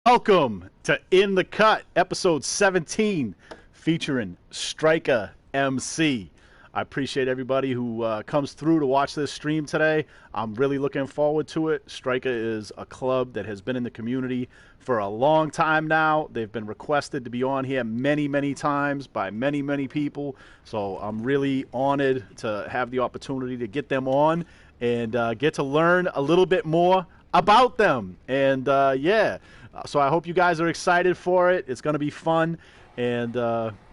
Welcome to In the Cut, episode 17, featuring Striker MC. I appreciate everybody who comes through to watch this stream today. I'm really looking forward to it. Striker is a club that has been in the community for a long time now. They've been requested to be on here many, many times by many, many people. So I'm really honored to have the opportunity to get them on and get to learn a little bit more about them. And yeah. So I hope you guys are excited for it. It's going to be fun. And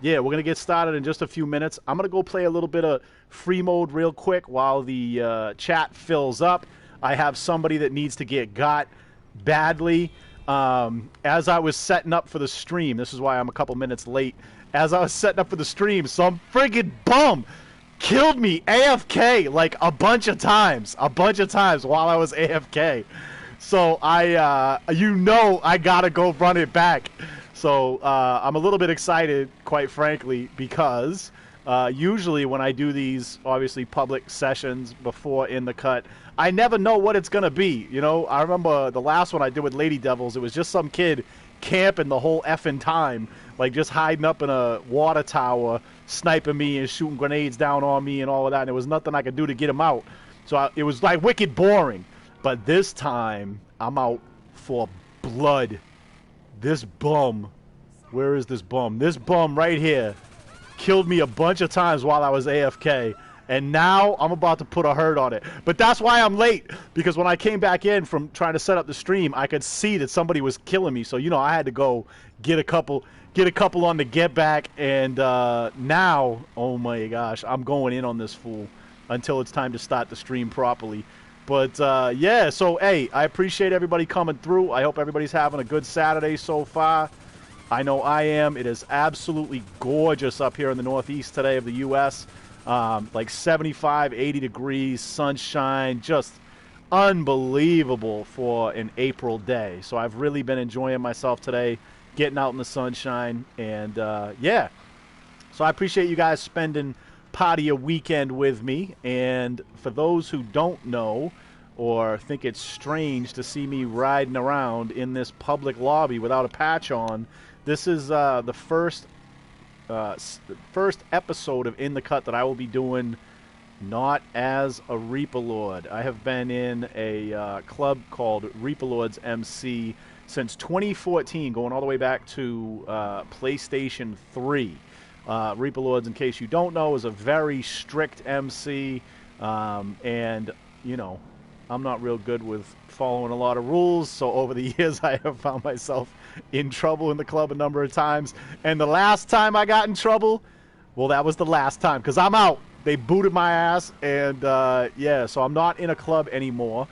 yeah, we're going to get started in just a few minutes. I'm going to go play a little bit of Freemode real quick while the chat fills up. I have somebody that needs to get got badly. As I was setting up for the stream, this is why I'm a couple minutes late. As I was setting up for the stream, some friggin' bum killed me AFK like a bunch of times while I was AFK. So I gotta go run it back. So I'm a little bit excited, quite frankly, because usually when I do these, obviously, public sessions before In the Cut, I never know what it's gonna be. You know, I remember the last one I did with Lady Devils. It was just some kid camping the whole effing time, like just hiding up in a water tower, sniping me and shooting grenades down on me and all of that. And there was nothing I could do to get him out. So it was like wicked boring. But this time, I'm out for blood. This bum, where is this bum? This bum right here killed me a bunch of times while I was AFK. And now I'm about to put a hurt on it. But that's why I'm late. Because when I came back in from trying to set up the stream, I could see that somebody was killing me. So, you know, I had to go get a couple on the get back. And now, oh my gosh, I'm going in on this fool until it's time to start the stream properly. But, yeah, so, hey, I appreciate everybody coming through. I hope everybody's having a good Saturday so far. I know I am. It is absolutely gorgeous up here in the northeast today of the U.S. Like 75, 80 degrees, sunshine, just unbelievable for an April day. So I've really been enjoying myself today, getting out in the sunshine. And, yeah, so I appreciate you guys spending part of your weekend with me. And for those who don't know or think it's strange to see me riding around in this public lobby without a patch on, this is the first episode of In the Cut that I will be doing not as a Reaper Lord. I have been in a club called Reaper Lords MC since 2014, going all the way back to PlayStation 3. Reaper Lords, in case you don't know, is a very strict MC, and, you know, I'm not real good with following a lot of rules, so over the years I have found myself in trouble in the club a number of times. And the last time I got in trouble, well, that was the last time, because I'm out. They booted my ass, and, yeah, so I'm not in a club anymore,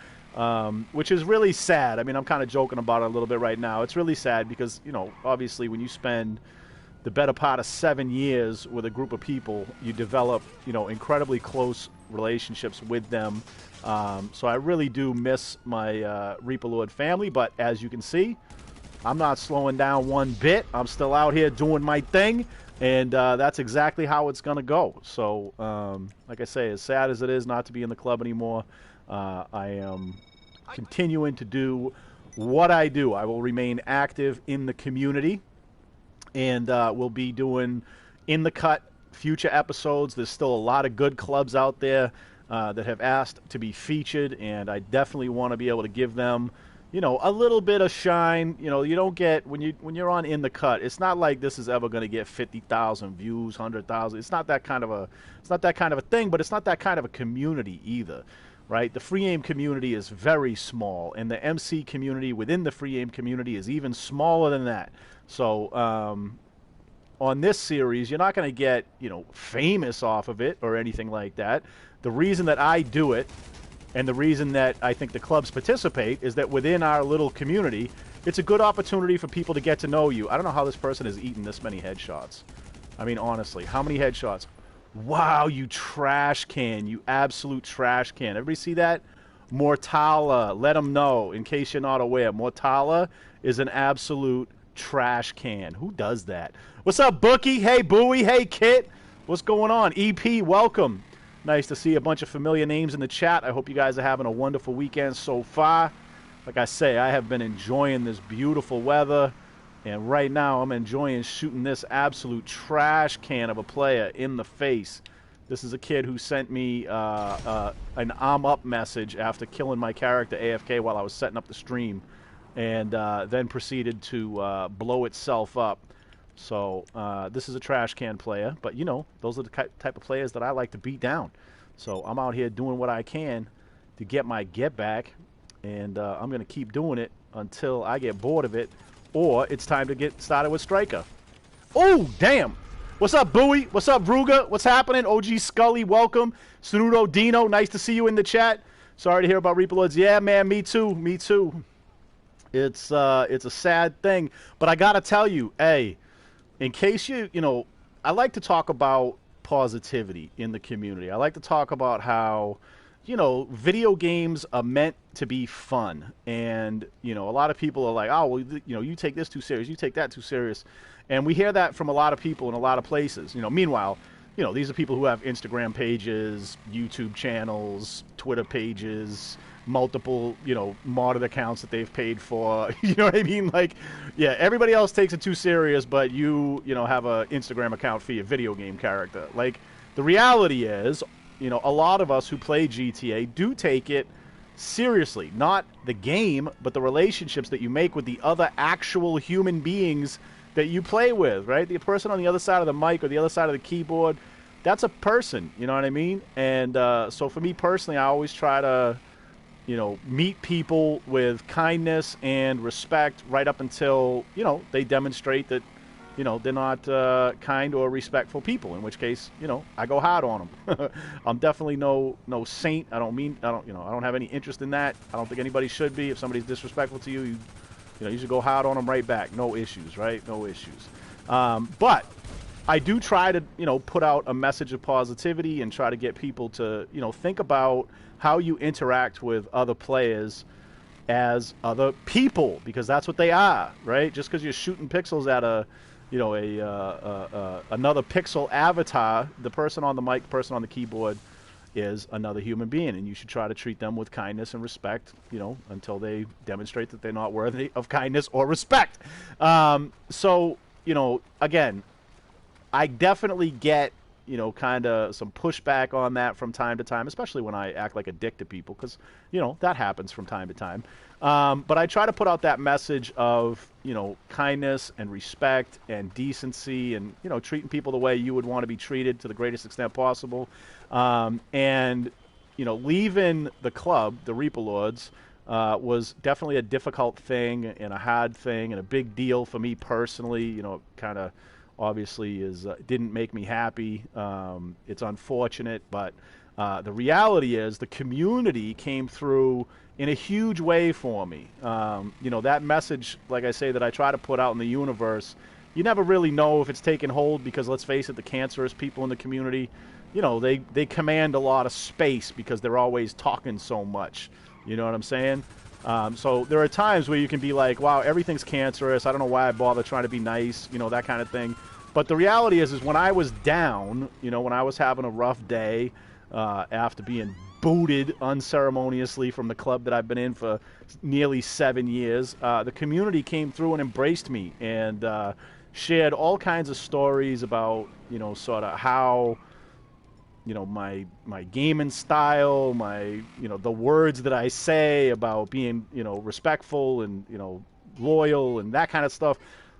which is really sad. I mean, I'm kind of joking about it a little bit right now. It's really sad because, you know, obviously when you spend the better part of 7 years with a group of people, you develop, you know, incredibly close relationships with them. So I really do miss my Reaper Lord family, but as you can see, I'm not slowing down one bit. I'm still out here doing my thing, and that's exactly how it's going to go. So, like I say, as sad as it is not to be in the club anymore, I am continuing to do what I do. I will remain active in the community, and we'll be doing In the Cut future episodes. There's still a lot of good clubs out there that have asked to be featured, and I definitely want to be able to give them, you know, a little bit of shine. You know, you don't get when you're on In the Cut. It's not like this is ever going to get 50,000 views, 100,000. It's not that kind of a thing, but it's not that kind of a community either, right? The Freeaim community is very small, and the MC community within the Freeaim community is even smaller than that. So on this series, you're not going to get, you know, famous off of it or anything like that. The reason that I do it, and the reason that I think the clubs participate, is that within our little community, it's a good opportunity for people to get to know you. I don't know how this person has eaten this many headshots. I mean, honestly, how many headshots? Wow, you trash can, you absolute trash can. Everybody see that? Mortala, let them know, in case you're not aware, Mortala is an absolute trash can. Who does that? What's up, Bookie? Hey, Bowie. Hey, Kit. What's going on? EP, welcome. Nice to see a bunch of familiar names in the chat. I hope you guys are having a wonderful weekend so far. like I say, I have been enjoying this beautiful weather, and right now I'm enjoying shooting this absolute trash can of a player in the face. This is a kid who sent me an "I'm up" message after killing my character AFK while I was setting up the stream, and then proceeded to blow itself up. So this is a trash can player, but you know, those are the type of players that I like to beat down. So I'm out here doing what I can to get my get back, and I'm going to keep doing it until I get bored of it, or it's time to get started with Striker. Oh, damn! What's up, Bowie? What's up, Ruga? What's happening? OG Scully, welcome. Snudo Dino, nice to see you in the chat. Sorry to hear about Reaper Lords. Yeah, man, me too. Me too. It's a sad thing, but I gotta tell you, hey, in case you know, I like to talk about positivity in the community. I like to talk about how, you know, video games are meant to be fun, and you know, a lot of people are like, oh, well, you know, you take this too serious, you take that too serious, and we hear that from a lot of people in a lot of places. You know, meanwhile, you know, these are people who have Instagram pages, YouTube channels, Twitter pages, multiple, you know, modded accounts that they've paid for. You know what I mean? Like, yeah, everybody else takes it too serious, but you know, have a Instagram account for your video game character. Like, the reality is, you know, a lot of us who play GTA do take it seriously. Not the game, but the relationships that you make with the other actual human beings that you play with, right? The person on the other side of the mic or the other side of the keyboard, that's a person, you know what I mean? And so for me personally, I always try to, you know, meet people with kindness and respect right up until, you know, they demonstrate that, you know, they're not kind or respectful people, in which case, you know, I go hard on them. I'm definitely no saint. I don't have any interest in that. I don't think anybody should be. If somebody's disrespectful to you, you know, you should go hard on them right back. No issues, right? No issues. But I do try to, you know, put out a message of positivity and try to get people to, you know, think about how you interact with other players as other people, because that's what they are, right? Just because you're shooting pixels at a, you know, another pixel avatar, the person on the mic, the person on the keyboard is another human being, and you should try to treat them with kindness and respect, you know, until they demonstrate that they're not worthy of kindness or respect. So, you know, again, I definitely get, you know, kind of some pushback on that from time to time, especially when I act like a dick to people, because, you know, that happens from time to time. But I try to put out that message of, you know, kindness and respect and decency and, you know, treating people the way you would want to be treated to the greatest extent possible. And, you know, leaving the club, the Reaper Lords, was definitely a difficult thing and a hard thing and a big deal for me personally. You know, kind of obviously didn't make me happy. It's unfortunate, but the reality is the community came through in a huge way for me. You know, that message, like I say, that I try to put out in the universe, you never really know if it's taking hold, because let's face it, the cancerous people in the community, you know, they command a lot of space because they're always talking so much. You know what I'm saying? So there are times where you can be like, wow, everything's cancerous. I don't know why I bother trying to be nice, you know, that kind of thing. But the reality is when I was down, you know, when I was having a rough day after being booted unceremoniously from the club that I've been in for nearly 7 years, the community came through and embraced me and shared all kinds of stories about, you know, sort of how, you know, my gaming style, you know, the words that I say about being, you know, respectful and, you know, loyal and that kind of stuff.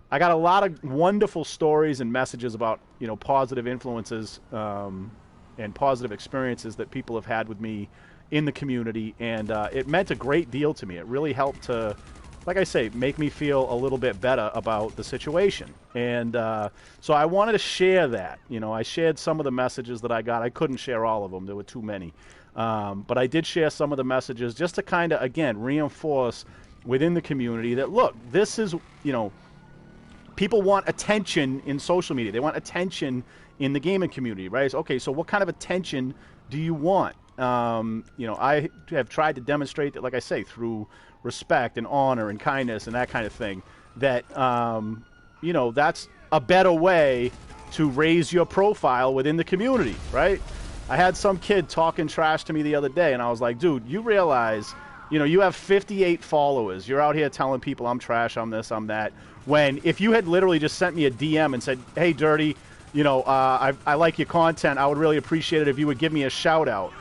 I got a lot of wonderful stories and messages about, you know, positive influences and positive experiences that people have had with me in the community, and it meant a great deal to me. It really helped to, like I say, make me feel a little bit better about the situation. And so I wanted to share that. You know, I shared some of the messages that I got. I couldn't share all of them. There were too many. But I did share some of the messages just to kind of, again, reinforce within the community that, look, this is, you know, people want attention in social media. They want attention in the gaming community, right? So, okay, so what kind of attention do you want? You know, I have tried to demonstrate that, like I say, through respect and honor and kindness and that kind of thing, that, you know, that's a better way to raise your profile within the community, right? I had some kid talking trash to me the other day, and I was like, dude, you realize You know, you have 58 followers. You're out here telling people I'm trash, I'm this, I'm that. When if you had literally just sent me a DM and said, hey, Dirty, you know, I like your content. I would really appreciate it if you would give me a shout out.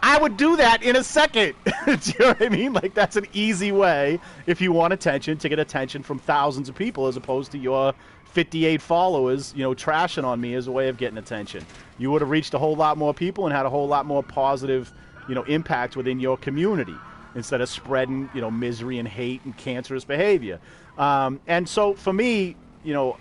I would do that in a second. Do you know what I mean? Like, that's an easy way, if you want attention, to get attention from thousands of people as opposed to your 58 followers, you know, trashing on me as a way of getting attention. You would have reached a whole lot more people and had a whole lot more positive, you know, impact within your community instead of spreading, you know, misery and hate and cancerous behavior. And so for me, you know,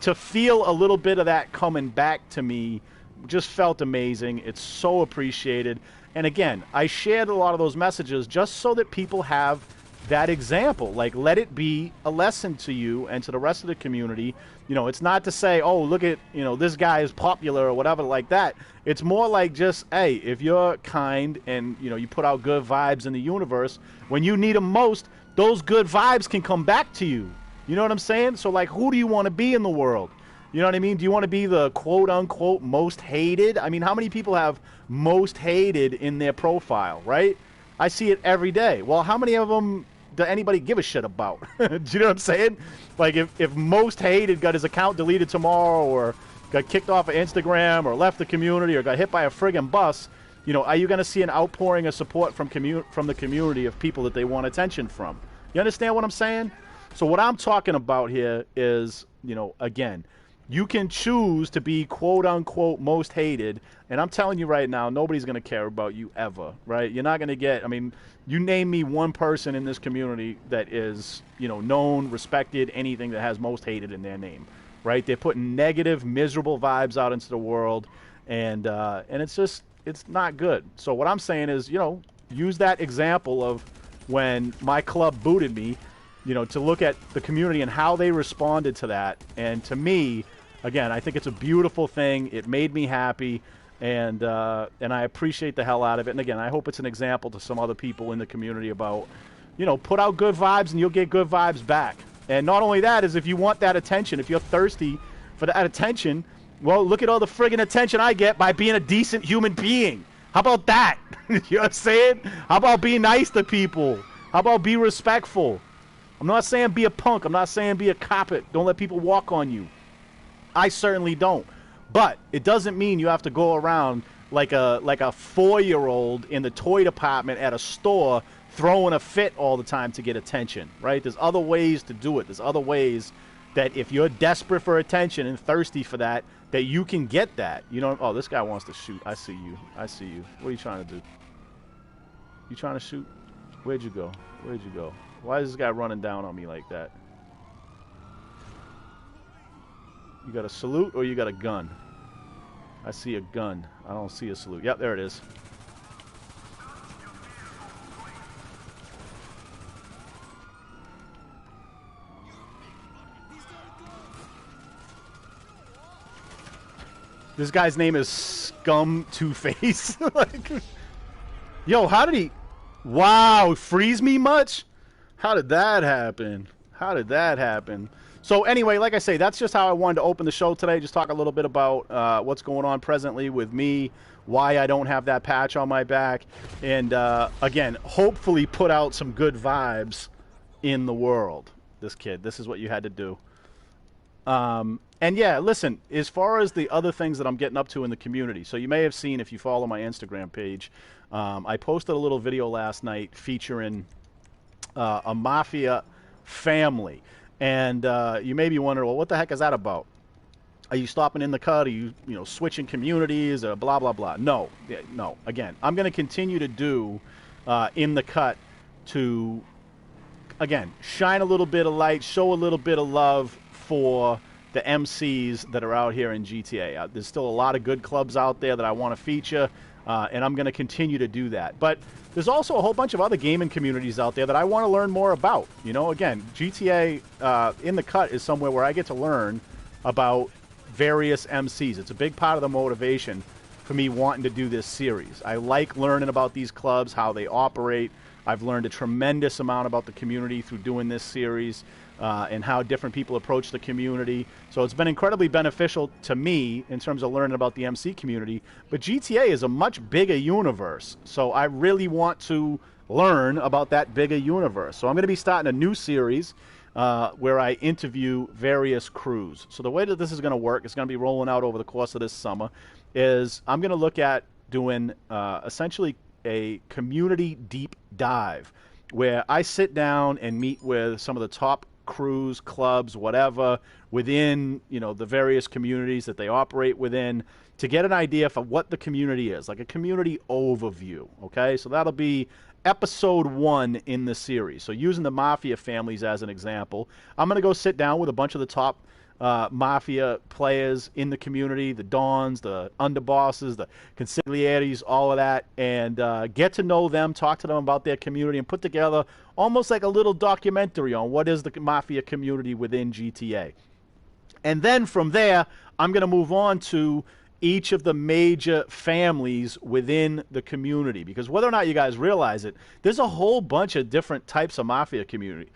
to feel a little bit of that coming back to me just felt amazing. It's so appreciated. And again, I shared a lot of those messages just so that people have that example. Like, let it be a lesson to you and to the rest of the community. You know, it's not to say, oh, look at, you know, this guy is popular or whatever like that. It's more like just, hey, if you're kind and, you know, you put out good vibes in the universe, when you need them most, those good vibes can come back to you. You know what I'm saying? So, like, who do you want to be in the world? You know what I mean? Do you want to be the quote-unquote most hated? I mean, how many people have most hated in their profile, right? I see it every day. Well, how many of them does anybody give a shit about? Do you know what I'm saying? Like, if most hated got his account deleted tomorrow or got kicked off of Instagram or left the community or got hit by a friggin' bus, you know, are you going to see an outpouring of support from the community of people that they want attention from? You understand what I'm saying? So what I'm talking about here is, you know, again, you can choose to be quote-unquote most hated, and I'm telling you right now, nobody's going to care about you ever, right? You're not going to get, I mean, you name me one person in this community that is, you know, known, respected, anything that has most hated in their name, right? They're putting negative, miserable vibes out into the world, and it's just, it's not good. So what I'm saying is, you know, use that example of when my club booted me, you know, to look at the community and how they responded to that. And to me, again, I think it's a beautiful thing. It made me happy, and I appreciate the hell out of it. And again, I hope it's an example to some other people in the community about, you know, put out good vibes and you'll get good vibes back. And not only that, is if you want that attention, if you're thirsty for that attention, well, look at all the friggin' attention I get by being a decent human being. How about that? You know what I'm saying? How about being nice to people? How about be respectful? I'm not saying be a punk. I'm not saying be a cop it. Don't let people walk on you. I certainly don't. But it doesn't mean you have to go around like a 4-year-old in the toy department at a store throwing a fit all the time to get attention, right? There's other ways to do it. There's other ways that if you're desperate for attention and thirsty for that, that you can get that. You know, oh, this guy wants to shoot. I see you. I see you. What are you trying to do? You trying to shoot? Where'd you go? Where'd you go? Why is this guy running down on me like that? You got a salute or you got a gun? I see a gun. I don't see a salute. Yep, there it is. This guy's name is Scum Two-Face. Like, yo, how did he... Wow, freeze me much? How did that happen? How did that happen? So anyway, like I say, that's just how I wanted to open the show today. Just talk a little bit about what's going on presently with me, why I don't have that patch on my back, and again, hopefully put out some good vibes in the world. This kid, this is what you had to do. And yeah, listen, as far as the other things that I'm getting up to in the community, so you may have seen if you follow my Instagram page, I posted a little video last night featuring a mafia family. And you may be wondering, well, what the heck is that about? Are you stopping in the cut? Are you know, switching communities or blah, blah, blah? No, no. Again, I'm going to continue to do in the cut to, again, shine a little bit of light, show a little bit of love for the MCs that are out here in GTA. There's still a lot of good clubs out there that I want to feature, and I'm going to continue to do that. But there's also a whole bunch of other gaming communities out there that I want to learn more about. You know, again, GTA in the cut is somewhere where I get to learn about various MCs. It's a big part of the motivation for me wanting to do this series. I like learning about these clubs, how they operate. I've learned a tremendous amount about the community through doing this series. and how different people approach the community. So it's been incredibly beneficial to me in terms of learning about the MC community. But GTA is a much bigger universe, so I really want to learn about that bigger universe. So I'm going to be starting a new series where I interview various crews. So the way that this is going to work, it's going to be rolling out over the course of this summer, is I'm going to look at doing essentially a community deep dive where I sit down and meet with some of the top crews, clubs, whatever, within, you know, the various communities that they operate within, to get an idea for what the community is, like a community overview. Okay, so that'll be episode 1 in the series. So using the Mafia families as an example, I'm going to go sit down with a bunch of the top Mafia players in the community, the Dons, the Underbosses, the Consigliaries, all of that, and get to know them, talk to them about their community, and put together almost like a little documentary on what is the Mafia community within GTA. And then from there, I'm going to move on to each of the major families within the community, because whether or not you guys realize it, there's a whole bunch of different types of Mafia community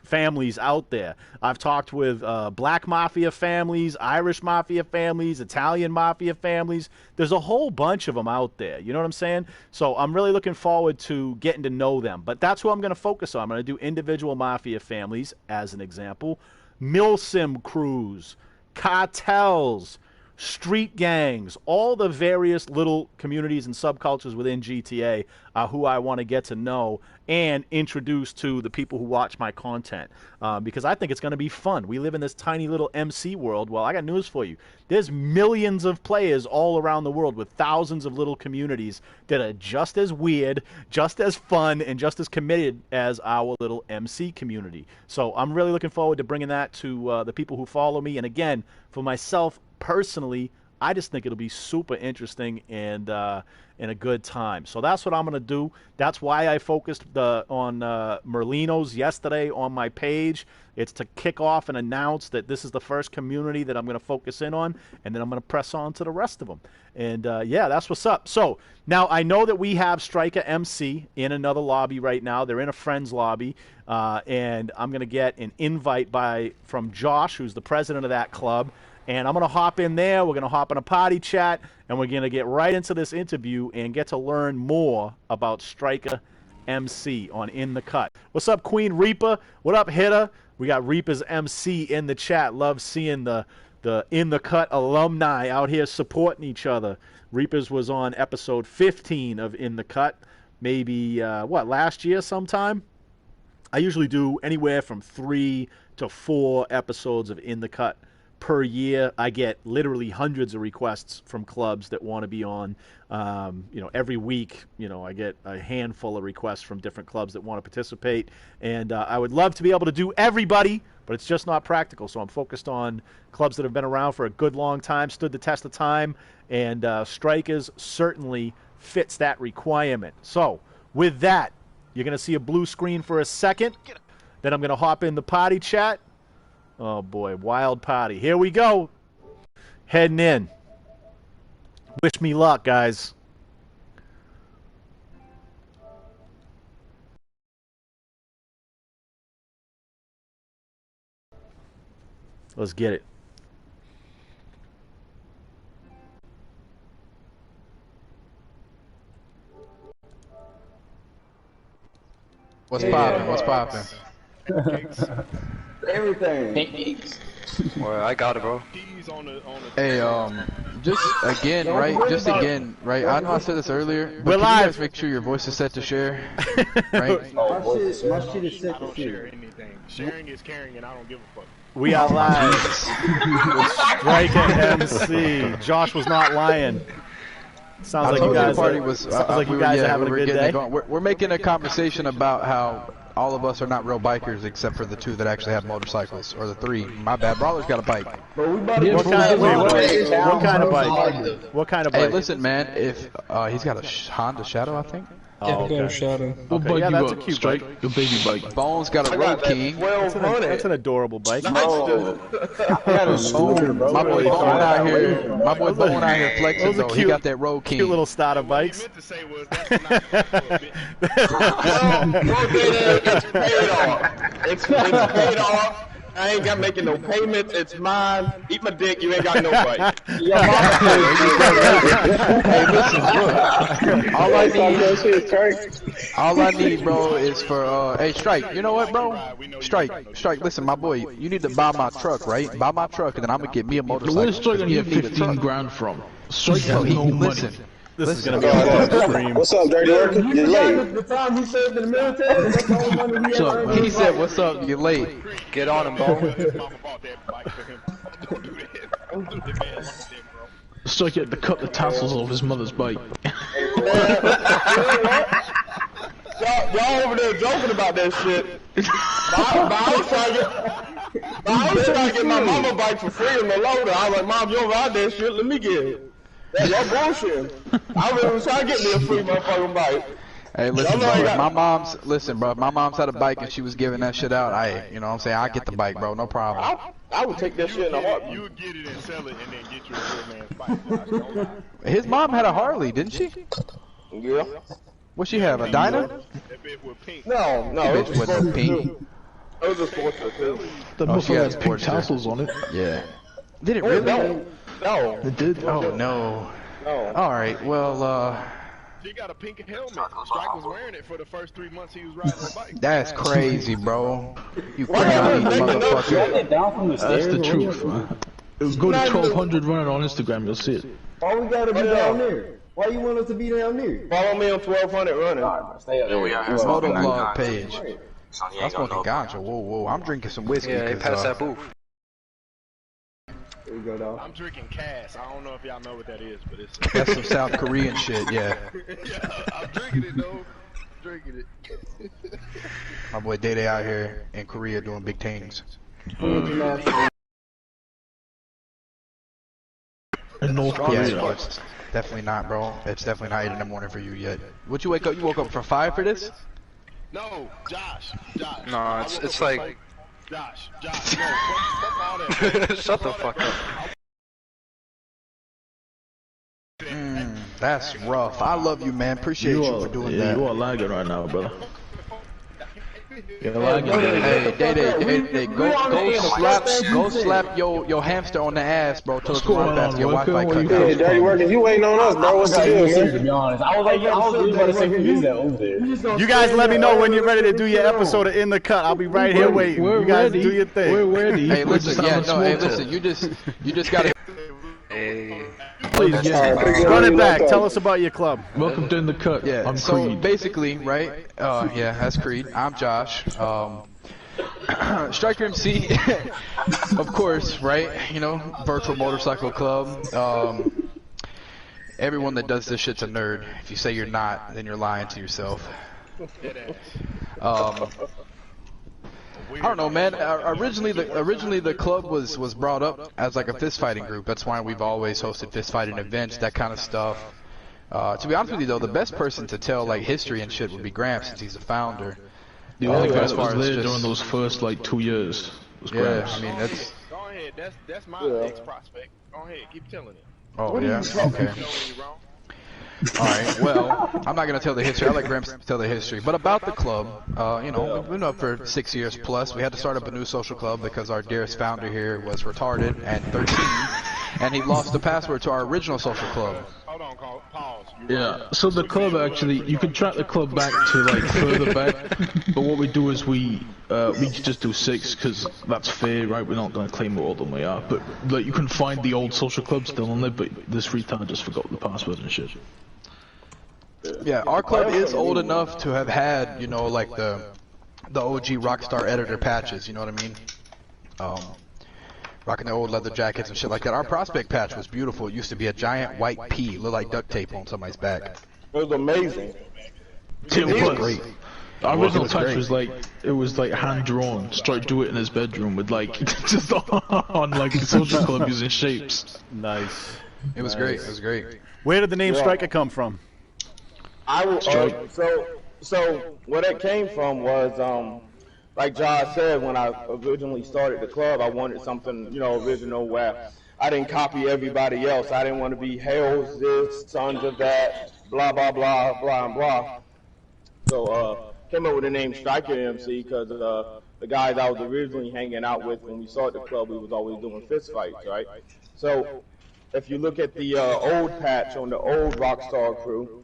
families out there. I've talked with Black Mafia families, Irish Mafia families, Italian Mafia families. There's a whole bunch of them out there. You know what I'm saying? So I'm really looking forward to getting to know them. But that's who I'm going to focus on. I'm going to do individual Mafia families as an example, milsim crews, cartels, street gangs, all the various little communities and subcultures within GTA who I want to get to know and introduce to the people who watch my content, because I think it's going to be fun. We live in this tiny little MC world. Well, I got news for you. There's millions of players all around the world with thousands of little communities that are just as weird, just as fun, and just as committed as our little MC community. So I'm really looking forward to bringing that to the people who follow me. And again, for myself personally, I just think it'll be super interesting and a good time. So that's what I'm going to do. That's why I focused on Merlinos yesterday on my page. It's to kick off and announce that this is the first community that I'm going to focus in on, and then I'm going to press on to the rest of them. And yeah, that's what's up. So now I know that we have Striker MC in another lobby right now. They're in a friend's lobby, and I'm going to get an invite from Josh, who's the president of that club. And I'm going to hop in there, we're going to hop in a party chat, and we're going to get right into this interview and get to learn more about Striker MC on In the Cut. What's up, Queen Reaper? What up, Hitter? We got Reaper's MC in the chat. Love seeing the In the Cut alumni out here supporting each other. Reaper's was on episode 15 of In the Cut, maybe, last year sometime? I usually do anywhere from 3 to 4 episodes of In the Cut per year. I get literally hundreds of requests from clubs that want to be on. Every week, I get a handful of requests from different clubs that want to participate. And I would love to be able to do everybody, but it's just not practical. So I'm focused on clubs that have been around for a good long time, stood the test of time, and Strikers certainly fits that requirement. So with that, you're going to see a blue screen for a second. Then I'm going to hop in the party chat. Oh boy, wild party. Here we go. Heading in. Wish me luck, guys. Let's get it. What's poppin'? What's poppin'? Everything. Well, I got it, bro. Hey, just again, right? I know I said this earlier, but We're can live. you guys make sure your voice is set to share, right? My shit is set I to don't share share. anything. Sharing is caring, and I don't give a fuck. We are live with Striker MC. Josh was not lying. Sounds I like told you guys. the party was. Sounds like you guys are having a good getting day. it going. We're making a conversation about how all of us are not real bikers except for the 2 that actually have motorcycles, or the 3. My bad. Brawler's got a bike. But we about to What kind of bike? What kind of bike? Hey, listen, man. If he's got a Honda Shadow, I think. Oh, okay. Shadow. What Okay, bike yeah, you that's a got? cute Strike bike. your baby bike. Bones got a I road got that king. That's an 1200. adorable bike. Oh, I got a scooter, bro. My boy really Bone cool. out here. My boy Those are- Bone out here flexing those are though. He cute- got that road king. Cute little starter What he bikes. meant to say was that's not well, it's paid off. It's paid off. I ain't got making no payments. It's mine. Eat my dick. You ain't got no bike. Your mama Hey, listen, look. All I need, bro, is for hey Strike. You know what, bro? Strike. Listen, my boy. You need to buy my truck, right? Buy my truck, and then I'm gonna get me a motorcycle. Where's Strike gonna get Give me the 15 truck. grand from? Strike Yo, has no money. listen. This is gonna be a long stream. What's up, dirty worker? You late? The time he served in the military, that's the only money he What's up, ever man? He said, "What's up? You late?" Get on him, Bone. His mama bought that bike for him. Don't do that. Don't do that, man. Like that, bro. Strike had to cut the tassels off his mother's bike. Y'all over there joking about that shit. I was trying to get my mama bike for free in the loader. I was like, Mom, you don't ride that shit, let me get it. Y'all bullshit. I really was trying to get me a free motherfucking bike. Hey, listen, bro. My mom's had a bike and she was giving that shit out. You know what I'm saying? I get the bike, bro. No problem. I would take that shit in a heartbeat. You would get it and sell it and then get you a real man's bike. His mom had a Harley, didn't she? Yeah. What she have? A Dyna? That bitch was pink. No, Bitch with the pink. It was a sports too. The Oh, she motherfucker has has pink Porsche. tassels on it. Yeah. Did it really? No. It did? Oh no. No. All right. Well, She got a pink helmet. Strike was wearing it for the first 3 months he was riding the bike. that's crazy, bro. You Why crazy y'all making up motherfucker. it down from the That's stairs. the truth, man. Go to 1200 running on Instagram, you'll see it. Why we gotta be down there? Why you want us to be down there? Follow me on 1200 running. Stay up there. Motovlog page. I'm smoking ganja. Whoa. I'm drinking some whiskey. Yeah, he 'cause, passed that booth. There we go, dog. I'm drinking Cass. I don't know if y'all know what that is, but it's. That's some South Korean shit. Yeah. Yeah, I'm drinking it though. Drinking it. My boy Day out here in Korea doing big things. In North Yeah, Korea. bro, it's definitely not, bro. It's definitely not 8 in the morning for you yet. What you wake up? You woke up for 5 for this? No, Josh. No, it's like. Josh. No, fuck all that. Shut the fuck up. That's rough. I love you, man. Appreciate you for doing that. You are lagging right now, brother. You're lagging. Hey, Day, go slap your hamster on the ass, bro. Till it's going fast. on, Your worker? Wi-Fi What cut you out. Hey, dirty worker, you waiting on us, bro. What's the deal, To man? be honest, I was like, you about to say who is that over there? You guys let me know when you're ready to do your episode of In the Cut. I'll be right here waiting. We're You guys ready. do your thing. We're ready. Hey, We're listen, just yeah, having no, hey, small listen. talk. You just gotta. Hey. Please, run it back. Tell us about your club. Welcome to In the Cut. Yeah. I'm So Creed. basically, right? Yeah, that's Creed. I'm Josh. Striker MC, of course, right? You know, virtual motorcycle club. Everyone that does this shit's a nerd. If you say you're not, then you're lying to yourself. I don't know, man. Originally the club was brought up as like a fist fighting group. That's why we've always hosted fist fighting events, that kind of stuff. To be honest with you, though, the best person to tell like history and shit would be Gramps, since he's the founder. The only guy as that far was as there just- during those first like 2 years was Yeah, Gramps. I mean that's. Go ahead. That's my ex prospect. Go ahead. Keep telling it. Oh yeah. Okay. Know when you're wrong. Alright, well, I'm not going to tell the history. I let Gramps tell the history. But about the club, you know, we've been up for 6 years plus. We had to start up a new social club because our dearest founder here was retarded and 13, and he lost the password to our original social club. Hold on, pause. Yeah, so the club actually, you can track the club back to like further back, but what we do is we just do 6 because that's fair, right? We're not going to claim what all of them we are, but like you can find the old social club still on there, but this retard just forgot the password and shit. Yeah, our club is old enough to have had, you know, like the OG Rockstar editor patches, you know what I mean? Rocking the old leather jackets and shit like that. Our prospect patch was beautiful. It used to be a giant white P, looked like duct tape on somebody's back. It was amazing. It was Great. Our original was patch great. was like hand drawn. Strike do it in his bedroom with like just on like social club using shapes. Nice. It was great. It was great. Where did the name Striker come from? I will. So where that came from was like Josh said, when I originally started the club, I wanted something, original where I didn't copy everybody else. I didn't want to be Hales this, Sons of that, blah blah blah blah and blah. So came up with the name Striker MC because the guys I was originally hanging out with when we started the club, we was always doing fist fights, right? So if you look at the old patch on the old Rockstar crew,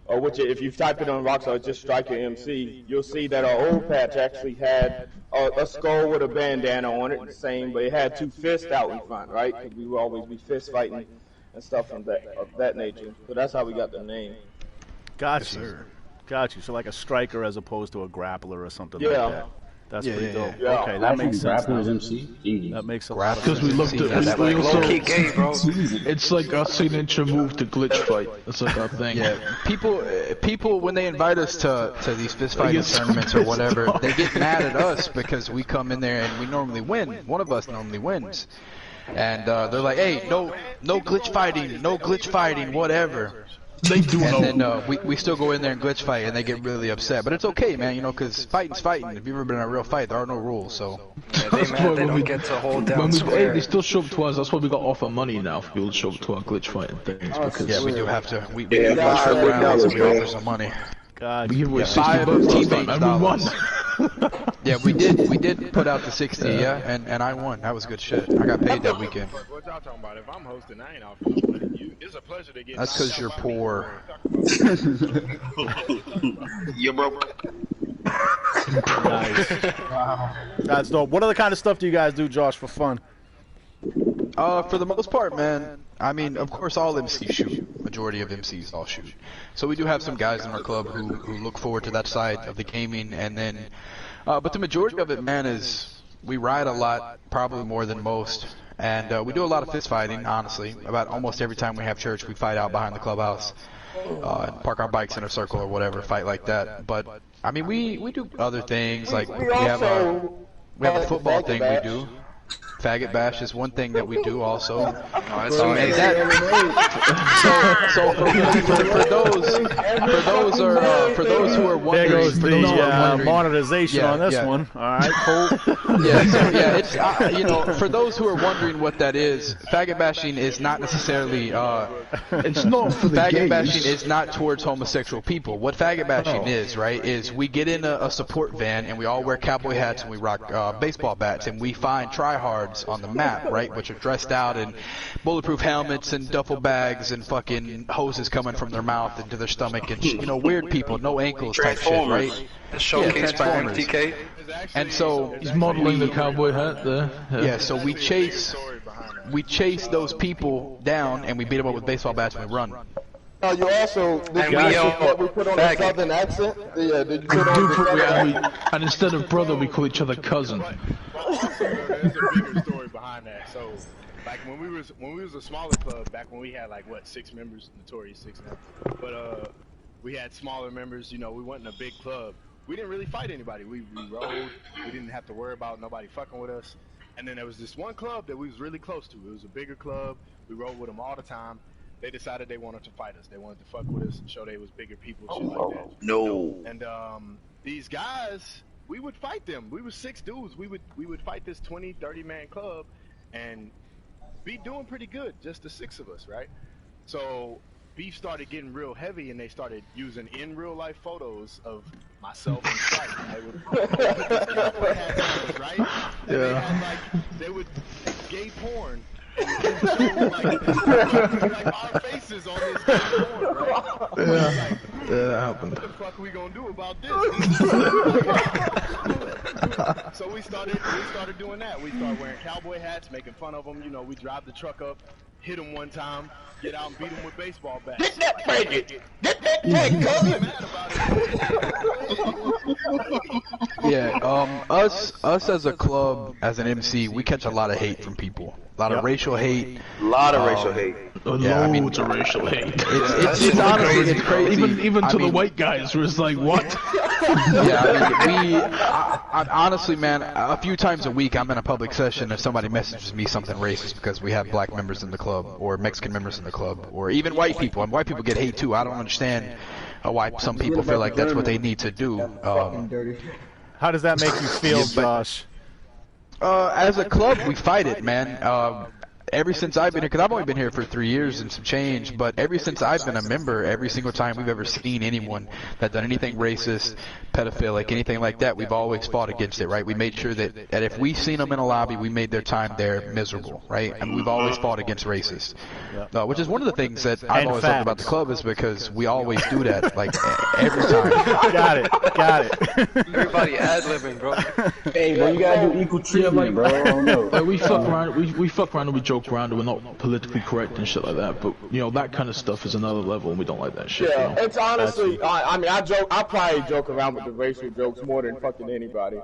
or which if you type it on Rockstar, it's just Striker MC, you'll see that our old patch actually had a skull with a bandana on it, the same, but it had two fists out in front, right? Because we would always be fist fighting and stuff of that nature. So that's how we got the name. Got you. Got you. So like a striker as opposed to a grappler or something like that. That's pretty dope. Yeah. Okay, that makes sense. Grappler's MC. Jeez. That makes a lot of Because sense. we looked at That's like low-key gay, bro. it's like our signature move to glitch fight. That's like our thing. Yeah, people when they invite us to these fist fighting tournaments or whatever, they get mad at us because we come in there and we normally win. One of us normally wins, and they're like, "Hey, no glitch fighting, whatever." They do know. And then we still go in there and glitch fight, and they get really upset. But it's okay, man, because fighting's fighting. If you've ever been in a real fight, there are no rules. So Yeah, they mad they don't get to hold down Hey, square. they still show up to us. That's why we got offer money now for people to show up to our glitch fighting things. Because yeah, we do have to. We Yeah, glitch for $5 rounds and we bro. offer some money. God. we give away $5 $60 teammates and we won. Yeah, we did put out the 60, and I won. That was good shit. I got paid that weekend. What y'all talking about? If I'm hosting, I ain't offering no money. It's a pleasure to get. That's because you're poor. You're broke. Nice. That's dope. What other kind of stuff do you guys do, Josh, for fun? For the most part, man. I mean, of course, all MCs shoot. Majority of MCs all shoot. So we do have some guys in our club who look forward to that side of the gaming, and then, but the majority of it, man, is we ride a lot, probably more than most, and we do a lot of fist fighting. Honestly, about almost every time we have church, we fight out behind the clubhouse, park our bikes in a circle or whatever, fight like that. But I mean, we do other things like we have a football thing we do. Faggot bash is one thing that we do also. Oh, that's amazing. For those who are wondering, There goes for those who are the wondering, monetization Yeah, on this yeah. one. All right, cool. it's for those who are wondering what that is, faggot bashing is not necessarily It's not for the faggot gays. bashing is not towards homosexual people. What faggot bashing is, right, is we get in a support van and we all wear cowboy hats and we rock baseball bats and we find tryhards on the map, right, which are dressed out in bulletproof helmets and duffel bags and fucking hoses coming from their mouth into their stomach and weird people, no ankles type shit, right? Showcased by Transformers. MTK. And so He's modeling the cowboy hat there. yeah, so we chase those people down and we beat them up with baseball bats and we run. You also And we yell, we put on a faggot. southern accent. Yeah, did you put on Do the put- southern and, and instead of brother, we call each other cousin. There's a bigger story behind that. So, like when we was a smaller club, back when we had like 6 members, notorious 6 now. But we had smaller members. We wasn't a big club. We didn't really fight anybody. We rode. We didn't have to worry about nobody fucking with us. And then there was this one club that we was really close to. It was a bigger club. We rode with them all the time. They decided they wanted to fight us. They wanted to fuck with us and show they was bigger people, shit like that. No. And these guys, we would fight them. We were 6 dudes. We would fight this 20, 30-man club and be doing pretty good, just the 6 of us, right? So beef started getting real heavy, and they started using in real life photos of myself and Strike. They would had right? And they would gay porn. And like our faces on this gay porn, right? Yeah, that happened. What the fuck are we gonna do about this? So we started doing that. We started wearing cowboy hats, making fun of them. We drive the truck up, hit them one time, get out and beat them with baseball bats. Get that faggot! Get that faggot! Yeah, us as a club, as an MC, we catch a lot of hate from people. A lot of racial hate. A lot of racial hate. Loads of racial hate. It's honestly, it's crazy. Even I to the mean, white guys, where it's like, what? Yeah, I mean, honestly, man, a few times a week I'm in a public session if somebody messages me something racist because we have black members in the club or Mexican members in the club or even white people. And white people get hate too. I don't understand why some people feel like that's what they need to do. How does that make you feel, Josh? As a club, we fight it, man. Ever since I've been here, because I've only been here for 3 years and some change, but ever since I've been a member, every single time we've ever seen anyone that done anything racist, pedophilic, anything like that, we've always fought against it, right? We made sure that if we seen them in a lobby, we made their time there miserable, right? And we've always fought against racists, which is one of the things that I've always loved about the club is because we always do that, like every time. Got it. Everybody ad-libbing, bro. Hey, bro, you gotta do equal treatment, bro. I don't know. Like we fuck around, we fuck around and we joke around and we're not politically correct and shit like that, but you know that kind of stuff is another level and we don't like that shit. Yeah, you know? it's honestly, I mean, I probably joke around with the racial jokes more than fucking anybody.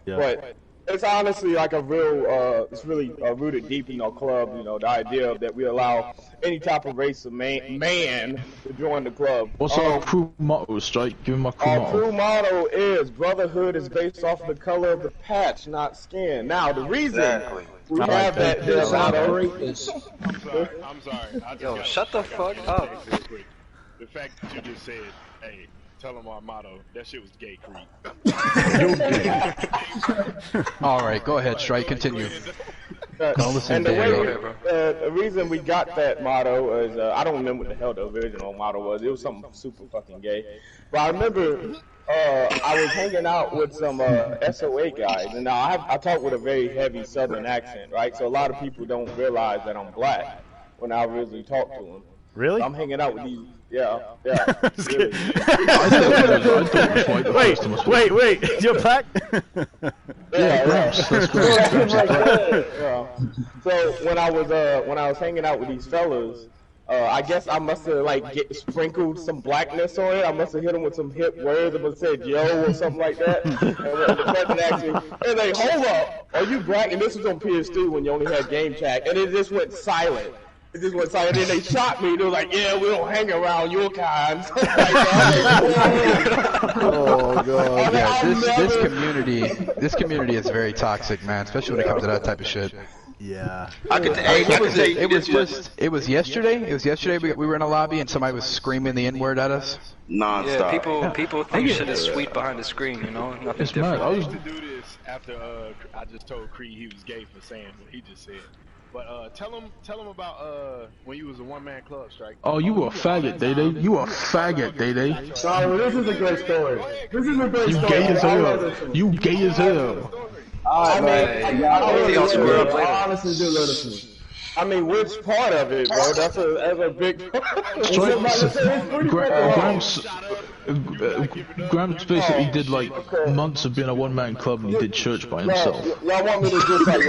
Yeah. But it's honestly like a real, it's really rooted deep in our club, you know, the idea that we allow any type of race of man to join the club. What's our crew motto, Strike? Give me my crew Our motto. crew motto is, brotherhood is based off the color of the patch, not skin. Now, the reason we have that motto... I'm sorry. Yo, shut the fuck up. The fact that you just said, hey, tell them our motto, that shit was gay creep. Alright, go ahead, Strike, continue. And the reason we got that motto is, I don't remember what the hell the original motto was. It was something super fucking gay. But I remember I was hanging out with some SOA guys, and now I talk with a very heavy Southern accent, right? So a lot of people don't realize that I'm black when I originally talk to them. Really? So I'm hanging out with these. Yeah. Really. Wait, you're black? Yeah. So when I was hanging out with these fellas, I guess I must have sprinkled some blackness on it. I must have hit them with some hip words. I must have said yo or something like that. And the person asked me, and they, hold up, are you black? And this was on PS2 when you only had game chat, and it just went silent. It just went silent. And then they shot me. They were like, yeah, we don't hang around your kind. Oh god. Yeah, this community is very toxic, man, especially when it comes to that type of shit. Yeah. It was yesterday. It was yesterday we were in a lobby and somebody was screaming the N-word at us. Yeah, people think shit is sweet behind the screen, you know? Nothing It's different. mad. I was to do this after I just told Creed he was gay for saying what he just said. But tell him about when you was a one-man club, Strike. Oh, you were a faggot, Day. You were a faggot, Day. Sorry, this is a great story. This is a great You story. gay as hell. You gay as hell. I mean, I honestly do listen. I mean, which part of it, bro? That's a big. Gramps basically did like months of being a one-man club and he did church by himself. Y'all want me to just explain?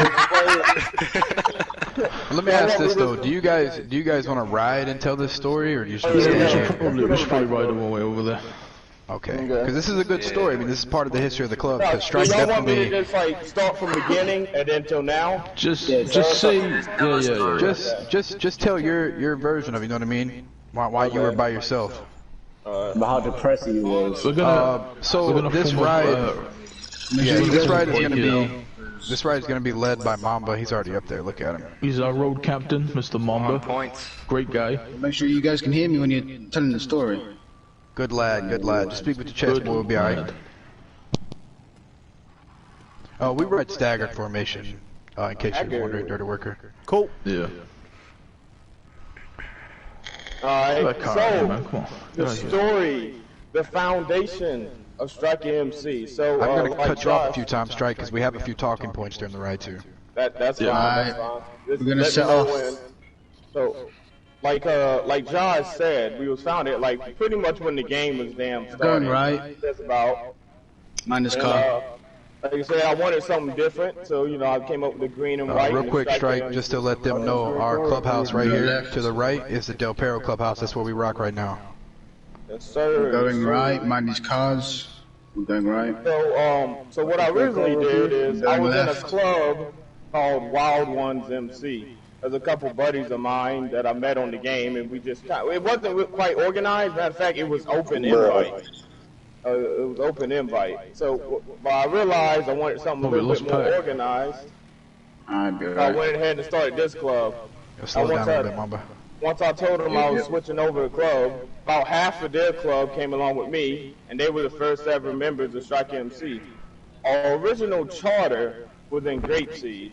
Let me ask this though: Do you guys want to ride and tell this story, or do you just want to stay here? We should probably ride him all the way over there. Okay, because this is a good story. I mean, this is part of the history of the club. Because Y'all Strike want me to definitely. just start from beginning and then till now? Just say, yeah. Just tell your version of it. You know what I mean? Why you were by yourself. About how depressing he was. We're gonna This form ride. This ride is gonna you know. be. This ride is gonna be led by Mamba. He's already up there. Look at him. He's our road captain, Mr. Mamba. Points. Great guy. Make sure you guys can hear me when you're telling the story. Good lad. Just speak with your chest, boy. We'll be alright. Oh, we ride staggered formation. In case you're wondering, Dirty Worker. Cool. Yeah. Alright, Come so on. the story, the foundation of Strike MC. So I'm gonna like cut you off a Josh- few times, Strike, because we have a few talking points during the ride too. That's fine. Alright. That's fine. We're gonna let me set know off. when. So, like Josh said, we was founded like pretty much when the game was started. Going right. That's about. Mind this And, car. like I said, I wanted something different, so I came up with the green and white. Real and quick, Strike, MC. just to let them know, our clubhouse right here to the right is the Del Perro clubhouse. That's where we rock right now. Yes, sir. Going right. Mind these cars. We're going right. So what I originally did is I Going was in a left. club called Wild Ones MC. There's a couple buddies of mine that I met on the game, and we just it wasn't quite organized. Matter of fact, it was open invite. It was open invite. So, but I realized I wanted something a little bit more organized. I went ahead and started this club. Slow down a little bit, Mamba. Once I told them I was switching over the club, about half of their club came along with me, and they were the first ever members of Strike MC. Our original charter was in Grapeseed.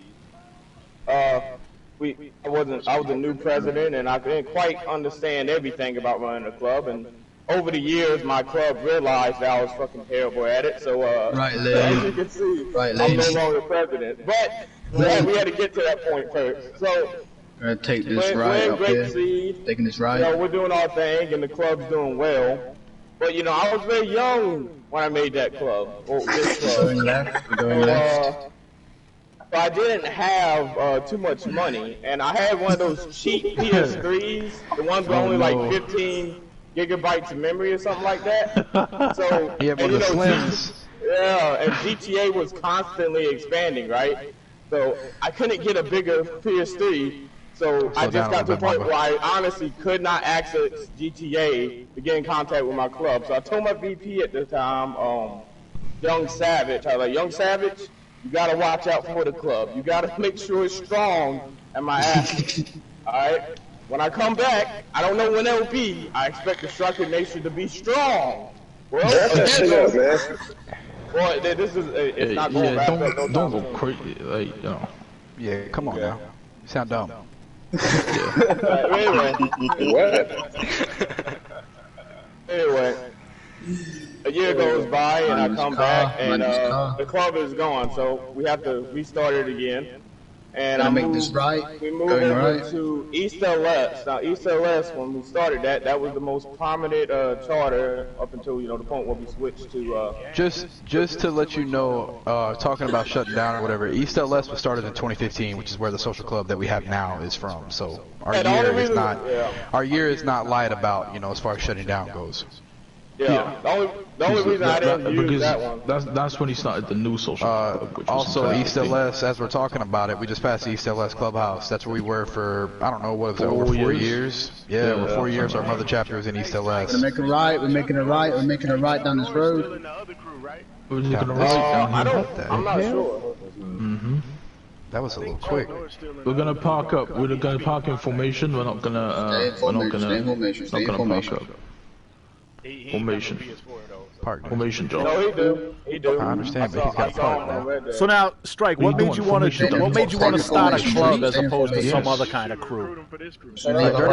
I was a new president, and I didn't quite understand everything about running a club. And over the years, my club realized that I was fucking terrible at it. So, as you can see, I'm no longer president. But we had to get to that point first. So. We're gonna take this ride up here. Taking this ride. You know, we're doing our thing, and the club's doing well. But you know, I was very young when I made that club. Or this club. Going left. We're going left. So I didn't have too much money, and I had one of those cheap PS3s, the ones with only like 15 gigabytes of memory or something like that. So yeah, but the slims. Yeah, and GTA was constantly expanding, right? So I couldn't get a bigger PS3. So I just got to the point where I honestly could not access GTA to get in contact with my club. So I told my VP at the time, Young Savage, I was like, Young Savage, you gotta watch out for the club. You gotta make sure it's strong at my ass. Alright? When I come back, I don't know when it'll be. I expect the Striker Nation to be strong. Well, boy, this is, it's not going back up. Don't go crazy, like, you know. Yeah, come on now. You sound dumb. Anyway. What? Anyway, a year goes by and I come back and the club is gone, so we have to restart it again. And we moved over to East LS. Now East LS, when we started that was the most prominent charter up until, you know, the point where we switched to just to let you know, talking about shutting down or whatever, East LS was started in 2015, which is where the social club that we have now is from. So our year is not lied about, you know, as far as shutting down goes. Yeah. The only reason I didn't use that one. That's when he started the new social club. Also, East LS, as we're talking about it, we just passed the East LS clubhouse. That's where we were for, I don't know, what was it, over 4 years? Yeah, over 4 years. Our mother chapter was in East LS. We're making a right. We're making a right. We're making a right down this road. We're making a right down here. I'm not sure. That was a little quick. We're gonna park up. We're gonna park in formation. We're not gonna. Stay in formation. Stay in formation. Formation. Formation, John. No, he do. I understand, but he's got a park now. So now, Strike, what made you want to start a club as opposed to some other kind of crew? Dirty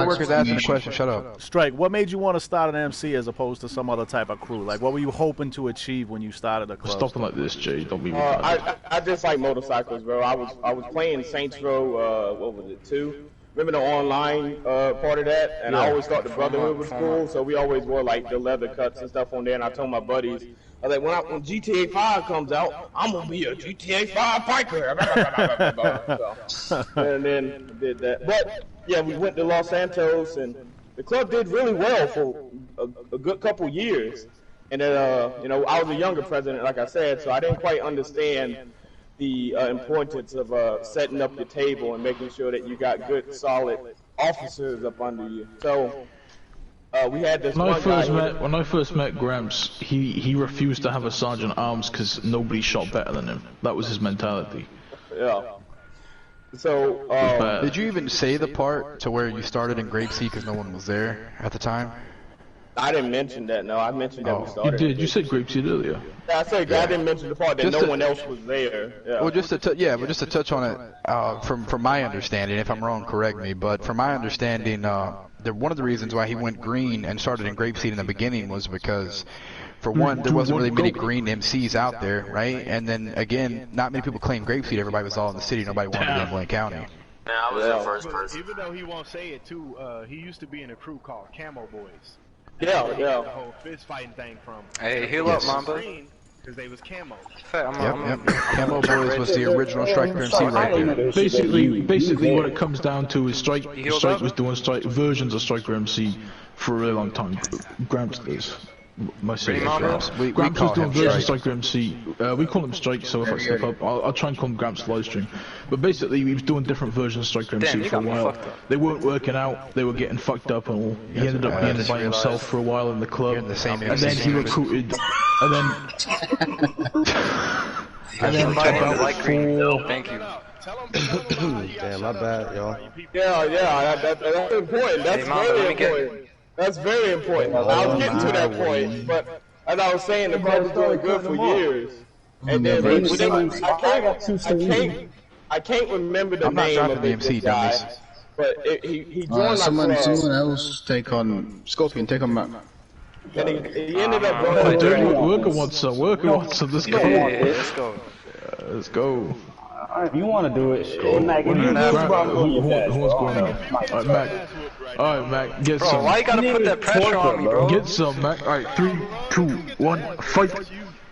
Worker's asking a question. Shut up. Strike, what made you want to start an MC as opposed to some other type of crew? Like, what were you hoping to achieve when you started a club? Something like this, Jay. Don't be I just like motorcycles, bro. I was playing Saints Row. What was it? 2. Remember the online part of that? And I always thought the Brotherhood was cool, so we always wore like the leather cuts and stuff on there. And I told my buddies, I was like, when GTA 5 comes out, I'm gonna be a GTA 5 biker. So, and then did that. But yeah, we went to Los Santos, and the club did really well for a good couple years. And then, you know, I was a younger president, like I said, so I didn't quite understand the importance of setting up the table and making sure that you got good, solid officers up under you. So we had this when I first met Gramps, he refused to have a sergeant at arms because nobody shot better than him. That was his mentality. Yeah. So did you even say the part to where you started in Grapeseed because no one was there at the time? I didn't mention that. No, I mentioned that we started. You did. You said Grapeseed earlier. Yeah, I said I didn't mention the part that no one else was there. Yeah. Well, just to touch on it, from my understanding, if I'm wrong, correct me. But from my understanding, one of the reasons why he went green and started in Grapeseed in the beginning was because, for one, there wasn't really many green MCs out there, right? And then again, not many people claimed Grapeseed. Everybody was all in the city. Nobody wanted to be in Blaine County. Yeah, I was the first person. Even though he won't say it too, he used to be in a crew called Camo Boys. Yeah. The whole fist fighting thing from. Hey, heal up, Mamba. Because they was camo. Yep. Camo Boys was the original Striker MC right there. Basically, what it comes down to is Strike was doing versions of Striker MC for a really long time. Gramps does. my serious Freemode? Gramps. We Gramps call was doing him version Strike. Striker MC. We call him Strike, so if I step up, I'll try and call him Gramps live stream. But basically, he was doing different versions of Striker Damn, MC you for a got me while. fucked up. They weren't working out. They were getting fucked up, and all. He ended up being by himself for a while in the club. the same And then he recruited. And then. And then Everybody about like green. 4. Thank you. Damn, my bad, y'all. Yeah, that's important. That's Hey, Mama, very let me get- important. That's very important. I was getting to that point, but as I was saying, the club was doing good for years. And then I can't remember the I'm not name dropping of the the MC, guy, dummies. but he joined Someone my club. else take on Scorpion. Take on Matt. And he ended up Hey, going dude, to Worker wants some. Worker wants some. Let's go. Yeah, let's go. Let's go. If you want to do it, hey, Mac, if you Grant, just about who wants going out? Alright, Mac. Alright, Mac, get Bro, some. why you gotta put that pressure on me, bro? Get some, Mac. Alright, 3, 2, 1, fight.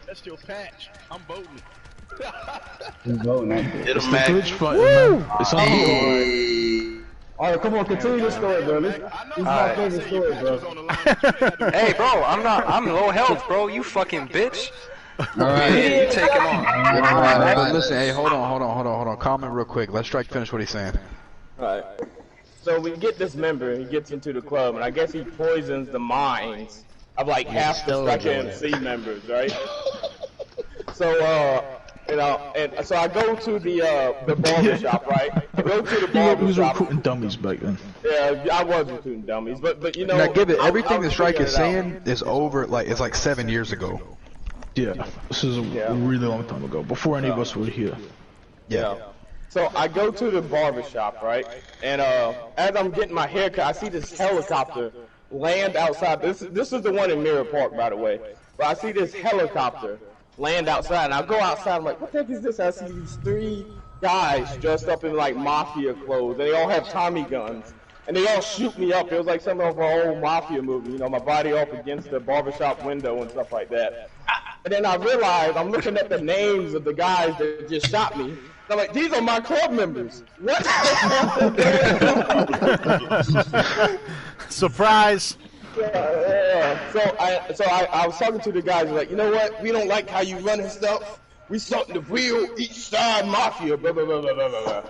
That's your patch. I'm voting. It's the glitch fight, man. It's unbeatable. Alright, come on, continue the story, bro. This is my favorite story, bro. Hey, bro, I'm low health, bro. You fucking bitch. Alright. Yeah, you take him on. But listen, hey, hold on. Comment real quick. Let Strike finish what he's saying. Alright. So we get this member, he gets into the club, and I guess he poisons the minds of like half the Striker MC members, right? So, you know, and so I go to the barber shop, right? I go to the He barber was shop. recruiting dummies back then. Yeah, I was recruiting dummies, but you know. Now, give it. I Everything was the Strike figuring is it out. saying is over. It's like 7 years ago. Yeah, this is a really long time ago, before any of us were here. Yeah. So I go to the barber shop, right? And as I'm getting my haircut, I see this helicopter land outside. This is the one in Mirror Park, by the way. But I see this helicopter land outside, and I go outside. I'm like, what the heck is this? I see these 3 guys dressed up in like mafia clothes. They all have Tommy guns, and they all shoot me up. It was like some of an old mafia movie, you know, my body up against the barbershop window and stuff like that. And then I realized I'm looking at the names of the guys that just shot me. I'm like, these are my club members. What? Surprise! Yeah. So I was talking to the guys like, you know what? We don't like how you running stuff. We something the real East Side Mafia. Blah blah blah blah blah blah.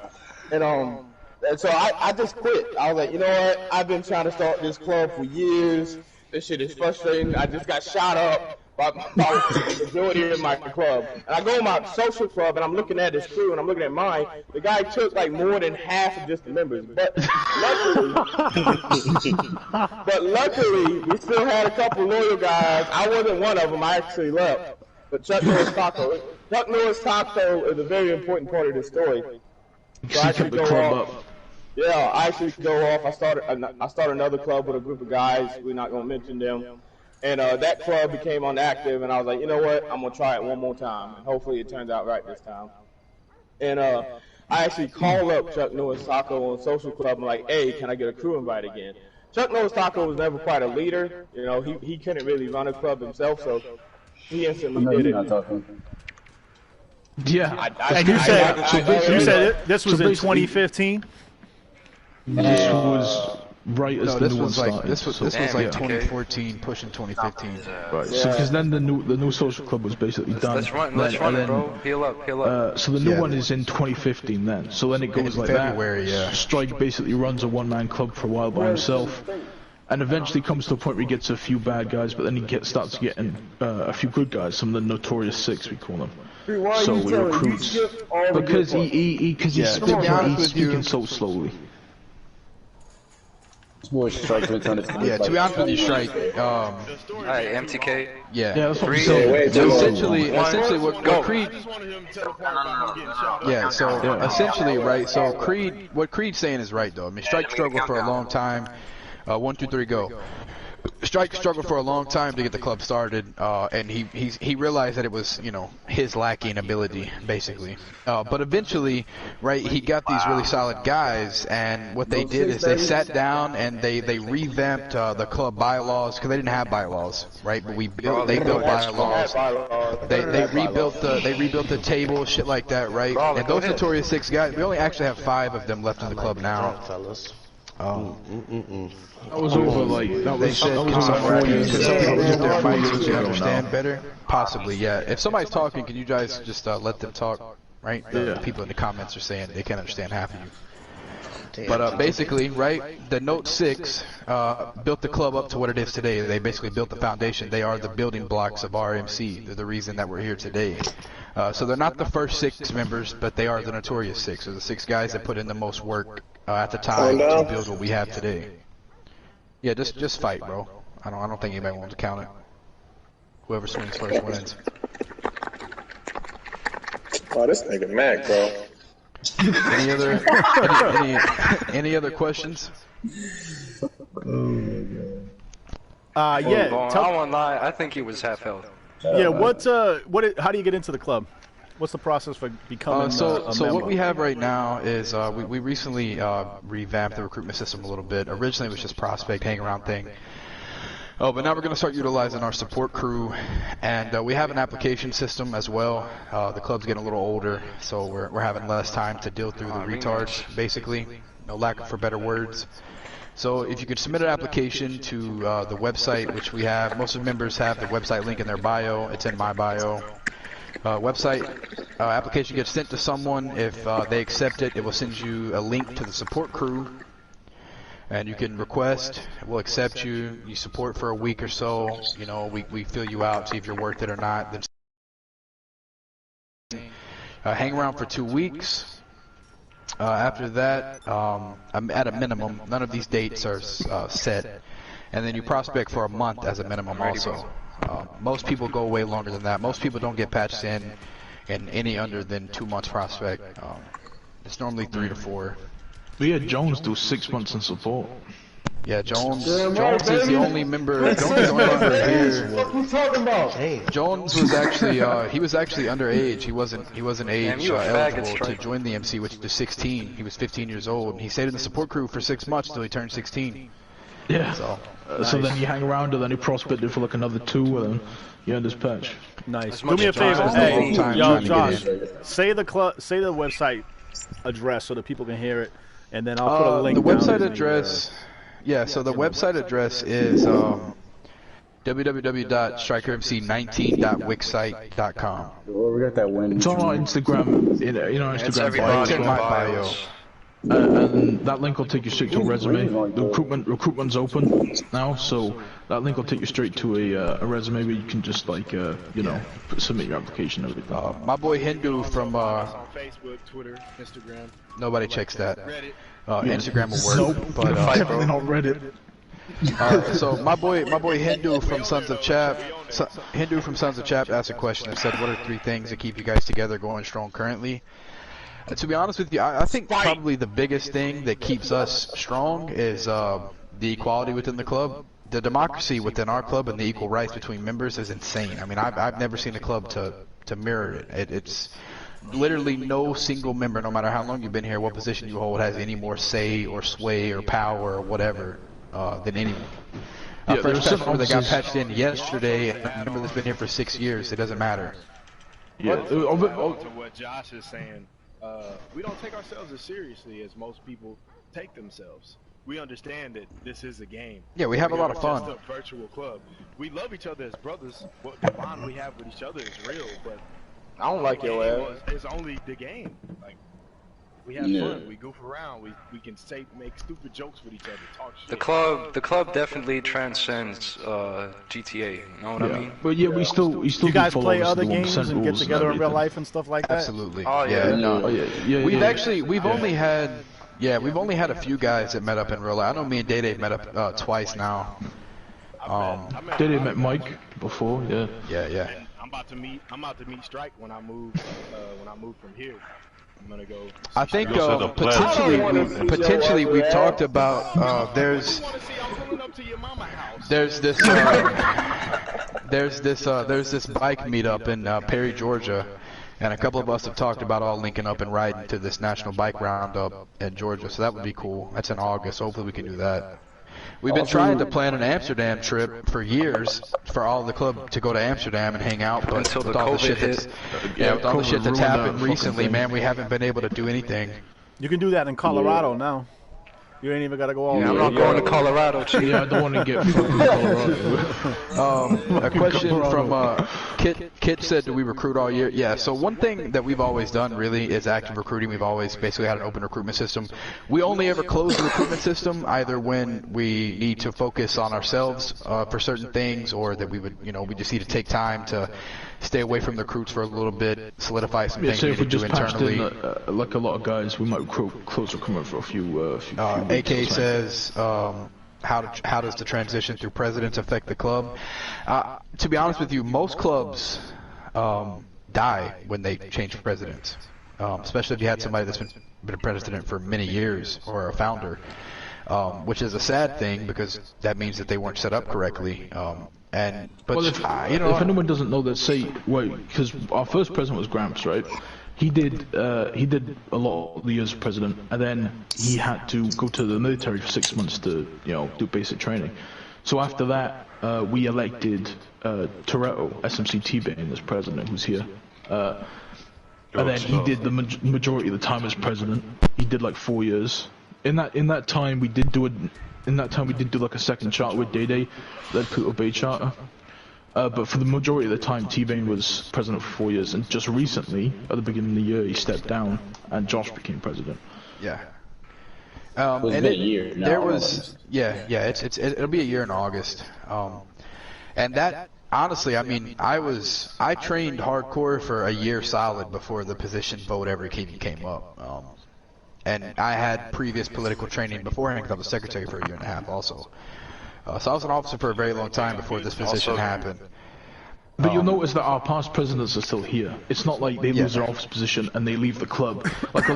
And so I just quit. I was like, you know what? I've been trying to start this club for years. This shit is frustrating. I just got shot up by the majority of my club. And I go to my social club and I'm looking at his crew and I'm looking at mine. The guy took like more than half of just the members. But luckily, we still had a couple loyal guys. I wasn't one of them. I actually left. But Chuck Norris Taco is a very important part of this story. So I actually go off. Yeah, I actually go off. I start another club with a group of guys. We're not gonna mention them. And that club became inactive, and I was like, you know what? I'm gonna try it one more time, and hopefully it turns out right this time. And I actually called up Chuck Norris Taco on Social Club. I'm like, hey, can I get a crew invite again? Chuck Norris Taco was never quite a leader. You know, he couldn't really run a club himself, so he instantly did it. Yeah. And you said this was in 2015? This was right as the new one started. This was like 2014, pushing 2015. Right. So because then the new social club was basically done. Let's run it, bro. Heal up. So the new one is in 2015 then. So then it goes like February, that. Strike basically runs a one-man club for a while by himself. And eventually comes to a point where he gets a few bad guys, but then he starts getting a few good guys, some of the Notorious Six, we call them. So we recruit. Because he's speaking so slowly. Yeah, to be honest with you, Strike. Alright, MTK. Yeah. Yeah, that's what I'm saying. So essentially, what Creed. Yeah. So essentially, right. So what Creed's saying is right, though. I mean, Strike struggled for a long time. 1, 2, 3, go. Strike struggled for a long time to get the club started, and he realized that it was, you know, his lacking ability, basically. But eventually, right, he got these really solid guys, and what they did is they sat down and they revamped the club bylaws, because they didn't have bylaws, right? But they built bylaws. They rebuilt the table, shit like that, right? And those Notorious Six guys, we only actually have 5 of them left in the club now. That was over like that They was. said That can was someone about 4 can years some people mute their ago. mics so they understand better? Possibly, yeah. If somebody's talking, can you guys just let them talk? Right? The people in the comments are saying they can't understand half of you. But basically, right, the Note 6 built the club up to what it is today. They basically built the foundation. They are the building blocks of RMC. They're the reason that we're here today. So they're not the first 6 members, but they are the notorious 6. They're the 6 guys that put in the most work at the time to build what we have today. Yeah, just fight, bro. I don't think anybody wants to count it. Whoever swings first wins. Oh, this nigga Mac, bro. Any other any other questions? Yeah. I won't lie. I think he was half health. Yeah. How do you get into the club? What's the process for becoming a member? What we have right now is we recently revamped the recruitment system a little bit. Originally it was just prospect, hang around thing. Oh, but now we're going to start utilizing our support crew, and we have an application system as well. The club's getting a little older, so we're having less time to deal through the retards, basically. No lack for better words. So if you could submit an application to the website, which we have, most of the members have the website link in their bio. It's in my bio. Application gets sent to someone. If they accept it, it will send you a link to the support crew. And you can request, we'll accept you, you support for a week or so, you know, we fill you out, see if you're worth it or not. Then hang around for 2 weeks. After that, at a minimum, none of these dates are set. And then you prospect for a month as a minimum also. Most people go way longer than that. Most people don't get patched in any under than 2 months prospect. It's normally 3 to 4. But yeah, Jones do 6 months in support. Yeah, Jones is the only member. Jones is the only member here. What you talking about? Jones was actually he was actually underage. He wasn't age eligible to join the MC, which is 16. He was 15 years old. He stayed in the support crew for 6 months until he turned 16. Yeah. So, so then you hang around, and then you prospected for like another 2, and then you earn this patch. Nice. Do me a favor, yo, Josh. Say the website address so that people can hear it. And then I'll put a link the website down address, so the website address is www.strikermc19.wixsite.com. We got that win. It's on our Instagram, Instagram bio. It's in my bio. And that link will take you straight to a resume. The recruitment's open now, so that link will take you straight to a resume where you can just submit your application and everything. My boy Hindu from on Facebook, Twitter, Instagram. Nobody checks that. Instagram will work, but definitely not Reddit. So my boy Hindu from Sons of Chap asked a question and said, "What are 3 things that keep you guys together, going strong currently?" To be honest with you, I think probably the biggest thing that keeps us strong is the equality within the club. The democracy within our club and the equal rights between members is insane. I mean, I've never seen a club to mirror it. It's literally no single member, no matter how long you've been here, what position you hold, has any more say or sway or power or whatever than anyone. First member that got patched in yesterday, a member that's been here for 6 years, it doesn't matter. Yeah. To what Josh is saying, we don't take ourselves as seriously as most people take themselves. We understand that this is a game. Yeah, we have a lot of fun. Just a virtual club. We love each other as brothers. What the bond we have with each other is real, but I don't like your ass. It's only the game. Like, we have fun. We goof around. We can make stupid jokes with each other. Talk shit. The club definitely transcends GTA. You know what I mean? But yeah, we still. You guys play other games and get together in real life and stuff like that. Absolutely. Oh yeah. We've only had a few guys that met up in real life. I know me and Day met up twice now. Day met Mike before. Yeah. Yeah. And I'm about to meet Strike when I move from here. I'm gonna go. I think potentially we've talked about there's this bike meetup in Perry, Georgia, and a couple of us have talked about all linking up and riding to this national bike roundup in Georgia. So that would be cool. That's in August. Hopefully we can do that. We've been trying to plan an Amsterdam trip for years for all the club to go to Amsterdam and hang out, but with all the shit that's happened recently, man, we haven't been able to do anything. You can do that in Colorado now. You ain't even gotta go all Yeah, I'm the way. not going to Colorado, Chief. Yeah, I don't want to get fucking Colorado. A question from Kit said, do we recruit all year? Yeah, so one thing that we've always done really is active recruiting. We've always basically had an open recruitment system. We only ever close the recruitment system either when we need to focus on ourselves for certain things, or that we would, we just need to take time to stay away from the recruits for a little bit, solidify some things so we if need we to just do patched internally. in, like a lot of guys, we might close recruitment for a few AK says, how does the transition through presidents affect the club? To be honest with you, most clubs die when they change presidents, especially if you had somebody that's been a president for many years or a founder, which is a sad thing because that means that they weren't set up correctly. If anyone doesn't know that, because our first president was Gramps, right? He did a lot of the years as president, and then he had to go to the military for 6 months to do basic training. So after that, we elected Toretto, SMC T-Bane, as president, who's here. And then he did the majority of the time as president. He did like 4 years. In that time, we did do like a second charter with Day, led Pluto Bay charter. But for the majority of the time, T-Bane was president for 4 years, and just recently, at the beginning of the year, he stepped down, and Josh became president. Yeah. It'll be a year. It'll be a year in August. And that, honestly, I mean, I trained hardcore for a year solid before the position vote ever came up. And I had previous political training beforehand because I was secretary for a year and a half also. So I was an officer for a very long time before this position happened. But you'll notice that our past presidents are still here. It's not like they lose their office position and they leave the club. Like I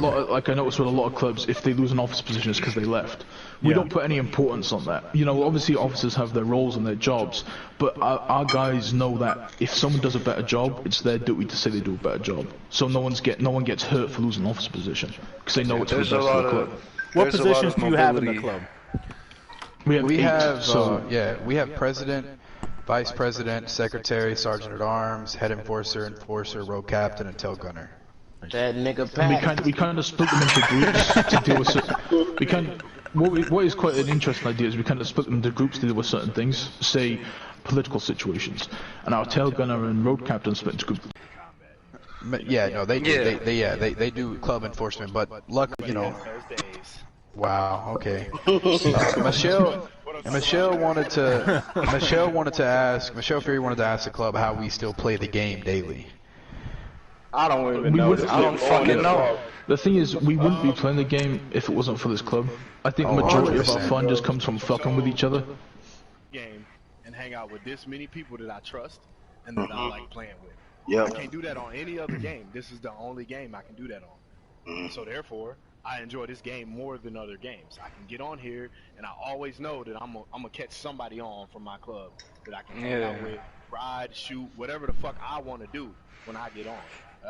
noticed with a lot of clubs, if they lose an office position, it's because they left. We don't put any importance on that. Obviously officers have their roles and their jobs, but our guys know that if someone does a better job, it's their duty to say they do a better job. So no one gets hurt for losing an office position because they know it's for the best of the club. What positions do you have in the club? We have president, vice president, secretary, sergeant at arms, head enforcer, road captain, and tail gunner. That nigga Pat. We kind of split them into groups to deal with. What is quite an interesting idea is we kind of split them into groups to deal with certain things, say political situations, and our tail gunner and road captain split into groups. Yeah, no, they do club enforcement, but luckily, Wow. Okay. Michelle Freeaim wanted to ask the club how we still play the game daily. I don't even know. I don't fucking know. The thing is, we wouldn't be playing the game if it wasn't for this club. I think the majority of our fun just comes from fucking with each other. Game and hang out with this many people that I trust and that I like playing with. Yeah. I can't do that on any other game. This is the only game I can do that on. So therefore, I enjoy this game more than other games. I can get on here, and I always know that I'm gonna catch somebody on from my club that I can hang out with, ride, shoot, whatever the fuck I want to do when I get on.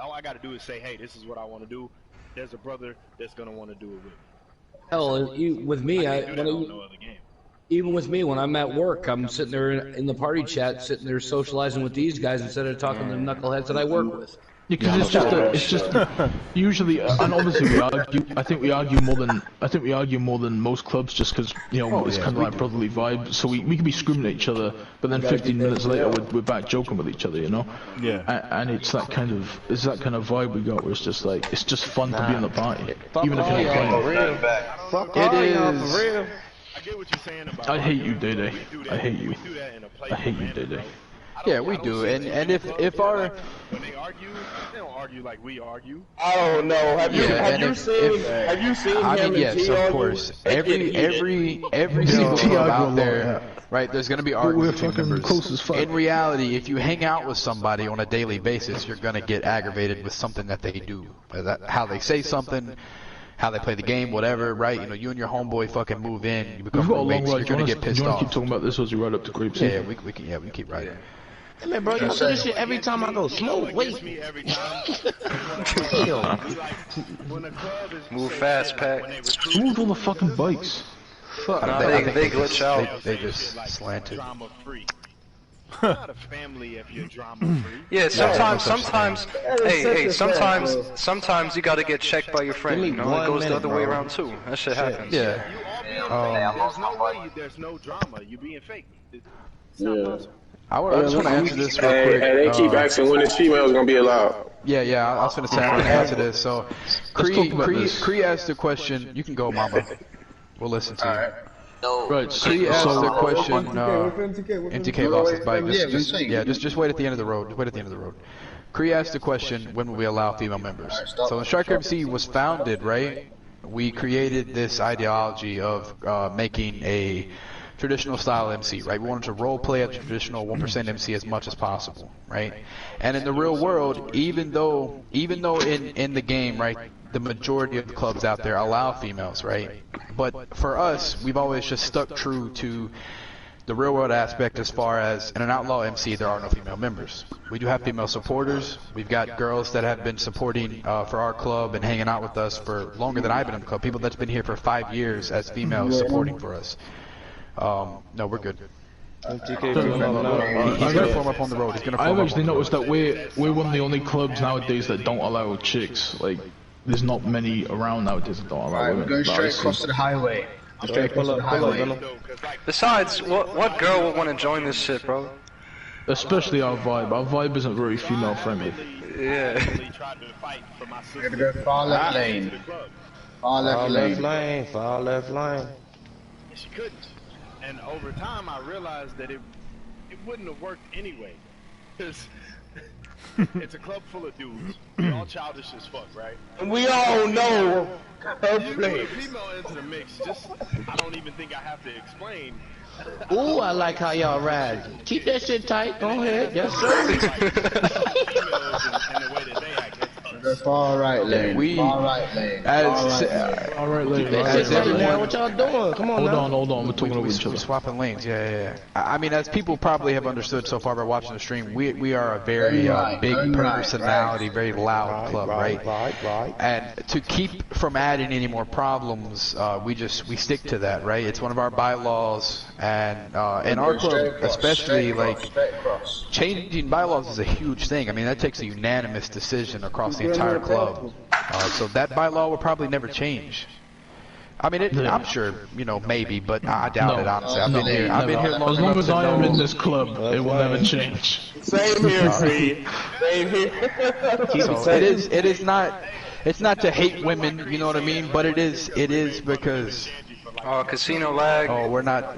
All I gotta do is say, hey, this is what I want to do. There's a brother that's gonna want to do it with me. Hell, even with me, when I'm at work, I'm sitting there in the party chat, sitting there socializing with these guys instead of talking to the knuckleheads that I work with. Because it's just usually, and obviously we argue. I think we argue more than most clubs, just because it's kind of like brotherly vibe. So we can be screaming at each other, but then 15 minutes later we're back joking with each other, Yeah. And it's that kind of vibe we got where it's just like it's just fun to be in the party, even if you're not playing. It is. For real. I get what you're saying about. I hate you, Day. I hate you. I hate you, Day. Yeah, we do, and if our when they argue, they don't argue like we argue. I don't know. Have you seen I him mean, and yes, T of course. Every single club out there, right? There's gonna be arguments between members. In reality, if you hang out with somebody on a daily basis, you're gonna get aggravated with something that they do, how they say something, how they play the game, whatever, right? You and your homeboy fucking move in, you become roommates, you're gonna get pissed off. Do you want to keep talking about this, or is you right up to grapes? Yeah, we can keep riding. Hey man, bro, you do this shit every time I go smoke. Wait. Move fast, Pat. Who moved all the fucking bikes? Fuck. They glitch out. They just slanted. Not a family if you're drama free. Yeah, sometimes you gotta get checked by your friend. It goes the other way around too. That shit happens. Yeah. There's no way there's no drama. You being fake. It's not possible. I just want to answer this real quick. Hey, they keep asking when this female is gonna be allowed. Yeah, I was gonna say I'm gonna answer this. So, Cree asked the question. You can go, Mama. We'll listen to you. Right, Cree asked the question. MTK lost his bike. Just wait at the end of the road. Just wait at the end of the road. Cree asked the question, when will we allow female members? So when Striker MC was founded, right, we created this ideology of making a traditional style MC, right? We wanted to role play a traditional 1% MC as much as possible, right? And in the real world, even though in the game, right, the majority of the clubs out there allow females, right? But for us, we've always just stuck true to the real world aspect as far as in an outlaw MC, there are no female members. We do have female supporters. We've got girls that have been supporting for our club and hanging out with us for longer than I've been in the club. People that's been here for 5 years as females supporting for us. No, we're good. He's gonna form up on the road. He's gonna form I've actually up on noticed that we're one of the only clubs nowadays that don't allow chicks. Like, there's not many around nowadays that don't allow women. We're going straight across to the highway. Straight across to the highway. Besides, what girl would want to join this shit, bro? Especially our vibe. Our vibe isn't very female friendly. Yeah. We're gonna go far left lane. Far left lane. Far left lane. She couldn't. And over time, I realized that it wouldn't have worked anyway. Because it's a club full of dudes. We're all childish as fuck, right? And we all know her You put a play. female into the mix, I don't even think I have to explain. Ooh, I like how y'all ride. Keep that shit tight. Go ahead. Yes, Go far right lane. Far right lane. All right, lady. That's it, what y'all doing? Come on now. Hold on. We're talking over each other. We're swapping lanes. Yeah. I mean, as people probably have understood so far by watching the stream, we are a very big personality, very loud club, right? And to keep from adding any more problems, we stick to that, right? It's one of our bylaws, and in our club, especially, like, changing bylaws is a huge thing. I mean, that takes a unanimous decision across the entire club. So that bylaw will probably never change. I mean, I'm sure, maybe, but I doubt it, honestly. I've been here long as long as I am in this club, it will never change. Same here, Creed. Same here. So it is not, it's not to hate women, you know what I mean? But it is because. Oh, casino lag. We're not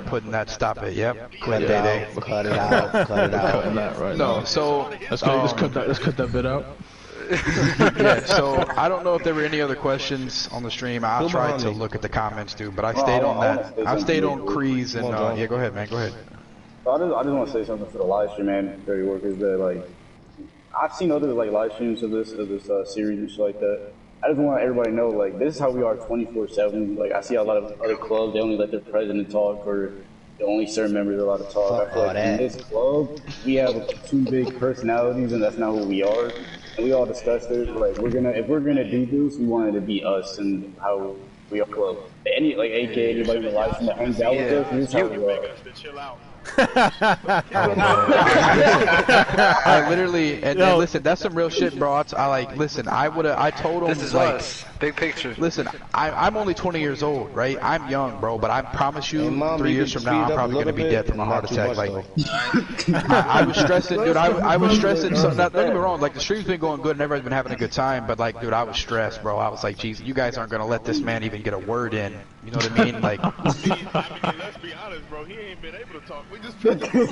putting that. Stop it. Yep. Cut it out. Cut it out. Cutting that right now. No, so let's cut that bit out. Yeah, so I don't know if there were any other questions on the stream. I tried to look at the comments too, but I stayed on that. I stayed on Crees and yeah, go ahead, man. Go ahead. I just want to say something for the live stream, man. Dirty workers that like I've seen other like live streams of this series and shit like that. I just want everybody to know, like, this is how we are 24/7. Like, I see a lot of other clubs, they only let their president talk, or only certain members are allowed to talk. I feel like in this club, we have two big personalities, and that's not who we are. And we all discussed it. Like, if we're gonna do this, we want it to be us and how we are club. Like, AK, anybody in the live stream that hangs out with us, this is how we are. I literally and listen, that's some real shit, bro. I told him this is like us. Big picture. Listen, I'm only 20 years old, right? I'm young, bro, but I promise you 3 years from now I'm probably gonna be dead from a heart attack. Like I was stressing, dude. I was stressing. So don't get me wrong, like the stream's been going good and everybody's been having a good time, but like, dude, I was stressed, bro. I was like, geez, you guys aren't gonna let this man even get a word in. You know what I mean? Like, let's be honest, bro. He ain't been able to talk.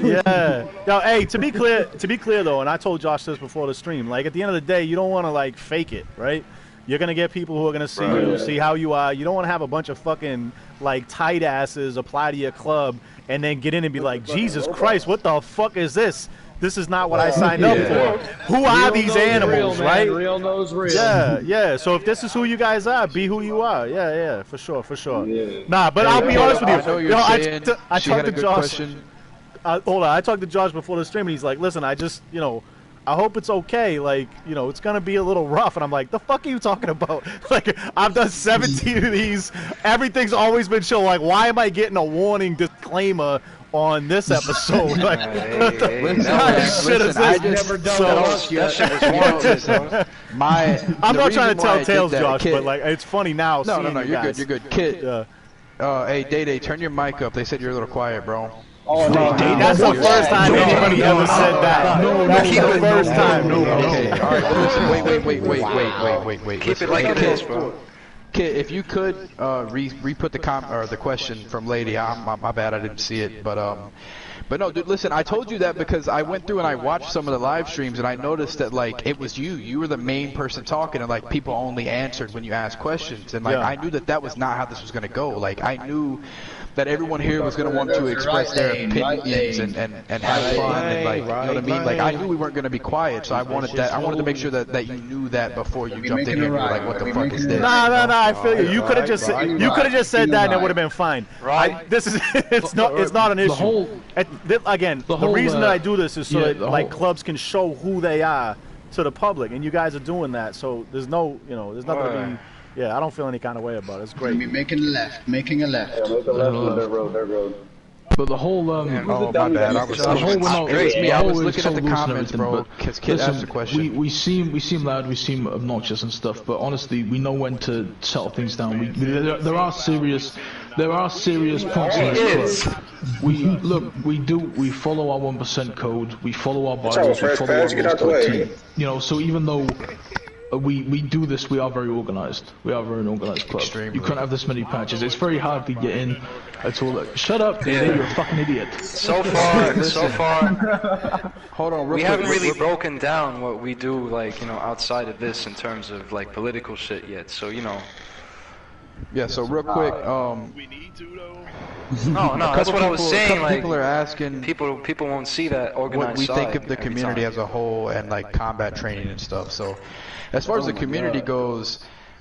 Yeah. Yo, hey, to be clear though, and I told Josh this before the stream, like at the end of the day, you don't want to like fake it, right? You're gonna get people who are gonna see you, see how you are. You don't want to have a bunch of fucking like tight asses apply to your club and then get in and be like, Jesus Christ, what the fuck is this? This is not what I signed up for. Who are these animals, right? Real knows real. Yeah. So if this is who you guys are, be who you are. Yeah, for sure. Nah, but I'll be honest with you. I know you're saying I she had talked a to good Josh. question. Hold on, I talked to Josh before the stream, and he's like, "Listen, I just, I hope it's okay. Like, it's gonna be a little rough." And I'm like, "The fuck are you talking about? Like, I've done 17 of these. Everything's always been chill. Like, why am I getting a warning disclaimer on this episode? Like, what the shit is this? I'm not trying to tell tales, Josh, but like, it's funny now. No, you're good. You're good, kid. Hey, Day, turn your mic up. They said you're a little quiet, bro. Oh no, That's the first time anybody ever said that. That's the first time. Okay, alright, well listen, wait. Keep it like it is, bro. Kid, if you could re-put the question from Lady. My bad, I didn't see it, but no, dude, listen, I told you that because I went through and I watched some of the live streams and I noticed that like it was you were the main person talking and like people only answered when you asked questions and like I knew that was not how this was gonna go. Like I knew that everyone here was going to want to express their opinions and have fun and like, you know what I mean? Like I knew we weren't going to be quiet, so I wanted to make sure that you knew that before you jumped in here and you were like, what the fuck is this? Nah, I feel you. You could have just said that and it would have been fine. Right? It's not an issue. Again, the reason that I do this is so that like clubs can show who they are to the public, and you guys are doing that. So there's no, there's nothing to be. Yeah, I don't feel any kind of way about it. It's great. Making a left. Yeah, make a left with their road. But the whole oh my bad, I was looking at the comments, bro. Because kid asked the question. We seem loud, we seem obnoxious and stuff, but honestly, we know when to settle things down. There are serious points in this club. We follow our 1% code, we follow our bylaws, we follow our rules to a T. You know, so even though we do this, we are very organized. We are a very organized club. Extremely. You can't have this many patches. It's very hard to get in. It's all like, shut up, dude, you're a fucking idiot. So far, hold on. We haven't really broken down what we do, like outside of this in terms of like political shit yet. So Yeah. So real quick, we need to though. No, that's what I was saying. Like people are asking. People won't see that organized what we side think of the community as a whole and like combat training and stuff. So. As far as the community goes,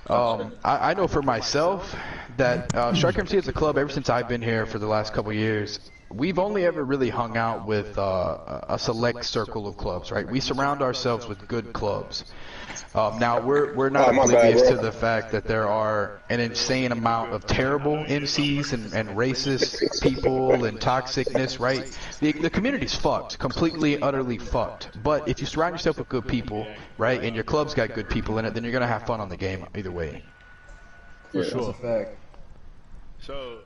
I know for myself that Striker MC as a club, ever since I've been here for the last couple years, we've only ever really hung out with a select circle of clubs, right? We surround ourselves with good clubs. Now, we're not oblivious to the fact that there are an insane amount of terrible MCs and racist people and toxicness, right? The community's fucked, completely, utterly fucked. But if you surround yourself with good people, right, and your club's got good people in it, then you're going to have fun on the game either way. For sure. That's a fact. So,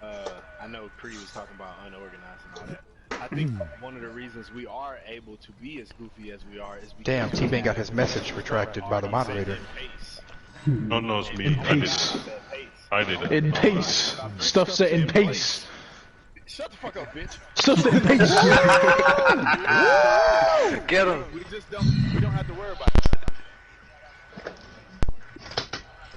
I know Cree was talking about unorganized and all that. I think one of the reasons we are able to be as goofy as we are is because... Damn, T-Bane got his message retracted by the moderator. No, it's me. I did it. In pace. Stuff set in pace. Shut the fuck up, bitch. Stuff set in pace. Get him. We don't have to worry about it.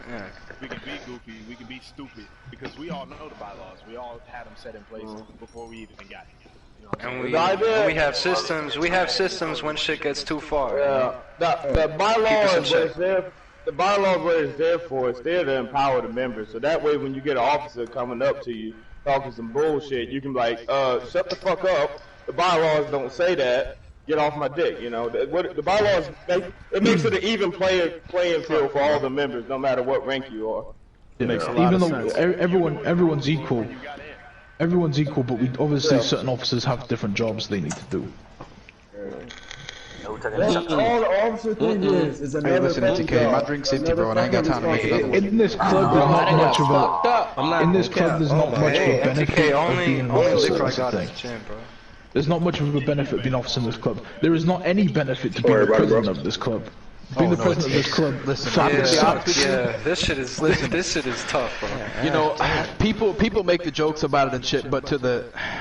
Yeah. We can be goofy, we can be stupid, because we all know the bylaws. We all had them set in place before we even got here. And we have systems. We have systems when shit gets too far. Yeah, the bylaws where it's there. The bylaws where it's there for, it's there to empower the members. So that way, when you get an officer coming up to you talking some bullshit, you can be like, shut the fuck up. The bylaws don't say that. Get off my dick. The bylaws makes it an even playing field for all the members, no matter what rank you are. It makes a lot of sense. Everyone's equal. Everyone's equal, but obviously certain officers have different jobs they need to do. All the officer thing is another. Hey, listen, TK, my drink's empty, bro, and I ain't got time to make another one. In this club, there's not much of a. In this club, there's not much of a benefit of being an officer. That's the thing. There's not much of a benefit being an officer in this club. There is not any benefit to being the president of this club. Being the president of this club, listen, this shit is tough, bro. People make the jokes about it and shit, but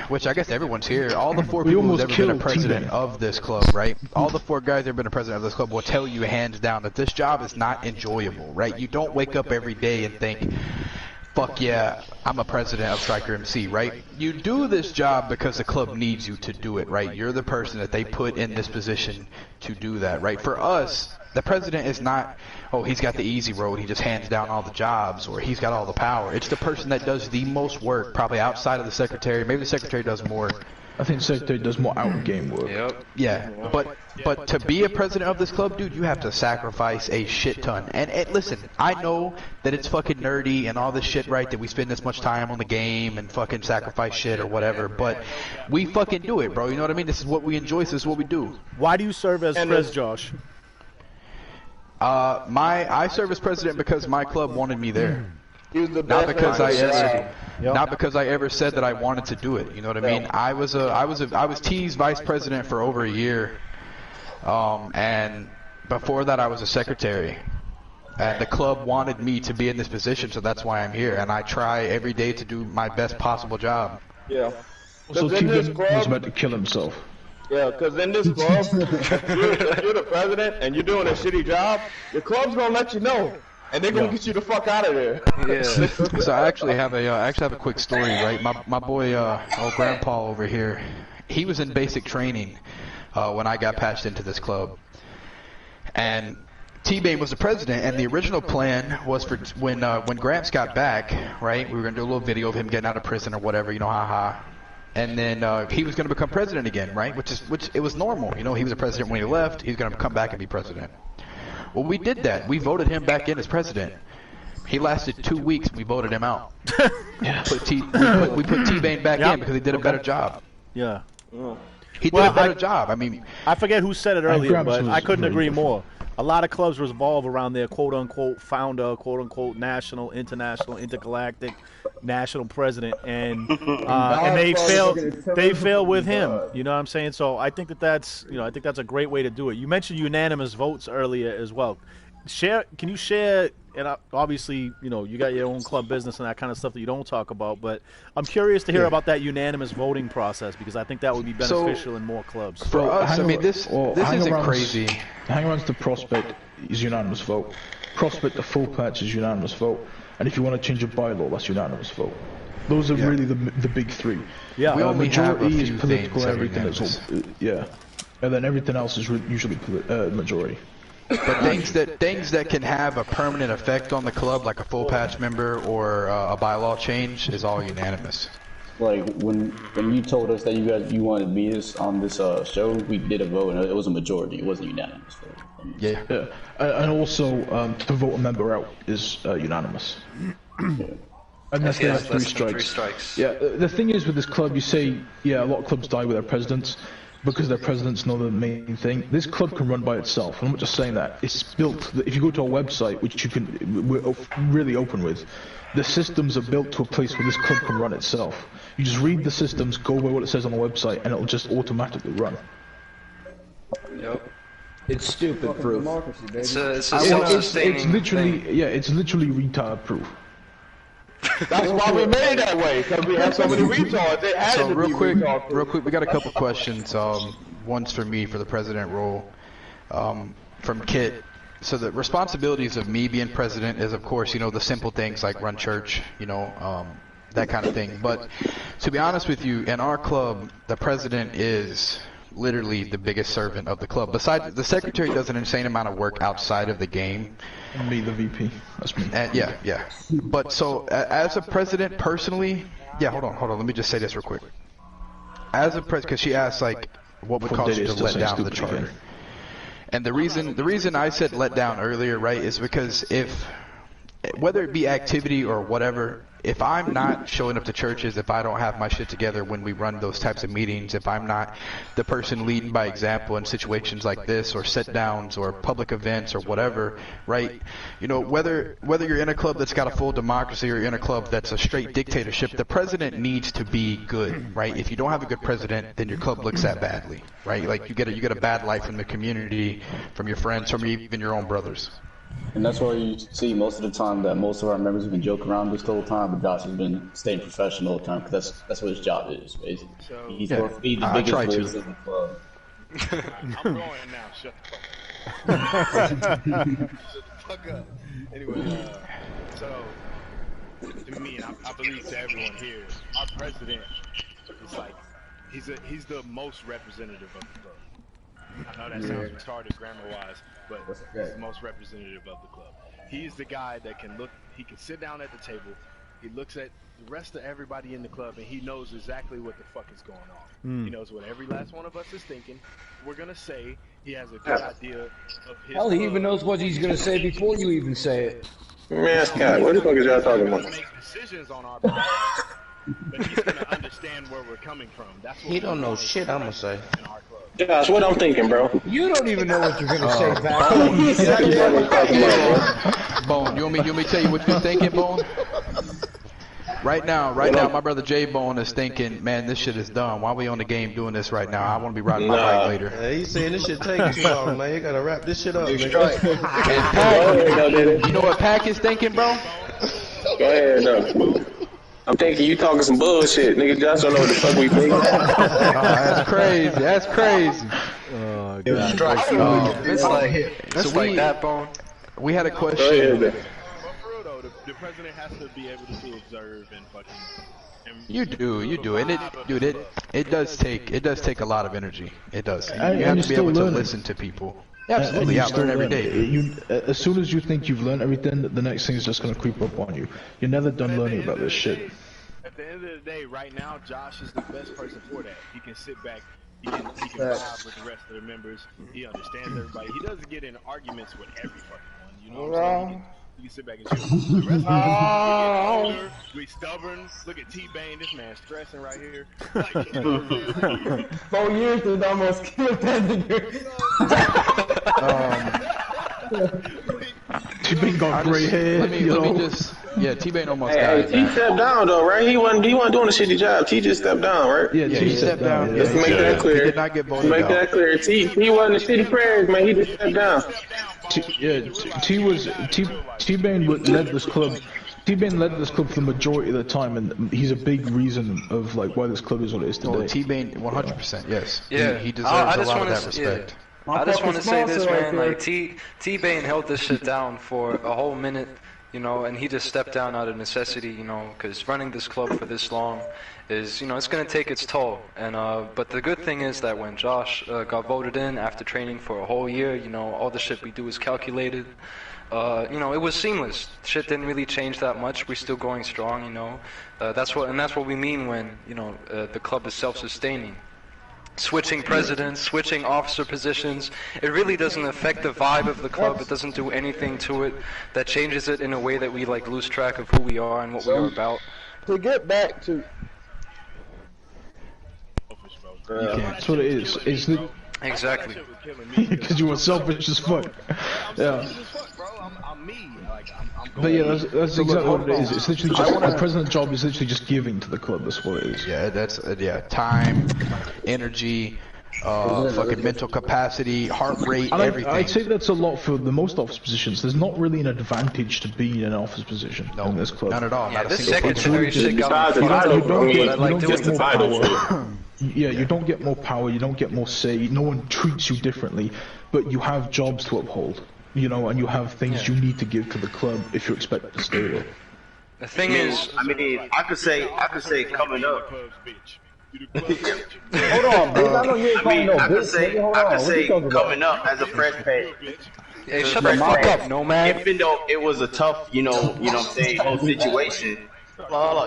which I guess everyone's here. All the 4 people who've ever been a president of this club, right? All the 4 guys who've ever been a president of this club will tell you hands down that this job is not enjoyable, right? You don't wake up every day and think, fuck yeah, I'm a president of Striker MC, right? You do this job because the club needs you to do it, right? You're the person that they put in this position to do that, right? For us, the president is not, oh, he's got the easy road, he just hands down all the jobs, or he's got all the power. It's the person that does the most work, probably outside of the secretary. Maybe the secretary does more. I think the secretary does more out-of-game work. Yep. Yeah, but to be a president of this club, dude, you have to sacrifice a shit ton. And listen, I know that it's fucking nerdy and all this shit, right, that we spend this much time on the game and fucking sacrifice shit or whatever, but we fucking do it, bro. You know what I mean? This is what we enjoy, this is what we do. Why do you serve as pres, Josh? I serve as president because my club wanted me there. He was the Not best because I Not because I ever said that I wanted to do it. You know what I mean? I was T's vice president for over a year, and before that I was a secretary. And the club wanted me to be in this position, so that's why I'm here. And I try every day to do my best possible job. Yeah. So T-Bane was about to kill himself. Yeah, because in this club, if you're the president and you're doing a shitty job, the club's gonna let you know, and they're gonna get you the fuck out of there. Yeah. So I actually have a quick story, right? My boy, old grandpa over here, he was in basic training when I got patched into this club, and T-Bane was the president, and the original plan was for when Gramps got back, right? We were gonna do a little video of him getting out of prison or whatever, you know, haha. And then he was going to become president again, right? Which it was normal, you know. He was a president when he left. He's going to come back and be president. Well, we did that. We voted him back in as president. He lasted 2 weeks. We voted him out. We put T-Bane back in because he did a better job. Yeah. He did a better job. I mean, I forget who said it earlier, but I couldn't agree more. A lot of clubs revolve around their quote-unquote founder, quote-unquote national, international, intergalactic, national president, and they fail with him. You know what I'm saying? So I think that's a great way to do it. You mentioned unanimous votes earlier as well. Can you share? And obviously, you know, you got your own club business and that kind of stuff that you don't talk about. But I'm curious to hear about that unanimous voting process because I think that would be beneficial in more clubs. For us, I mean, this isn't crazy. Hang-arounds to prospect is unanimous vote. Prospect to full patch is unanimous vote. And if you want to change a bylaw, that's unanimous vote. Those are really the big three. Yeah, we only have a few political, things everything is all, and then everything else is usually majority. But things that can have a permanent effect on the club, like a full patch member or a bylaw change, is all unanimous. Like when you told us that you wanted to be on this show, we did a vote and it was a majority. It wasn't unanimous. Yeah. And also to vote a member out is unanimous. Unless they have three strikes. Yeah. The thing is with this club, you say a lot of clubs die with their presidents. Because their president's not the main thing. This club can run by itself. I'm not just saying that. It's built. If you go to our website, which we're really open with, the systems are built to a place where this club can run itself. You just read the systems, go by what it says on the website, and it'll just automatically run. Yep. It's stupid proof. It's literally it's literally retard proof. That's why we made it that way, because we have so many retards. They had to real quick, we got a couple questions. One's for me for the president role, from Kit. So the responsibilities of me being president is, of course, you know, the simple things like run church, you know, that kind of thing. But to be honest with you, in our club, the president is literally the biggest servant of the club. Besides, the secretary does an insane amount of work outside of the game. Me, the VP. That's me. Yeah. But so, as a president, personally, hold on. Let me just say this real quick. As a president, because she asked, like, what would cause you to let down the charter? Again. And the reason I said let down earlier, right, is because whether it be activity or whatever, if I'm not showing up to churches, if I don't have my shit together when we run those types of meetings, if I'm not the person leading by example in situations like this or sit downs or public events or whatever, right? You know, whether you're in a club that's got a full democracy or you're in a club that's a straight dictatorship, the president needs to be good, right? If you don't have a good president, then your club looks at badly, right? Like you get a bad light from the community, from your friends, from even your own brothers. And that's why you see most of the time that most of our members have been joking around this whole time, but Josh has been staying professional all the time because that's what his job is, basically. So, He's the biggest voice in the club. I'm going now. Shut the fuck up. Anyway, so to me, I believe to everyone here, our president is like he's the most representative of the club. I know that sounds retarded grammar-wise, but he's the most representative of the club. He's the guy that he can sit down at the table, he looks at the rest of everybody in the club, and he knows exactly what the fuck is going on. He knows what every last one of us is thinking. We're going to say he has a good idea of his Hell, he even knows what he's going to say before you even say it. Man, Scott, what the fuck is y'all talking about? Make decisions on our behalf, but he's going to understand where we're coming from. That's what he don't know shit, I'm going to say. That's what I'm thinking, bro. You don't even know what you're gonna say back. Bone, you want me to tell you what you're thinking, Bone? Right now, my brother J-Bone is thinking, man, this shit is done. Why we on the game doing this right now? I want to be riding my bike later. Yeah, he's saying this shit taking too long, man. You gotta wrap this shit up, nigga. And Pac, you know what Pac is thinking, bro? Go ahead, though. I'm thinking you talking some bullshit, nigga. Josh don't know what the fuck we think. That's crazy. That's crazy. It's like that, Bone. We had a question. The president has to be able to observe and fucking. You do, and it does take a lot of energy. It does. You have to be able to listen to people. Yeah, absolutely, I learn every day. As soon as you think you've learned everything, the next thing is just gonna creep up on you. You're never done learning about this shit. At the end of the day, right now, Josh is the best person for that. He can sit back, he can vibe with the rest of the members. He understands everybody. He doesn't get in arguments with every fucking one. You know what I'm saying? You can sit back and chill. The rest of us, we stubborn. Look at T-Bane, this man stressing right here. Like, 4 years is almost killed that nigga. T-Bane got gray hair. Let me just. Yeah, T-Bane almost died. T stepped down though, right? He wasn't doing a shitty job. T just stepped down, right? Yeah, T stepped down. Let's make that clear. He did not get voted Make that clear. T wasn't a shitty prayer, man. He just stepped down. T-Bane led this club. T-Bane led this club for the majority of the time, and he's a big reason of like why this club is what it is today. Oh, T-Bane, 100%, yes. Yeah, he deserves a lot of that respect. Yeah. I just want to say this, man. Like T-Bane held this shit down for a whole minute, you know, and he just stepped down out of necessity, you know, because running this club for this long is, you know, it's gonna take its toll. And but the good thing is that when Josh got voted in after training for a whole year, you know, all the shit we do is calculated. You know, it was seamless. Shit didn't really change that much. We're still going strong, you know. That's what we mean when, you know, the club is self-sustaining. Switching presidents, switching officer positions, it really doesn't affect the vibe of the club. It doesn't do anything to it that changes it in a way that we like lose track of who we are and what we are about. To get back to That's what it is. It's the Exactly. because you were selfish as fuck. Yeah. But yeah, that's exactly what it is. It's literally just the president's job is literally just giving to the club. That's what it is. Yeah, that's time, energy, fucking mental capacity, heart rate, everything. I'd say that's a lot for the most office positions. There's not really an advantage to being in an office position in this club. Not at all. Yeah, not this a single secretary shit got me. Yeah, you don't get more power, you don't get more say, no one treats you differently, but you have jobs to uphold, you know, and you have things you need to give to the club if you expect to stay there. The thing is, I mean, I could say coming up. Hold on, bitch. I know you ain't calling no bitch. I could say coming up as a fresh pay. hey, shut the fuck up, no man. Even though it was a tough, you know what I'm saying, whole situation.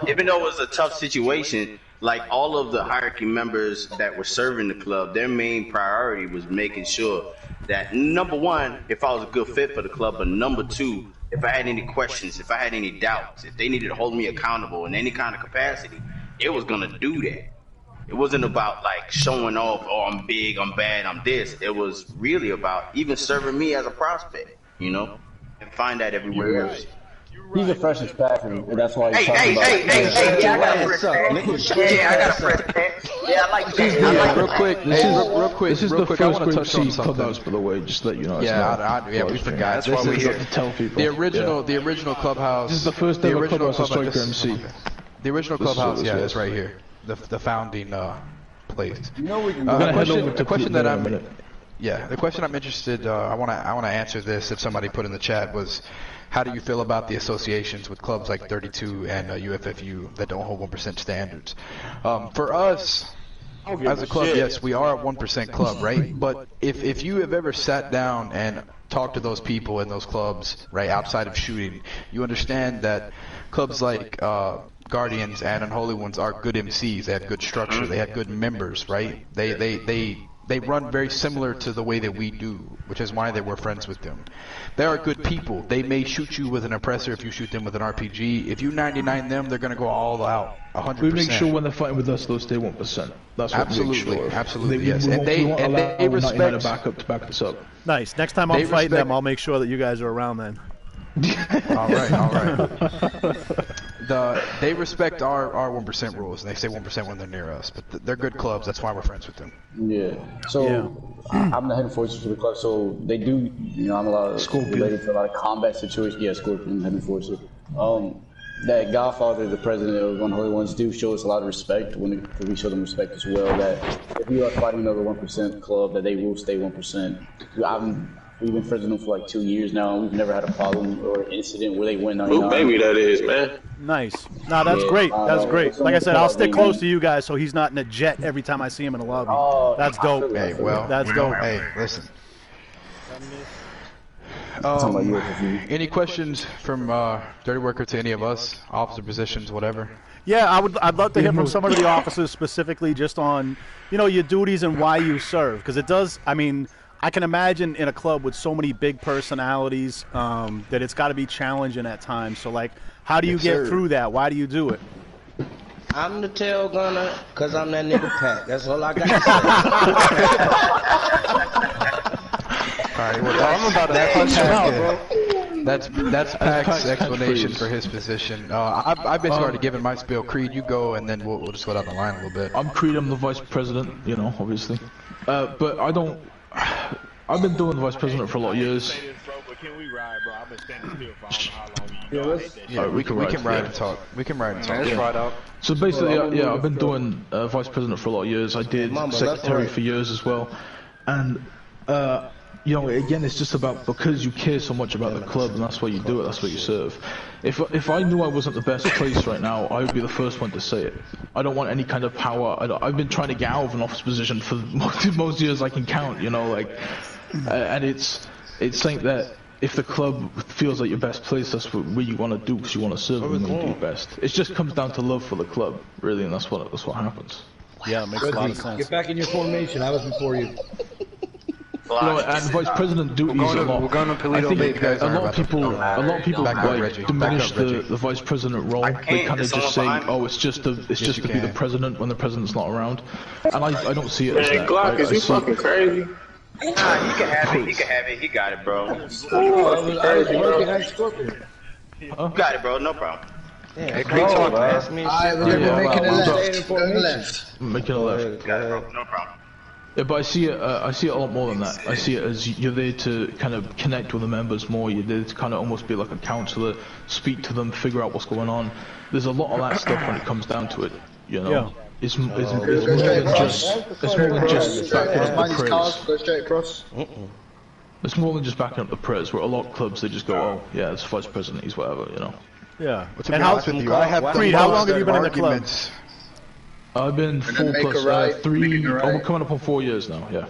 Even though it was a tough situation, like all of the hierarchy members that were serving the club, their main priority was making sure that number one, if I was a good fit for the club, but number two, if I had any questions, if I had any doubts, if they needed to hold me accountable in any kind of capacity, it was gonna do that. It wasn't about like showing off, oh, I'm big, I'm bad, I'm this. It was really about even serving me as a prospect, you know, and find that everywhere else. He's a freshest pack, and that's why he's Hey, yeah, I got a fresh pack. Yeah, I got a fresh pack. Yeah, I like that. Real quick, This is the first group C clubhouse, by the way. Just to let you know. Yeah, we forgot. That's why we're here to tell people. The original clubhouse. This is the first ever clubhouse of Striker MC. The original clubhouse, yeah, it's right here. The founding place. You know we can the question that I'm interested. I want to answer this. If somebody put in the chat was, how do you feel about the associations with clubs like 32 and UFFU that don't hold 1% standards? For us, as a club, yes, we are a 1% club, right? But if you have ever sat down and talked to those people in those clubs, right, outside of shooting, you understand that clubs like Guardians and Unholy Ones are good MCs. They have good structure. They have good members, right? They run very similar to the way that we do, which is why they were friends with them. They are good people. They may shoot you with an oppressor if you shoot them with an RPG. If you 99 them, they're going to go all out, 100%. We make sure when they're fighting with us, they'll stay 1%. That's what we make sure. Absolutely, yes. And they respect. To back us up. Nice. Next time I'm fighting them, I'll make sure that you guys are around then. All right. they respect our 1% rules, and they say 1% when they're near us. But they're good clubs. That's why we're friends with them. Yeah. So I'm the head enforcer for the club. So they do, you know, I'm a lot of related to a lot of combat situations. Yeah, Scorpion, head enforcer. That Godfather, the president of One Holy Ones, do show us a lot of respect when we show them respect as well. That if we are fighting another 1% club, that they will stay 1%. We've been friends with them for like 2 years now, and we've never had a problem or incident where they win 99. Who baby that is, man? Nice. No, that's great. That's great. Like I said, I'll stick close to you guys so he's not in a jet every time I see him in the lobby. That's dope. Hey, well, that's dope. Hey, listen. Any questions from Dirty Worker to any of us, officer positions, whatever? Yeah, I'd love to hear from some of the officers specifically just on, you know, your duties and why you serve, because it does. I mean, I can imagine in a club with so many big personalities that it's got to be challenging at times. So, like, how do you get through that? Why do you do it? I'm the tail gunner because I'm that nigga Pat. That's all I got to say. All right, well, I'm about to That's Pac's explanation for his position. I've basically already given my spiel. Creed, you go, and then we'll just go down the line a little bit. I'm Creed. I'm the vice president. You know, obviously. But I don't. I've been doing vice president for a lot of years. Yeah, we can ride and talk. We can ride and talk. Let's ride out. So basically, yeah, I've been doing vice president for a lot of years. I did secretary for years as well, and you know, again, it's just about because you care so much about the club, and that's why you do it. That's why you serve. If I knew I wasn't the best place right now, I would be the first one to say it. I don't want any kind of power. I've been trying to get out of an office position for most years I can count. You know, like, and it's something that if the club feels like your best place, that's what you want to do because you want to serve and you do best. It just comes down to love for the club, really, and that's what happens. Yeah, it makes a lot of sense. Get back in your formation. I was before you. You know, and vice president duties a lot. We're going to Polito. I think a lot of people like diminish the vice president role. They kind of just say, "Oh, it's just to be the president when the president's not around," and I don't see it as that. Glock, is you fucking crazy? Nah, he can have it. He can have it. He got it, bro. I was working at Scorpion. You got it, bro. No problem. Hey, great talk, man. Making a left. Got it, bro. No problem. Yeah, but I see it a lot more than that. I see it as you're there to kind of connect with the members more. You're there to kind of almost be like a counselor, speak to them, figure out what's going on. There's a lot of that stuff when it comes down to it, you know. Yeah. It's more than just backing up the praise. Go straight across. It's more than just backing up the praise. Where a lot of clubs they just go, oh yeah, it's vice president, he's whatever, you know. Yeah. To be honest with you, I have Creed, how long have you been in the club? I've been 4 plus 3, coming up on 4 years now, yeah.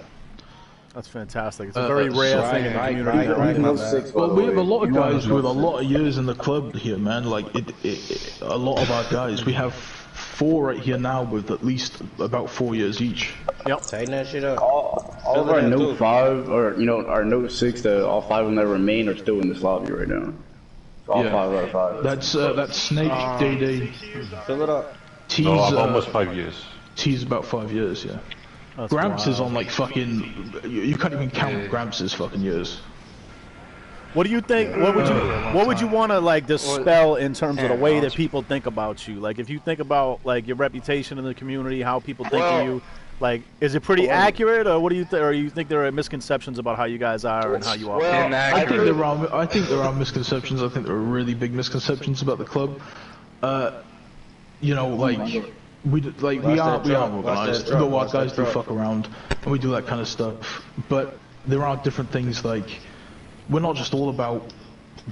That's fantastic. It's a very rare thing in the community. Well, we have a lot of guys with a lot of years in the club here, man. Like, a lot of our guys. We have 4 right here now with at least about 4 years each. Yep. Tighten that shit up. All of our Note 5, or, you know, our Note 6, all 5 of them that remain are still in this lobby right now. So all 5 out of 5. That's Snake, Day. Fill it up. T's almost 5 years. T's about 5 years, yeah. That's Gramps wild. is on like fucking. You can't even count Gramps' fucking years. What do you think? What would you want to like dispel in terms of the way that people think about you? Like, if you think about like your reputation in the community, how people think of you, like, is it pretty accurate, or what do you think? Or you think there are misconceptions about how you guys are and how you are? I think there are misconceptions. I think there are really big misconceptions about the club. You know, like we aren't organized. You know, our guys do fuck around and we do that kind of stuff. But there are different things. Like, we're not just all about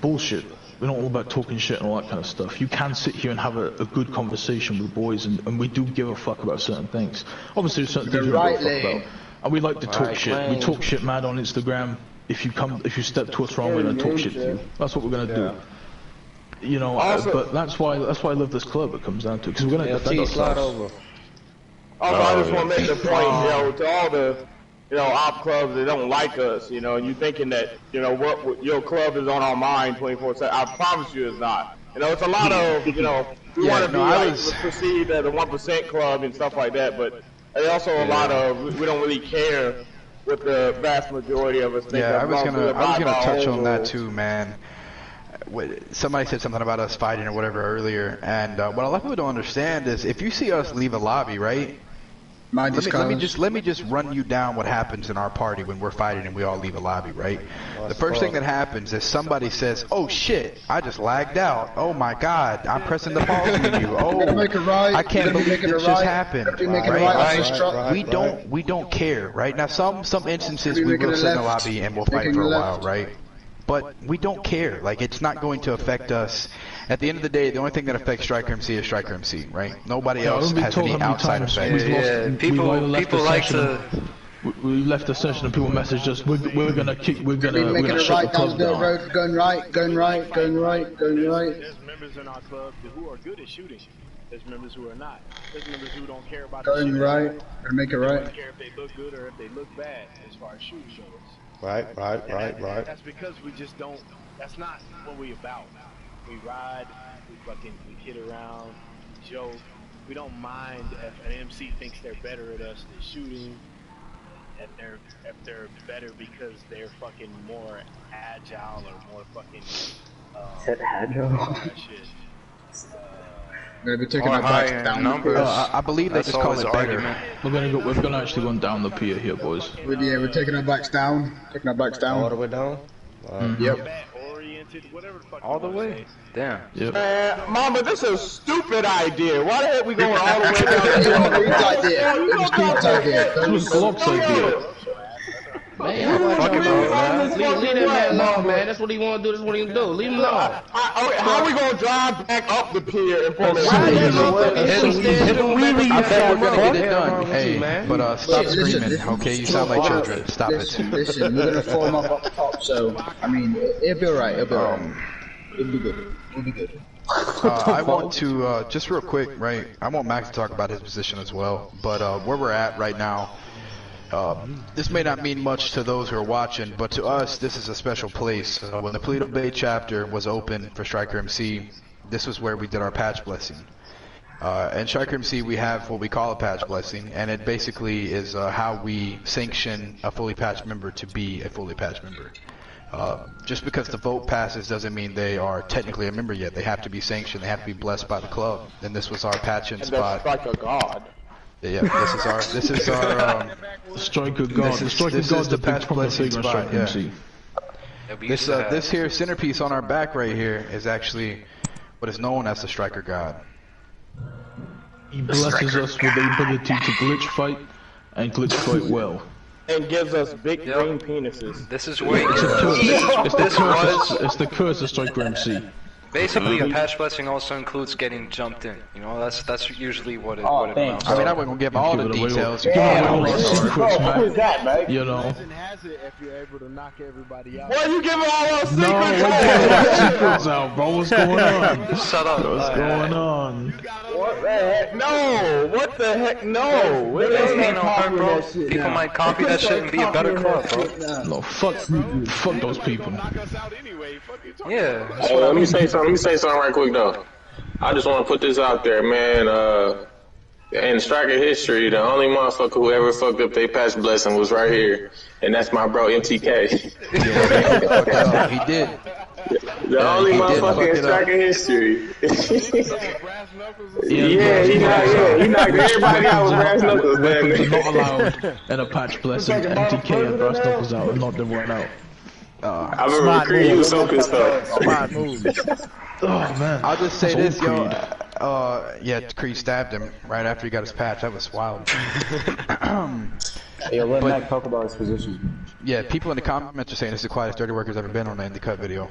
bullshit. We're not all about talking shit and all that kind of stuff. You can sit here and have a good conversation with boys, and we do give a fuck about certain things. Obviously, there's certain things we don't give a fuck about, and we like to talk shit. We talk shit mad on Instagram. If you step to us wrong, we're gonna talk shit to you. That's what we're gonna do. You know, but that's why I love this club. It comes down to, because we're gonna defend ourselves. Also, I just want to make the point, you know, to all the, you know, op clubs that don't like us, you know, and you thinking that, you know, what your club is on our mind 24/7. I promise you, it's not. You know, it's a lot of, you know, we want to be perceived as a 1% club and stuff like that, but there's also a lot of we don't really care what the vast majority of us think. Yeah, I was gonna touch on that too, man. somebody said something about us fighting or whatever earlier, and what a lot of people don't understand is if you see us leave a lobby, right? Let me just run you down what happens in our party when we're fighting and we all leave a lobby, right? The first thing that happens is somebody says, "Oh shit, I just lagged out. Oh my god, I'm pressing the pause menu. Oh, I can't believe this just happened." Right? We don't care, right? Now some instances we will sit in the lobby and we'll fight for a while, right? But we don't care. Like, it's not going to affect us. At the end of the day, the only thing that affects Striker MC is Striker MC, right? Nobody else has any outside effect. People like to. We left the session and people messaged us. We're gonna shut the club down. Going right. There's members in our club who are good at shooting. There's members who are not. There's members who don't care about going right. Gonna make it right. They don't care if they look good or if they look bad as far as shooting goes. Right. That's because we just don't. That's not what we about. We ride, we kid around, we joke. We don't mind if an MC thinks they're better at us than shooting. If they're better because they're fucking more agile or more fucking. Agile. We're gonna be taking our bikes down numbers. I believe they just call it better. We're gonna actually run down the pier here, boys. We're taking our bikes down. All the way down. Yep. All the way. Damn. Yep. Man, Mama, this is a stupid idea. Why the heck we going all the way down? It was Glock's idea. Man, leave that man alone, man. That's what he want to do. That's what he do. Leave him alone. How are we going to drive back up the pier and pull it? I bet we're gonna get it done. Hey, but stop screaming, okay? You sound like children. Stop it. Listen, we're gonna form up top, so I mean, it'll be alright. It'll be good. We'll be good. I want to just real quick, right? I want Max to talk about his position as well, but where we're at right now. This may not mean much to those who are watching, but to us, this is a special place. When the Toledo Bay chapter was open for Striker MC, this was where we did our patch blessing. In Striker MC, we have what we call a patch blessing, and it basically is how we sanction a fully patched member to be a fully patched member. Just because the vote passes doesn't mean they are technically a member yet. They have to be sanctioned. They have to be blessed by the club. And this was our patching spot. Like a god. Yeah, this is our Striker God. This is the patch blessing spot. Yeah. This here centerpiece on our back right here is actually what is known as the Striker God. He blesses us with the ability to glitch fight and glitch fight well. And gives us big green penises. This is where It's the curse of Striker MC. Basically, a patch blessing also includes getting jumped in. You know, that's usually what it amounts to. I mean, I wasn't gonna give all the details. Who's that, man? You know. Has it if you're able to knock everybody out. Why are you giving all our secrets? No, we're secrets out, bro. What's going on? Shut up. What's going on? What the heck? No! What the heck? No! People might copy that shit and be a better club, bro. No, fuck those people. Yeah. Hey, let me say something right quick though. I just want to put this out there, man. In Striker history, the only motherfucker who ever fucked up their patch blessing was right here, and that's my bro MTK. Yeah, he did. The only motherfucker in Striker history. He knocked everybody out with brass knuckles, man. We're not allowed in a patch blessing MTK and brass knuckles out and not them one out. I remember Creed, he was so pissed off. Oh man. I'll just say this, yo. Yeah, Creed stabbed him right after he got his patch. That was wild. Yeah, let Mac talk about his position. Yeah, people in the comments are saying this is the quietest Dirty Worker's ever been on an Indie Cut video.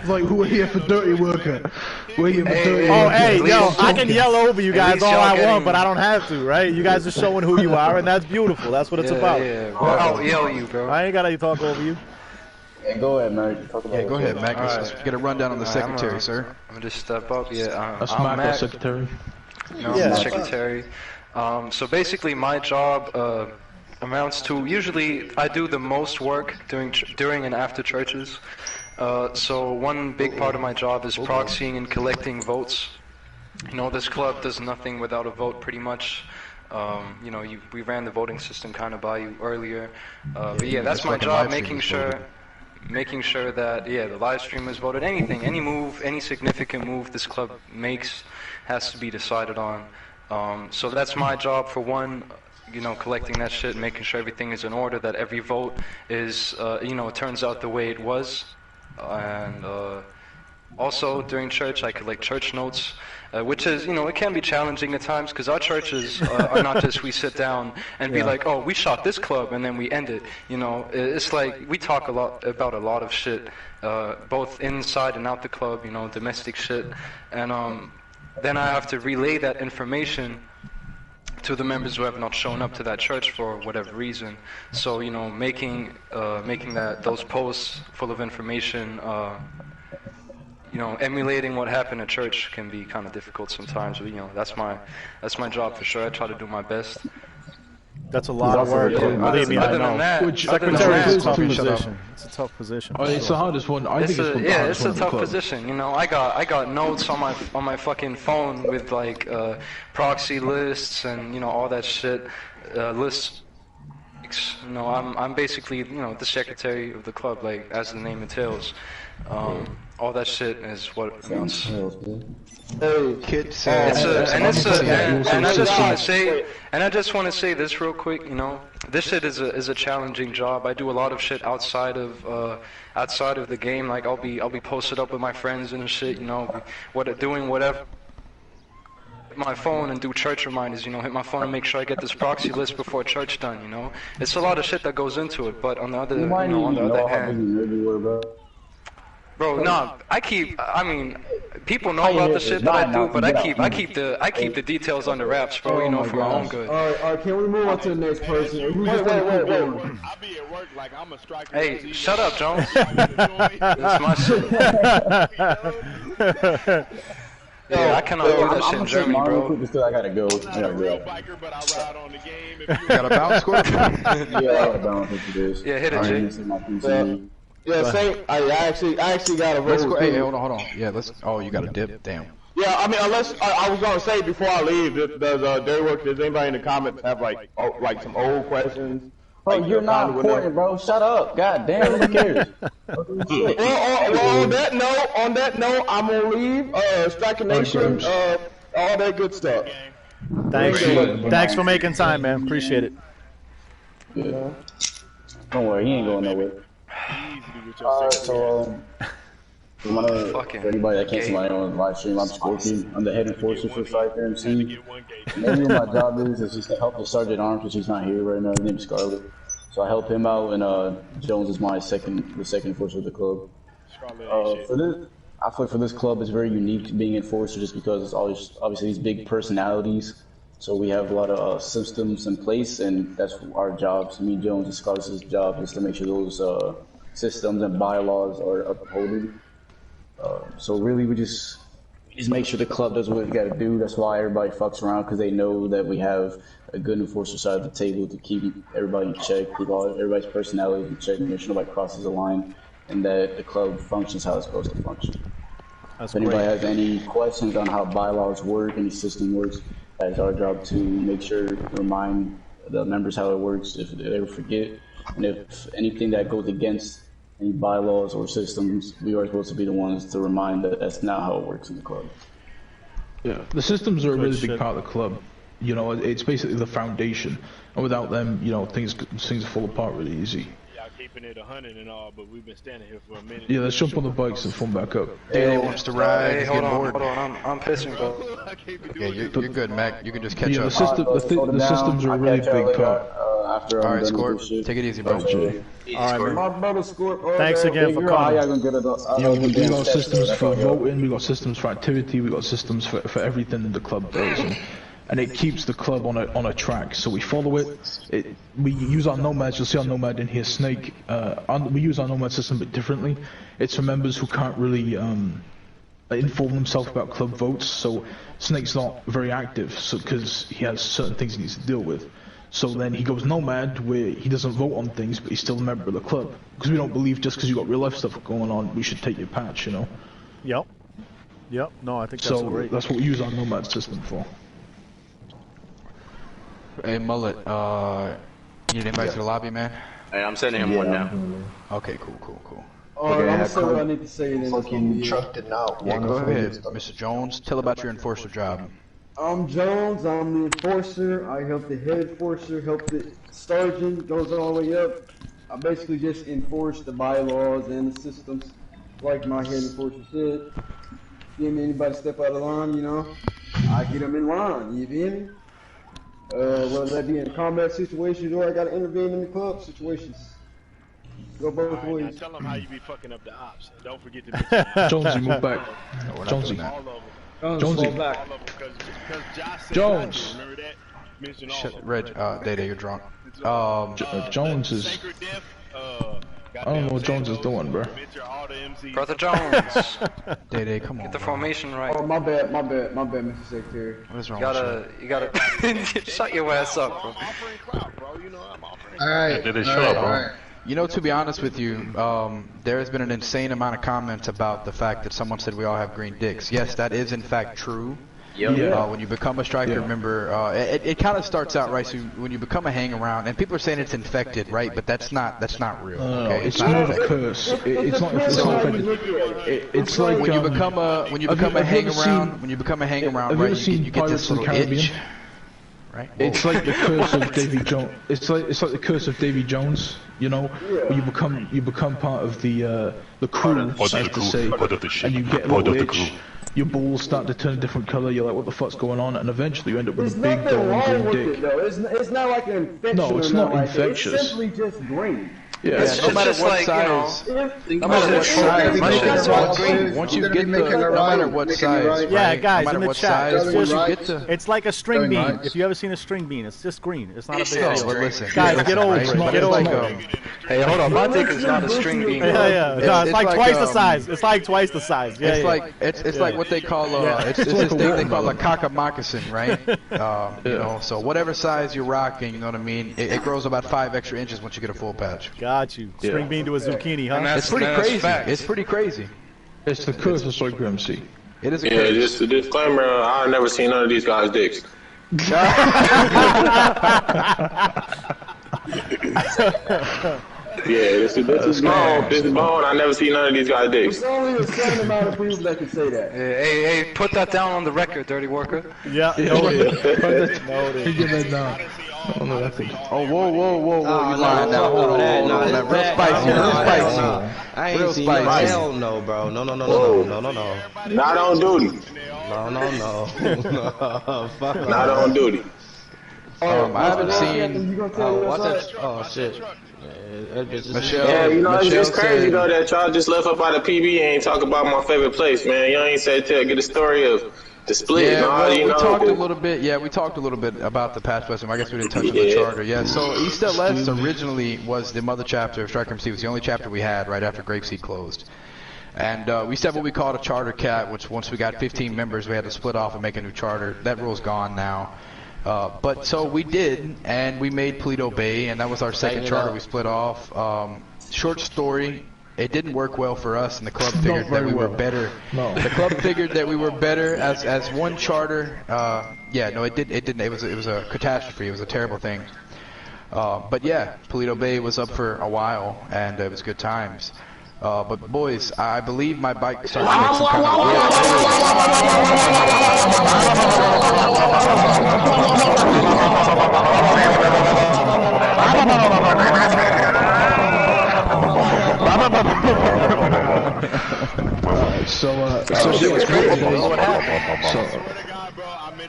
Like, we're here for Dirty Worker. We're here for Dirty Worker. Oh, hey, yo, I can yell over you guys all I want, but I don't have to, right? You guys are showing who you are, and that's beautiful. That's what it's about. Yeah, I'll yell you, bro. I ain't gotta talk over you. Yeah, go ahead, Mac. Talk about Go ahead, Mac. Let's get a rundown on the secretary, sir. I'm gonna just step up. Yeah, That's I'm Mac, Mac. secretary. No, I'm the secretary. So basically, my job amounts to usually I do the most work during and after churches. So one big part of my job is proxying and collecting votes. You know, this club does nothing without a vote, pretty much. You know, we ran the voting system kind of by you earlier. But yeah, that's my job, making sure making sure that the live stream is voted. Any move, any significant move this club makes has to be decided on. So that's my job for one. Collecting that shit, making sure everything is in order, that every vote is, it turns out the way it was. And also during church, I collect church notes, which is, it can be challenging at times because our churches are not just we sit down and be like, oh, we shot this club and then we end it. It's like we talk about a lot of shit, both inside and out the club, domestic shit. And then I have to relay that information to the members who have not shown up to that church for whatever reason. So making those posts full of information, emulating what happened at church can be kind of difficult sometimes. But that's my job for sure. I try to do my best. That's a lot of work. Believe me, I know. Secretary is a tough position. It's a tough position. It's the hardest one. I think it's a tough position. I got notes on my fucking phone with like proxy lists and all that shit. Lists. I'm basically the secretary of the club, like as the name entails. All that shit is what it means. Hey, kids. And I just want to say this real quick. This shit is a challenging job. I do a lot of shit outside of the game. Like I'll be posted up with my friends and shit. Doing whatever. My phone and do church reminders. Hit my phone and make sure I get this proxy list before church done. It's a lot of shit that goes into it. But on the other hand. Bro, no, people know about the shit that I do, but I keep the details under wraps, bro. For my own good. All right, can we move on to the next person? Wait. I be at work like I'm a striker. Hey, shut up, Jones. That's my shit. I cannot do that shit in Germany, bro. I gotta go. You got a bounce score? Yeah, I gotta bounce into this. Yeah, hit it, Jay. Yeah, same. I actually got a vote. Let's go. Hey, hold on. Yeah, oh, you got a dip? Damn. Yeah, unless I was gonna say before I leave, does anybody in the comments have like some old questions? Bro, you're not important, bro. Shut up. God damn, who cares? Well, on that note, I'm gonna leave. Striker Nation, all that good stuff. Thanks for making time, man. Appreciate it. Yeah. Don't worry, he ain't going nowhere. Alright, so for anybody that can't see my own live stream, I'm Scorpion. I'm the head enforcer for Striker MC. Maybe what my job is just to help the Sergeant Arms, because he's not here right now. His name's Scarlet. So I help him out, and Jones is the second enforcer of the club. I feel for this club it's very unique being enforcer, just because it's always obviously these big personalities. So we have a lot of systems in place, and that's our jobs. Me, Jones, and Scarlet's job is to make sure those systems and bylaws are upholded. So really, we just make sure the club does what we got to do. That's why everybody fucks around, because they know that we have a good enforcer side of the table to keep everybody in check, keep everybody's personality in check, make sure nobody crosses the line, and that the club functions how it's supposed to function. If anybody has any questions on how bylaws work, any system works, it's our job to make sure to remind the members how it works if they ever forget. And if anything that goes against any bylaws or systems, we are supposed to be the ones to remind that that's not how it works in the club. Yeah, the systems are a really big part of the club. It's basically the foundation, and without them, things fall apart really easy. Keeping it 100 and all, but we've been standing here for a minute. Yeah, let's jump on the bikes and form back up. Danny wants to ride. Hey, He's hold getting bored. on, I'm pissing, bro. Yeah, you're good, Mac. You can just catch up. The systems are a really big part. Alright, Scorp, take it easy, bro. Alright, My brother Scorp. Thanks again for calling. We got systems for voting, we got systems for activity, we got systems for everything that the club does. And it keeps the club on a track, so we follow it. We use our nomads. You'll see our nomad in here, Snake. We use our nomad system a bit differently. It's for members who can't really inform themselves about club votes. So Snake's not very active, because he has certain things he needs to deal with. So then he goes nomad, where he doesn't vote on things, but he's still a member of the club. Because we don't believe just because you got real life stuff going on, we should take your patch, Yep. No, I think that's great. That's what we use our nomad system for. Hey, Mullet, you need anybody to the lobby, man? Hey, I'm sending him one now. Okay, cool. I'm gonna say what I need to say. And then fucking trucked it out. Yeah, go ahead, Mr. Jones. Tell about your enforcer job. I'm Jones. I'm the enforcer. I help the head enforcer, help the sergeant, goes all the way up. I basically just enforce the bylaws and the systems, like my head enforcer said. Give me anybody step out of line, you know, I get them in line. You feel me? Whether that be in combat situations or I gotta intervene in the club situations. Go both ways. Now tell them how you be fucking up the ops. And don't forget to mention Jonesy, move back. Jonesy. Jonesy. Jones. Remember that? Mention all Shit, of Reg, Data, you're drunk. Jones is. I don't know what Jones is doing, bro. Brother Jones. Data, come on. Get the formation right. Oh, my bad, Mr. Secretary. What's wrong You gotta shut your ass up, bro. Alright. Alright. You know, to be honest with you, there has been an insane amount of comments about the fact that someone said we all have green dicks. Yes, that is in fact true. When you become a striker member, it kind of starts out right. So when you become a hang around, and people are saying it's infected, right? But that's not real. Okay? It's more of a curse. It's not infected. It's like when you become a hang around. When you become a hang around, right? You get this little itch. Right? It's like the curse of Davy Jones. It's like the curse of Davy Jones. You know, where you become part of the crew, as to say, and you get a little itch. Your balls start to turn a different color. You're like, what the fuck's going on? And eventually you end up with a big glowing green dick. It's not like an infection. No, it's not infectious. It's simply just green. Yeah, no matter what size. No matter what size. Once you get the, no matter what size. Yeah, guys, no matter in the what chat, size, once you get the. It's like a string bean. If you ever seen a string bean, it's just green. It's not a big deal. Listen, guys, get over it. Get over it. Hey, hold on. My dick is not a string bean. Yeah. No, it's like twice the size. It's like twice the size. Yeah, it's like what they call it's this thing they call a caca moccasin, right? You know, so whatever size you're rocking, you know what I mean? It grows about 5 extra inches once you get a full patch. Got you. String bean to a zucchini, huh? It's pretty crazy. It's pretty crazy. It's the curse of Striker MC. It is a curse. Just a disclaimer, I've never seen none of these guys' dicks. This is bone. This is bone. I never seen none of these guys' dicks. There's only a certain amount of people that can say that. Hey, put that down on the record, dirty worker. Yeah. Noted. Give that down. Oh, whoa, you lying now. Hold on. Real spicy. I ain't seen no. Hell no, bro. No. Not on duty. No. Fuck. Not on duty. I haven't seen. What's that? Oh shit. Michelle, you know, it's just crazy though that y'all just left up out of PB and ain't talk about my favorite place, man. Y'all ain't said get a story of the split. Yeah, well, we talked a little bit. Yeah, we talked a little bit about the patch blessing. I guess we didn't touch on the charter. Yeah, so East LS originally was the mother chapter of Striker MC. It was the only chapter we had right after Grapeseed closed. And we said what we called a charter cat, which once we got 15 members, we had to split off and make a new charter. That rule's gone now. But so we did, and we made Paleto Bay, and that was our second charter we split off. Short story, it didn't work well for us, and the club figured that we were better. No. The club figured that we were better as one charter. It didn't. It was a catastrophe. It was a terrible thing. But yeah, Paleto Bay was up for a while, and it was good times. But boys, I believe my bike started to make some kind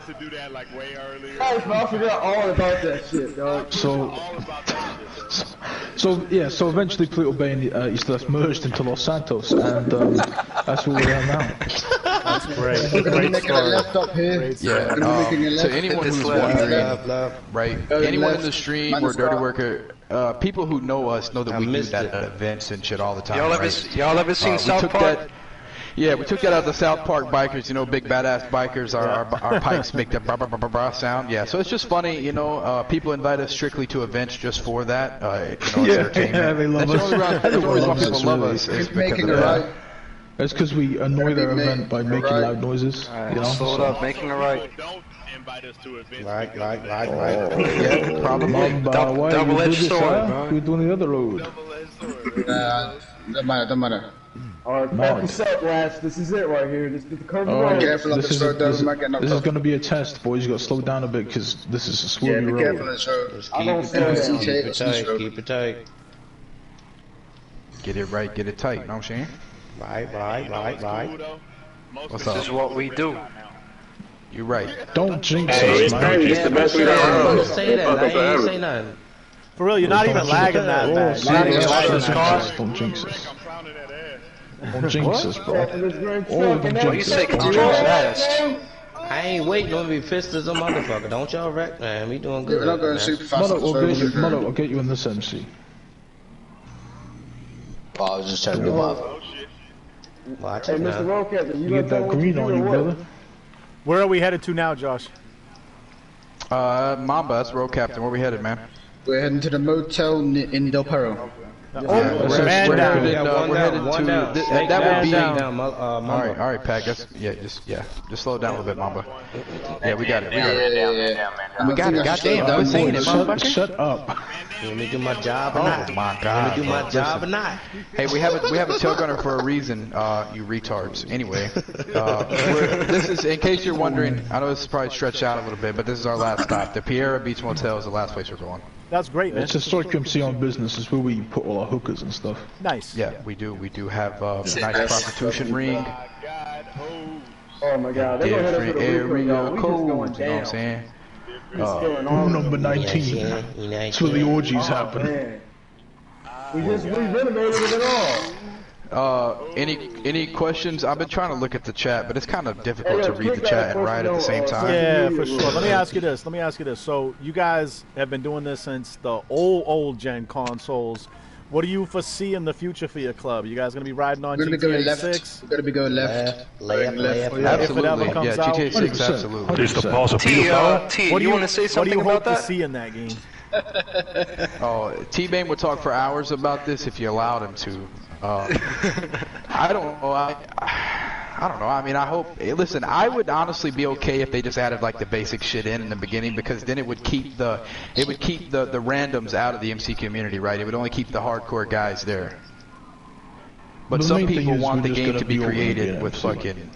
to do that like way earlier. I forgot all about that shit, dog. So eventually Paleto Bay and East LS merged into Los Santos, and that's where we are now. That's great. Great story. So anyone who's wondering, right? Anyone in the stream or Dirty Worker, people who know us know that we do that at events and shit all the time. Y'all ever seen South Park? Yeah, we took that out of the South Park bikers, you know, big badass bikers, our pikes make that blah, blah, blah, blah, blah sound. Yeah, so it's just funny, you know, people invite us strictly to events just for that. It's entertainment. Yeah, they love us. That's the only reason people love us. Is because of that. It's because we annoy their event by making loud noises. You know? Slow it up, making it right. Invite us to events. Right. Yeah, probably. Double-edged sword, bro. We're doing the other road. Don't matter. Alright, back this up, lads. This is it right here. This is the curve Oh, road. careful on this road, though. We might get knocked This is off. going to be a test, boys. You got to slow down a bit because this is a Yeah, swervy be road. careful on this road. Just I keep don't it say tight. that. Keep it tight. Keep it tight. Get it right, get it tight. You know what I'm saying? Right. What's This is up? what we do. You're right. Don't jinx Hey, us, man. it's the best we I done. ain't say that. I ain't say nothing. For real, you're not even lagging that bad. You're not even lagging that bad. Don't jinx us. Don't jinx us, bro. Oh, Don't You jinx say us. control fast. I ain't waiting on me fist as a motherfucker. Don't y'all wreck, man. We doing good. We're not going man. super fast. Motto, I'll get you in this MC. Oh, I was just trying to get off. Watch Hey, it Mr. now. Rollcapper, you You got get that what green do on or you, what? brother. Where are we headed to now, Josh? Mamba, that's road captain. Where we headed, man? We're heading to the motel in Del Perro. We're man down. we're headed to that would be. down. All right, Pack. Just slow it down a little bit, Mamba. Yeah, we got it. We got it. Goddamn, quit saying it, motherfucker. Shut up. Let me do my job or Oh not? my God. Let me do my job or not? Hey, we have a tail gunner for a reason, you retards. Anyway, this is, in case you're wondering, I know this is probably stretched out a little bit, but this is our last stop. The Piera Beach Motel is the last place we're going. That's great, man. It's a strike MC on business. It's where we put all our hookers and stuff. Nice. Yeah, we do. We do have a nice prostitution ring. Oh my God, they're gonna hit us with Different a area replay, we just codes. going You know what I'm down. saying? Room number 19. That's where the orgies happen. Man. We renovated it all. Any questions? I've been trying to look at the chat, but it's kind of difficult to read the chat and write at the same time. Yeah, for sure. Let me ask you this. So you guys have been doing this since the old gen consoles. What do you foresee in the future for your club? You guys gonna be riding on GTA 6? We're gonna be going left. Left. Absolutely. If it ever comes Yeah, out. GTA 6, absolutely. It's the pause of T, What do you want to say What do something you hope about to that? see in that game? Oh, T-Bane would talk for hours about this if you allowed him to. I don't know. I don't know. I mean, I hope. Listen, I would honestly be okay if they just added like the basic shit in the beginning, because then it would keep the randoms out of the MC community, right? It would only keep the hardcore guys there. But The some main thing people is want we the just game gotta to be be over created the with MC. fucking.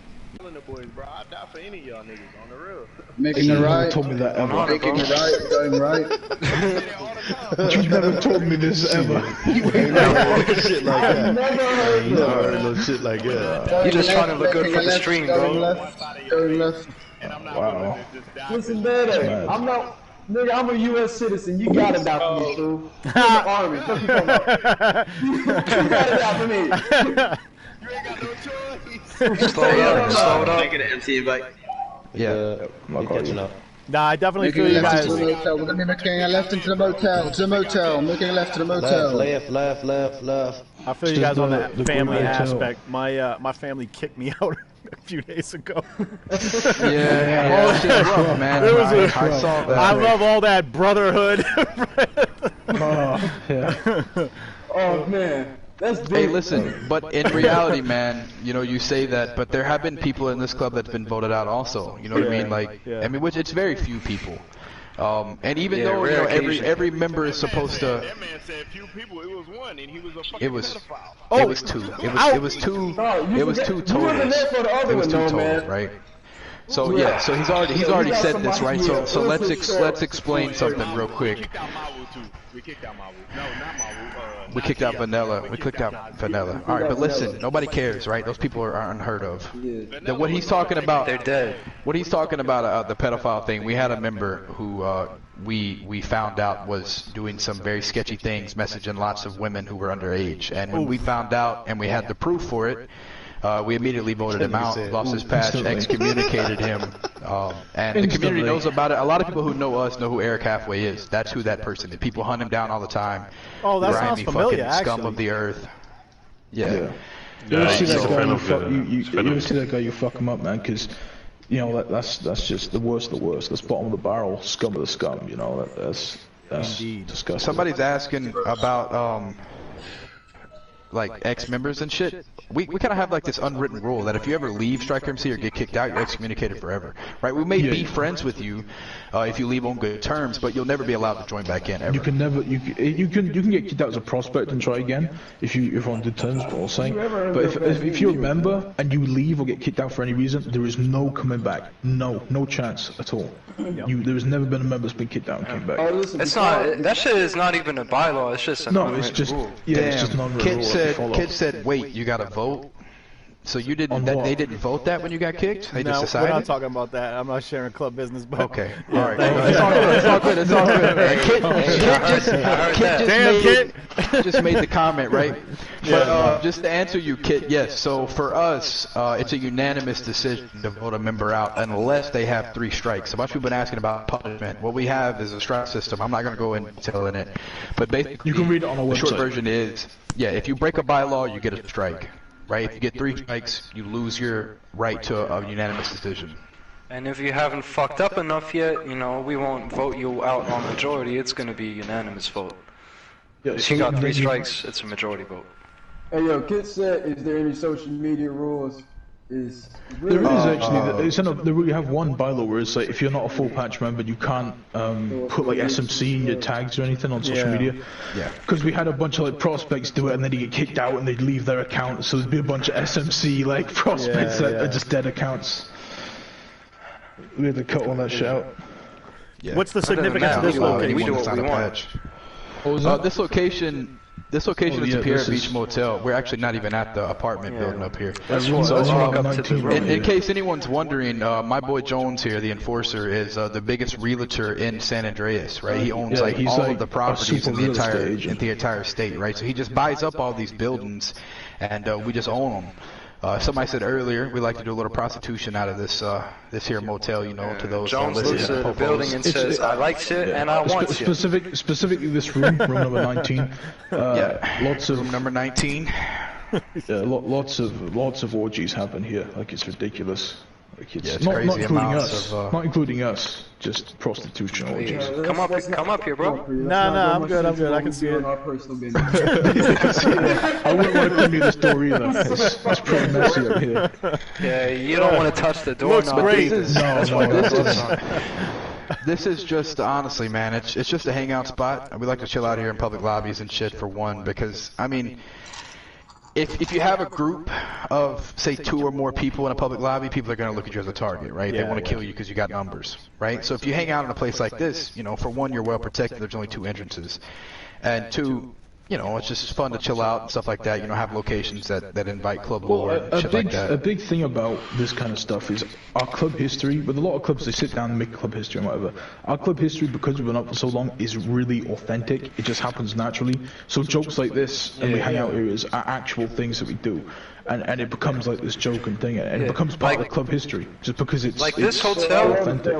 I'd die for any of y'all niggas on the real. Making the right. Told me that ever. Making the right. Going right. You've never told me this ever. Shit like that. Never heard no shit like that. You're just trying to look good for the stream, Going bro. left. Going left. Wow. Listen, Daddy, I'm not. Nigga, I'm a U.S. citizen. You got it out for me, fool. I'm in the army. What you talking about? You got it out for me. You ain't got no choice. Slow it up. Making an MC invite. Yeah. You catching up. Nah, I definitely Making feel a you left guys. into the motel. We're gonna be making a left into the motel. To the motel. Making a left to the motel. Left. I feel you guys on that The family Green Hotel. aspect. My family kicked me out a few days ago. Yeah, that shit's rough, man. It was I saw that. I love all that brotherhood. Yeah. Oh man, that's deep. Hey, listen, but in reality, man, you know, you say that, but there have been people in this club that's been voted out also. You know what I mean? Like, I mean, which it's very few people. And even though, you know, every member is supposed to. That man said few people. It was one, and he was a fucking It was. pedophile. It was two. It was two. It was two totals. It was two totals, right? So yeah, so he's already said this, right? So let's explain something real quick. We kicked out Mawu. No, not Mawu. We kicked out Vanilla. We clicked out Vanilla. All right, but listen, nobody cares, right? Those people are unheard of. What he's talking about, They're dead. What he's talking about, the pedophile thing. We had a member who we found out was doing some very sketchy things, messaging lots of women who were underage. And when we found out and we had the proof for it, we immediately voted him out, lost his patch, excommunicated him, and the community knows about it. A lot of people who know us know who Eric Halfway is. That's who that person is. People hunt him down all the time. Oh, that sounds Grimy familiar, fucking scum actually. of the earth. Yeah. You ever see that so guy? fan You of, fuck, uh, you fan ever of- see that guy? You fuck him up, man. Because you know that's just the worst of the worst. That's bottom of the barrel, scum of the scum. You know that's Indeed. disgusting. Somebody's asking about like ex-members and shit, we kind of have like this unwritten rule that if you ever leave Striker MC or get kicked out, you're excommunicated forever, right? We may be friends with you if you leave on good terms, but you'll never be allowed to join back in ever. You can never, you can get kicked out as a prospect and try again if you're on good terms. But I'm saying, but if you're a member and you leave or get kicked out for any reason, there is no coming back. No chance at all. There's never been a member that's been kicked out and came back. It's not. That shit is not even a bylaw. It's just an unwritten rule. It's just an unwritten rule. Kid said, wait, you gotta vote? So you didn't, they didn't vote that when you got kicked? They just decided? We're not talking about that. I'm not sharing club business, but... Okay, alright. It's all good, it's all good. Kid just made the comment, right? But just to answer you, Kit, yes. So for us, it's a unanimous decision to vote a member out unless they have 3 strikes. A bunch of people have been asking about punishment. What we have is a strike system. I'm not going to go into detail in it. But basically, you can read it on our website. The short version is, if you break a bylaw, you get a strike. Right? If you get 3 strikes, you lose your right to a unanimous decision. And if you haven't fucked up enough yet, we won't vote you out on majority. It's going to be a unanimous vote. If you got 3 strikes, it's a majority vote. Hey, yo, Kit said, is there any social media rules? There is actually. We have one bylaw where it's like if you're not a full patch member, you can't put like SMC in your tags or anything on social media. Yeah. Because we had a bunch of like prospects do it and then they get kicked out and they'd leave their account. So there'd be a bunch of SMC like prospects that are just dead accounts. We had to cut all that shit out. Yeah. What's the significance of this location? We do what we want. This location is up here at Beach Motel. We're actually not even at the apartment building up here. In case anyone's wondering, my boy Jones here, the enforcer, is the biggest realtor in San Andreas, right? He owns all of the properties in the entire state, right? So he just buys up all these buildings, and we just own them. Somebody said earlier we like to do a little prostitution out of this here motel, to those. Jones looks at the building and says, "I like shit and I want shit." Specifically this room number 19. Lots of room number 19. Lots of orgies happen here. Like it's ridiculous. Like it's not including us. Not including us. Just prostitution orgies. Come up here, bro. Nah, I'm good. I can see it. I wouldn't want to come near this door either. It's pretty messy up here. Yeah, you don't want to touch the door. Looks great. This is just, honestly, man, it's just a hangout spot. We like to chill out here in public lobbies and shit for one, because, I mean, if you have a group of, say, 2 or more people in a public lobby, people are going to look at you as a target, right? They want to kill you because you got numbers, right? So if you hang out in a place like this, for one, you're well protected. There's only 2 entrances. And 2, it's just fun to chill out and stuff like that. Have locations that invite club lore and shit like that. A big thing about this kind of stuff is our club history. With a lot of clubs, they sit down and make club history and whatever. Our club history, because we've been up for so long, is really authentic. It just happens naturally. So jokes like this, and we hang out here, are actual things that we do. And it becomes like this joke and thing, and it becomes part of the club history, just because it's like this hotel. Authentic.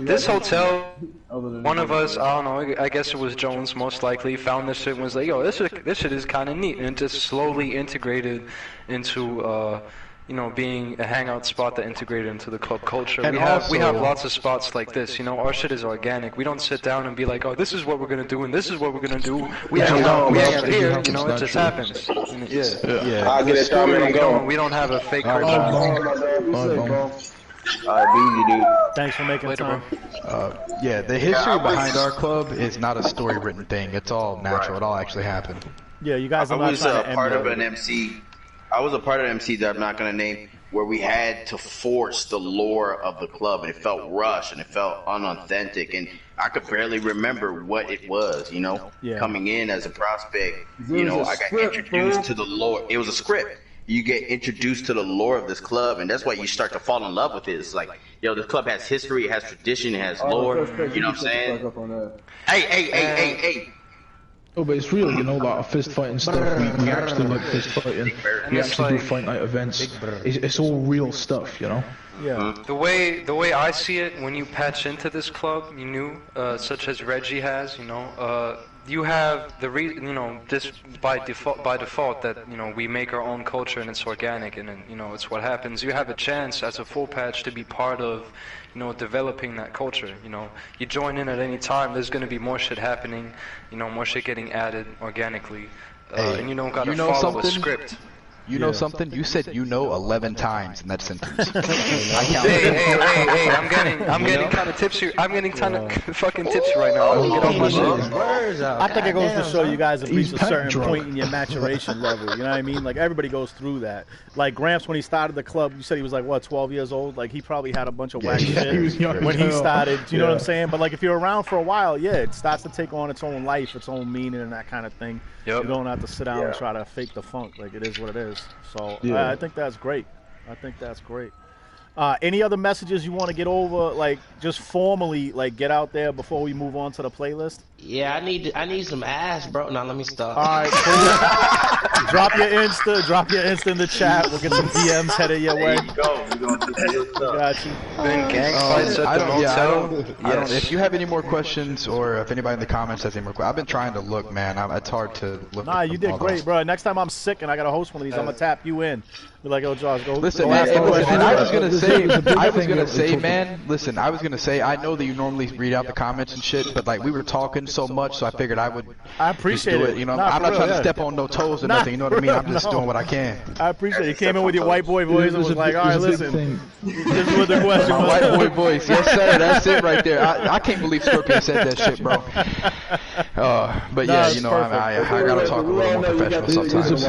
This hotel, one of us, I don't know, I guess it was Jones most likely, found this shit and was like, yo, this shit is kind of neat, and just slowly integrated into being a hangout spot that integrated into the club culture. And we have lots of spots like this. Our shit is organic. We don't sit down and be like, oh, this is what we're gonna do and this is what we're gonna do. We hang out here. It just happens. I'll get it started. We don't have a fake culture. Alright, dude. Thanks for making time. The history behind our club is not a story written thing. It's all natural. It all actually happened. Yeah, you guys are not trying to part of an MC. I was a part of MC that I'm not going to name, where we had to force the lore of the club, and it felt rushed and it felt unauthentic, and I could barely remember what it was, coming in as a prospect. I got introduced to the lore. It was a script. You get introduced to the lore of this club, and that's why you start to fall in love with it. It's like, this club has history, it has tradition, it has lore. You know what I'm saying? Hey. Oh, but it's real, like fist fighting stuff. We actually like fist fighting. We actually do fight night events. It's all real stuff, Yeah. The way I see it, when you patch into this club, such as Reggie has, you have just by default that we make our own culture and it's organic and it's what happens. You have a chance as a full patch to be part of developing that culture. You join in at any time. There's going to be more shit happening. More shit getting added organically. and you don't gotta follow a script. You know something? You said 11 times in that sentence. Hey, I'm getting kind of tipsy. I'm getting kind of fucking tipsy right now. Get off my shit. I think it goes to show you guys have reached a certain point in your maturation level. You know what I mean? Like, everybody goes through that. Like, Gramps, when he started the club, you said he was like, what, 12 years old? Like, he probably had a bunch of whack shit when he started. Do you know what I'm saying? But, like, if you're around for a while, yeah, it starts to take on its own life, its own meaning and that kind of thing. You don't have to sit down and try to fake the funk. Like, it is what it is. So I think that's great. Any other messages you want to get over, like just formally, like get out there before we move on to the playlist? Yeah, I need some ass, bro. Now let me stop. All right, cool. Drop your Insta in the chat. We'll get some DMs headed your way. There you go. We're gonna do real stuff. Got you. Gang fights at the motel. I don't. If you have any more questions, or if anybody in the comments has any more questions, I've been trying to look, man. It's hard to look. Nah, you did great, bro. Next time I'm sick and I gotta host one of these, I'm gonna tap you in. Be like, oh, Josh, go. Listen, go man. And I was gonna say, I know that you normally read out the comments and shit, but like we were talking so much, so I figured I would. I appreciate it. You know, I'm not trying to step on no toes or nothing. You know what I mean? I'm just doing what I can. I appreciate it. You came in with your white boy voice and was like, all right, listen. This is what the question was. White boy voice, yes sir. That's it right there. I can't believe Scorpion said that shit, bro. But yeah, you know, I gotta talk a little more professional sometimes. There's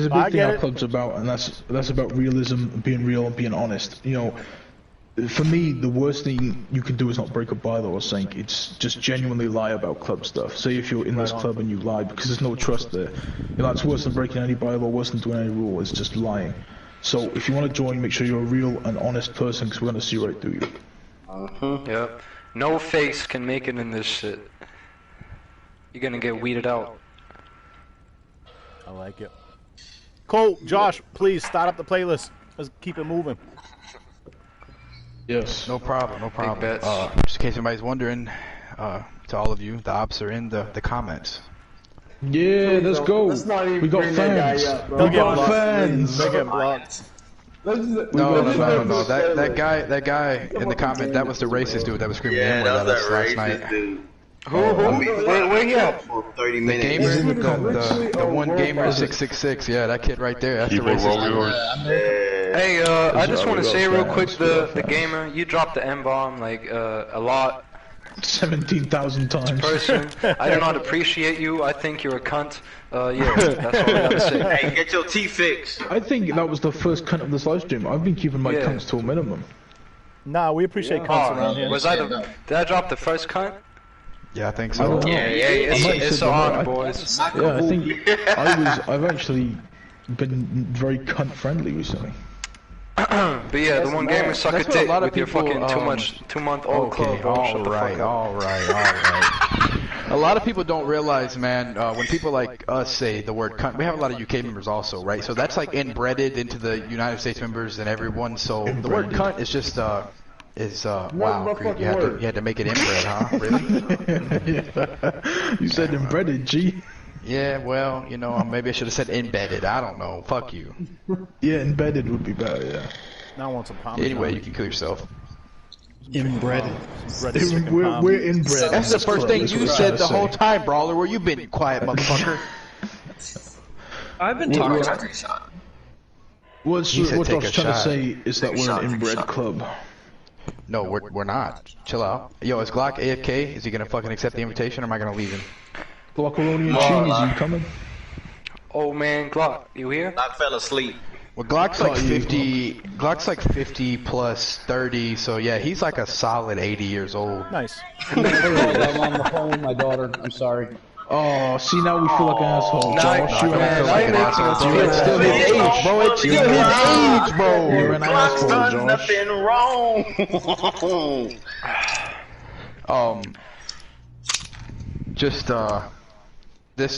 a big thing our club's about, and that's about realism, being real, and being honest. You know. For me, the worst thing you can do is not break a bylaw or something. It's just genuinely lie about club stuff. Say if you're in this club and you lie, because there's no trust there. You know, it's worse than breaking any bylaw, worse than doing any rule. It's just lying. So if you want to join, make sure you're a real and honest person, because we're going to see right through you. Yep. No face can make it in this shit. You're going to get weeded out. I like it. Cool. Josh, please start up the playlist. Let's keep it moving. Yes. No problem. Just in case anybody's wondering, to all of you, the ops are in the comments. Yeah, let's go. We got fans. They'll get fans. They get blocked. No. That guy in the comment, that was the racist dude that was screaming the N-word at us last night. Dude. Who? Where you at? 30 The minutes. gamer, the one gamer 666. Yeah, that kid right there. That's the racist. Hey, I just want to say real quick, the gamer, you dropped the M-bomb like a lot. 17,000 times. Person, I do not appreciate you. I think you're a cunt. Yeah, that's all I gotta say. Hey, get your teeth fixed. I think that was the first cunt of this live stream. I've been keeping my cunts to a minimum. Nah, we appreciate cunts around here. Did I drop the first cunt? Yeah, I think so. It's on, boys. Yeah, I think I've actually been very cunt friendly recently. But yeah, the one gamer suck a dick with your fucking 2-month-old club. All right. A lot of people don't realize, man, when people like us say the word cunt, we have a lot of UK members also, right? So that's like inbreaded into the United States members and everyone. So the word cunt is just wow, Creed, you had to make it inbred, huh? Really? You said inbreaded, G. Yeah, well, you know, maybe I should have said embedded. I don't know. Fuck you. Yeah, embedded would be better, yeah. Now I want some pommes. Anyway, you can kill yourself. Inbred. We're inbred. That's the first thing you said the whole time, Brawler. Where you been, quiet motherfucker? I've been talking to What Josh's trying to say is that we're an inbred club. No, we're not. Chill out. Yo, is Glock AFK? Is he gonna fucking accept the invitation, or am I gonna leave him? Glockaroni and cheese, you coming? Oh man, Glock, you here? Glock fell asleep. Well, Glock's like 50. Glock's like 50 plus 30, so yeah, he's like a solid 80 years old. Nice. I'm on the phone with my daughter. I'm sorry. Oh, see, now we feel like an asshole. Josh, you're an asshole. It's still his age, bro. It's still his age, bro. You're an asshole, Josh. Nothing wrong. Just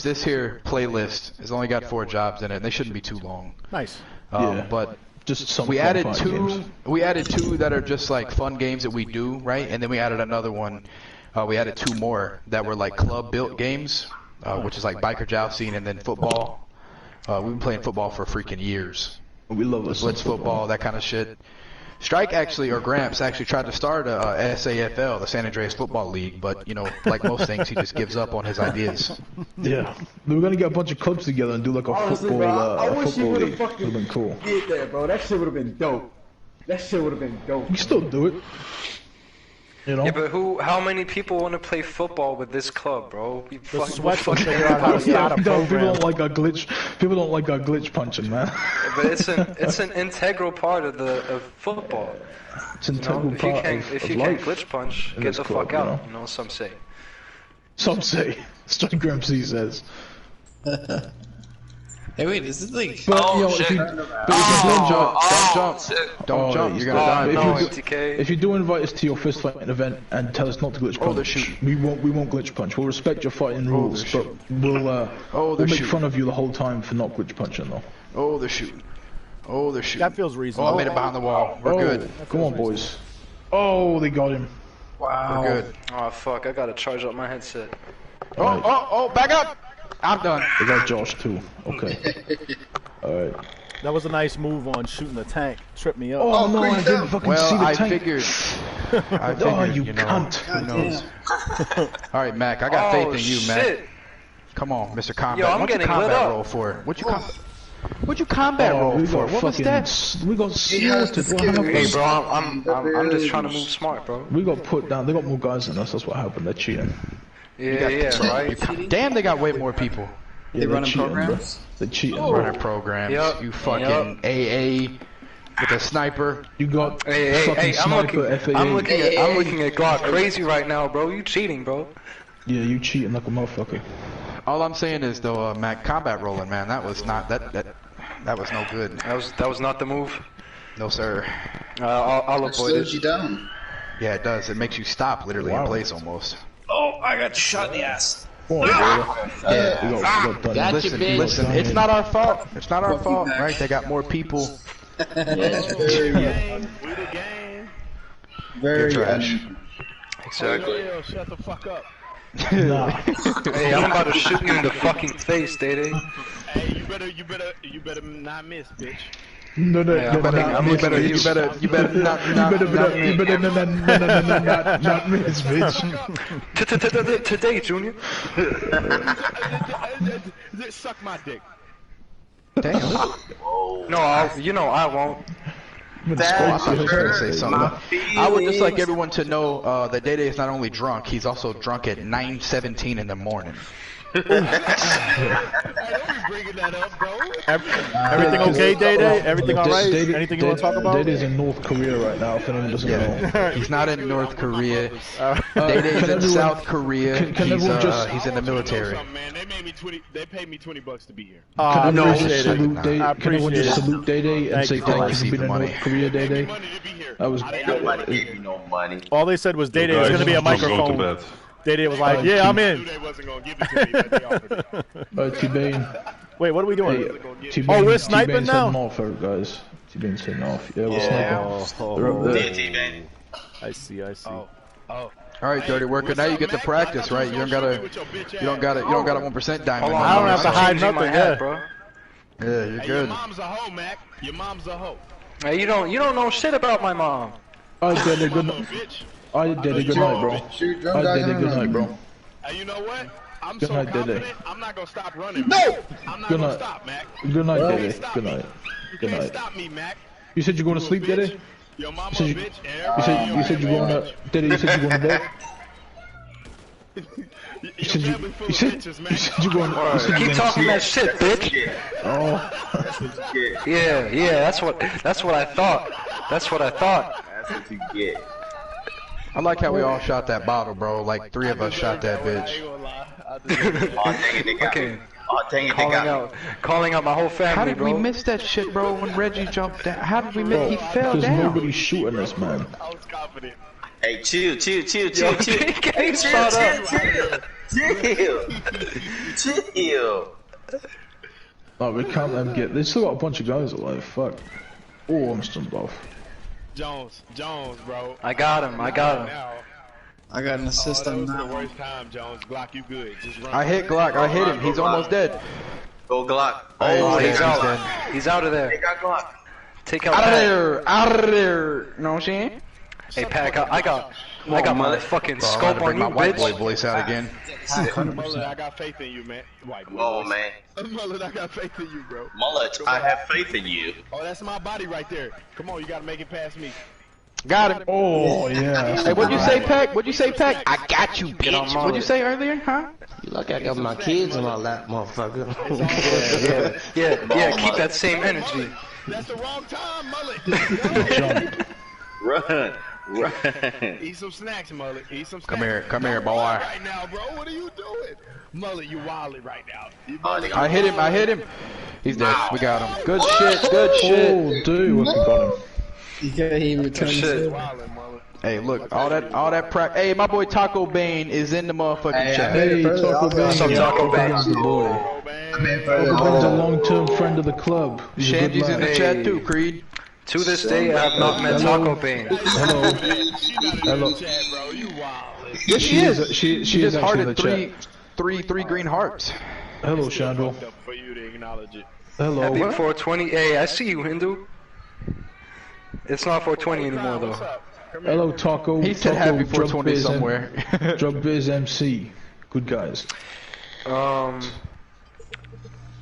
this here playlist has only got 4 jobs in it, and they shouldn't be too long. Nice. Yeah. But just some we added games. We added 2 that are just like fun games that we do, right? And then we added another one. We added 2 more that were like club built games, which is like biker jousting and then football. We've been playing football for freaking years. We love this. Blitz football, that kind of shit. Strike actually, or Gramps actually tried to start a SAFL, the San Andreas Football League, but you know, like most things, he just gives up on his ideas. Yeah, we're gonna get a bunch of clubs together and do like a Honestly, football, bro, I wish he football would have league. fucking Would've been cool. did that, bro. That shit would have been dope. That shit would have been dope. We can still do it. You know? Yeah, but how many people want to play football with this club, bro? The sweats will figure out how to start a People program. don't like our glitch. People don't like our glitch punching, man. But it's an integral part of football. It's an integral part If you life can't glitch punch, in get this the club, fuck out. you You know, some say. Some say. Strike Gramps says. Hey, wait, is this like? But you know, if you don't jump, you're gonna die. If you do invite us to your fist fighting event and tell us not to glitch punch, we won't glitch punch. We'll respect your fighting rules, but we'll make fun of you the whole time for not glitch punching though. Oh, they're shooting. Oh, they're shooting. That feels reasonable. Oh, I made it behind the wall. We're good. Come on, boys. Oh, they got him. Wow. We're good. Oh fuck! I gotta charge up my headset. Oh, back up! I'm done. They got Josh too. Okay. Alright. That was a nice move on shooting the tank. Tripped me up. Oh no, I didn't fucking see the tank. I figured. Oh, you know, cunt. Who knows? Alright, Mac, I got faith in you, Mac. Come on, Mr. Combat. Yo, I'm What'd you getting lit combat up. roll for? What'd you combat roll for? What was that? We got slaughtered. Hey, bro, I'm just trying to move smart, bro. We got put down. They got more guys than us. That's what happened. They're cheating. Yeah, right. Damn, they got way more people. Yeah, They running programs? Bro. They're cheating, bro. Running programs. Yep. You fucking AA with a sniper. You got Hey, I'm looking at Glock Hey. crazy right now, bro. You cheating, bro. Yeah, you cheating like a motherfucker. All I'm saying is though, Mac, combat rolling, man, that was not that was no good. That was not the move. No sir. I'll It avoid slows you it. down. Yeah, it does. It makes you stop literally in place almost. Oh, I got shot in the ass. Oh, Yeah. we got done. Gotcha, Listen, bitch. listen. It's not our fault. It's not our fault, right? They got more people. Yes, very, very trash. Exactly. Yo, shut the fuck up. Nah. Hey, I'm about to shoot you in the fucking face, Day. Hey, you better not miss, bitch. No, Yeah, I'm better You better not miss, bitch. Today, Junior. Suck my dick. Damn. No, I won't. I thought you was gonna say something. I would just like everyone to know that Day is not only drunk, he's also drunk at 9:17 in the morning. Hey, don't be bringing that up, bro. Everything okay, Day? Everything all right? Anything you want to talk about? Day's in North Korea right now, if anyone doesn't know. He's not in North Korea. Day in South Korea. He's in the military. Man, they paid me $20 to be here. I Can appreciate it. everyone I appreciate just it. salute Day and say thank you for being in money. North Korea, Day? That was Nobody gave me no money. All they said was Day was going to be a microphone. Day was like, yeah, I'm in. They wasn't gonna give it to me, but they offered it. T-Bane. Wait, what are we doing? T-Bane. Oh, we're sniping now? Heading off, guys. T-Bane's heading off. Yeah, we're sniping. They're up there. T-Bane. I see. Oh. All right, dirty worker. Now you get to practice, right? You don't got a 1% diamond. I don't have to hide nothing, yeah. bro. Yeah, you're Hey, your good. mom's a hoe, Mac. Your mom's a hoe. Hey, you don't know shit about my mom. Alright, Daddy, good night. Alright, Daddy, good night, bro. Shoot drunk Alright, guys Daddy, on good the night, bro. Hey, you know what? I'm Good so night, Dede. confident, I'm not gonna stop running. No! Mac. I'm not Good gonna night. stop, Mac. Good night, Well, Daddy. stop Good me. night. You Good can't night. stop me, Mac. You said you're going to sleep, Daddy? Your mama You said a you- bitch. You said you're going to... Daddy, you said you're going to bed? You said you... You said you're going... You said Keep you're talking going that shit, bitch. Oh. Yeah. That's what I thought. That's what I thought. That's what you get. I like how we all shot that bottle, bro. Like 3 of us shot that bitch. Oh, dang it, they got me. Oh, dang it, they got me. Calling out my whole family, How did bro. we miss that shit, bro? When Reggie jumped down, how did we miss? He fell Because down. nobody's shooting us, man. I was confident. Hey, chill. Yo, get shut up. Chill. Like, we can't let them get... They still got a bunch of guys alive, fuck. Oh, I'm stunned off. Jones, bro. I got him. Now, I got an assist that on was the that one. worst time, Jones. Glock, you good. Just run. I hit Glock. I hit him. He's almost dead. Go Glock. Oh, yeah, he's he's out. dead. He's out of They there. got Glock. Take out Out of Pac. there! Out of there! You know what I'm saying? Hey, Pac, I got my fucking scope on you, my white boy bitch. voice out again. Mullet, I got faith in you, man. Come on, man. Mullet, I got faith in you, bro. Mullet, I have faith in you. Oh, that's my body right there. Come on, you gotta make it past me. Got him. Oh yeah. Hey, what'd you say, Pac? What'd you say, Pac? I got you, bitch. What'd you say earlier, huh? You look like I got my kids on my lap, motherfucker. Yeah, keep that same energy. That's the wrong time, Mullet. Run. Eat some snacks, Mullet. Eat some snacks. Come here, boy. Right now, bro. What are you doing? Mullet, you wildin' right now. I hit him. He's dead. We got him. Good shit. Oh, dude, we got him. You can't even return shit. Hey, look, all that practice. Hey, my boy Taco Bane is in the motherfucking chat. Hey, Taco Bane. What's up, Taco Bane? The boy. Taco Bane's a long-term friend of the club. He's a good Shandy's in the lad. chat too, Creed. To this day, I have not met Taco Bane. Hello. Yes, she is. She She is just actually in the hearted chat. three green hearts. Hello, Chandra. For you to acknowledge it. Hello. Happy 420. Hey, I see you, Hindu. It's not 420 anymore, though. Hello, Taco. He said Taco, happy Drug 420 Biz somewhere. Drug Biz MC. Good guys.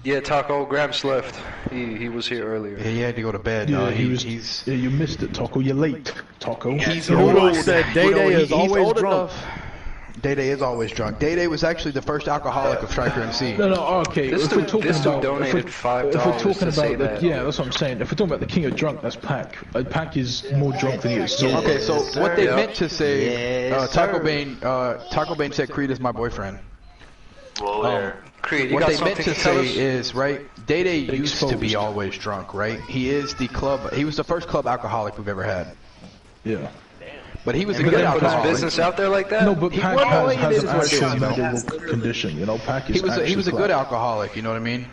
Yeah, Taco Gramps left. He was here earlier. Yeah, he had to go to bed. Yeah, yeah, you missed it, Taco. You're late, Taco. He's Noodle said Day Day is he's always old drunk. enough. Day Day is always drunk. Day Day was actually the first alcoholic of Striker MC. No, okay. This if we're dude- talking this dude about, donated if $5 we're talking to say about that. yeah, that's what I'm saying. If we're talking about the king of drunk, that's Pac. Pac is more drunk than he is sober. Okay, so what they Yeah. meant to say, Yes, Taco sir. Bane said Creed is my boyfriend. Whoa there. Creed, you What got they meant something to tell say us? is, right, Day Day used to be Exposed. always drunk, right? He is the club, he was the first club alcoholic we've ever had. Yeah. But he was a But good then put his alcoholic. business out there like that? No, but He- Pac well, has it an is what it actual is, you know. medical condition. You know, Pac is He was a actually good alcoholic, you know what I mean?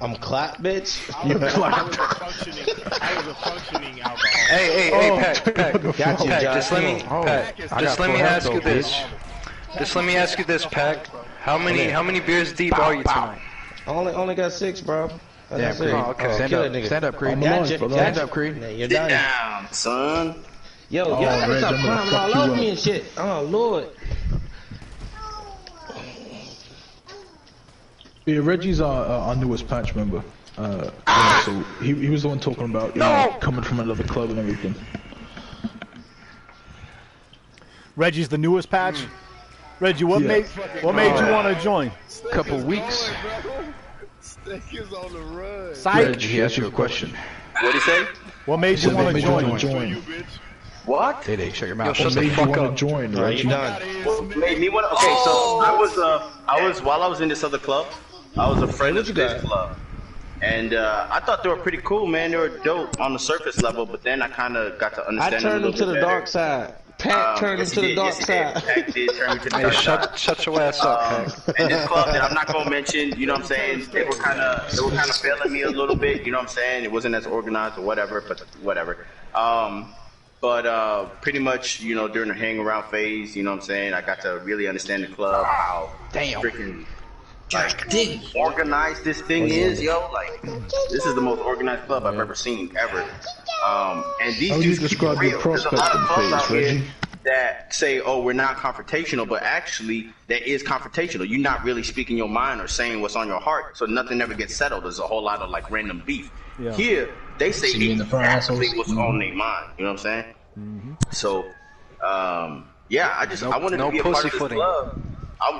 I'm clap, bitch. You clapped. I was a functioning alcoholic. Hey, Oh, Pac, Got you, Pac, Josh. just let me, Oh, Pac, I just got let me full ask health you though, this. Just let me ask you this, Pac. How many beers deep are you tonight? Only got 6, bro. That's Creed. it. Oh, okay. Stand Kill up. that nigga. Stand up, Creed. I'm Gotcha, alive, brother. Stand up, Creed. Yeah, you're Sit done. down, son. Yo, Oh, y'all gotta Reg, stop I'm gonna climbing fuck all you over up. me and shit. Oh, Lord. Yeah, Reggie's our newest patch member. So he was the one talking about coming from another club and everything. Reggie's the newest patch. Reggie, what Yeah. made you want to join? Couple weeks. Stick is on the run. Reg, he asked you a question. What'd he say? What made you want to join? Join. What? Day Day, shut your mouth. shut What the made you fuck want up. to join, All right, Reggie? you done. What made me want? Okay, so I was while I was in this other club, I was a friend of this club, and I thought they were pretty cool, man. They were dope on the surface level, but then I kind of got to I understand them a turned him little to the bit dark better. side. Pac turned him Yes, to he the did, dark yes, he did. side. Pac did turn me to the Hey, dark side. shut your ass up, Pac. And this club that I'm not gonna mention, you know what I'm saying? They were kind of failing me a little bit, you know what I'm saying? It wasn't as organized or whatever, but whatever. But pretty much, you know, during the hang around phase, you know what I'm saying? I got to really understand the club, how freaking like organized this thing is, yo. Like, this is the most organized club I've ever seen ever. And these How would you dudes keep it describe your real. There's a lot of prospecting clubs out phase, here Reggie? that say, oh, we're not confrontational, but actually that is confrontational. You're not really speaking your mind or saying what's on your heart, so nothing ever gets settled. There's a whole lot of like random beef. Yeah. Here, they say See me in the front, exactly assholes. what's on their mind. You know what I'm saying? So, yeah, I wanted to be a part of this pussyfooting. club.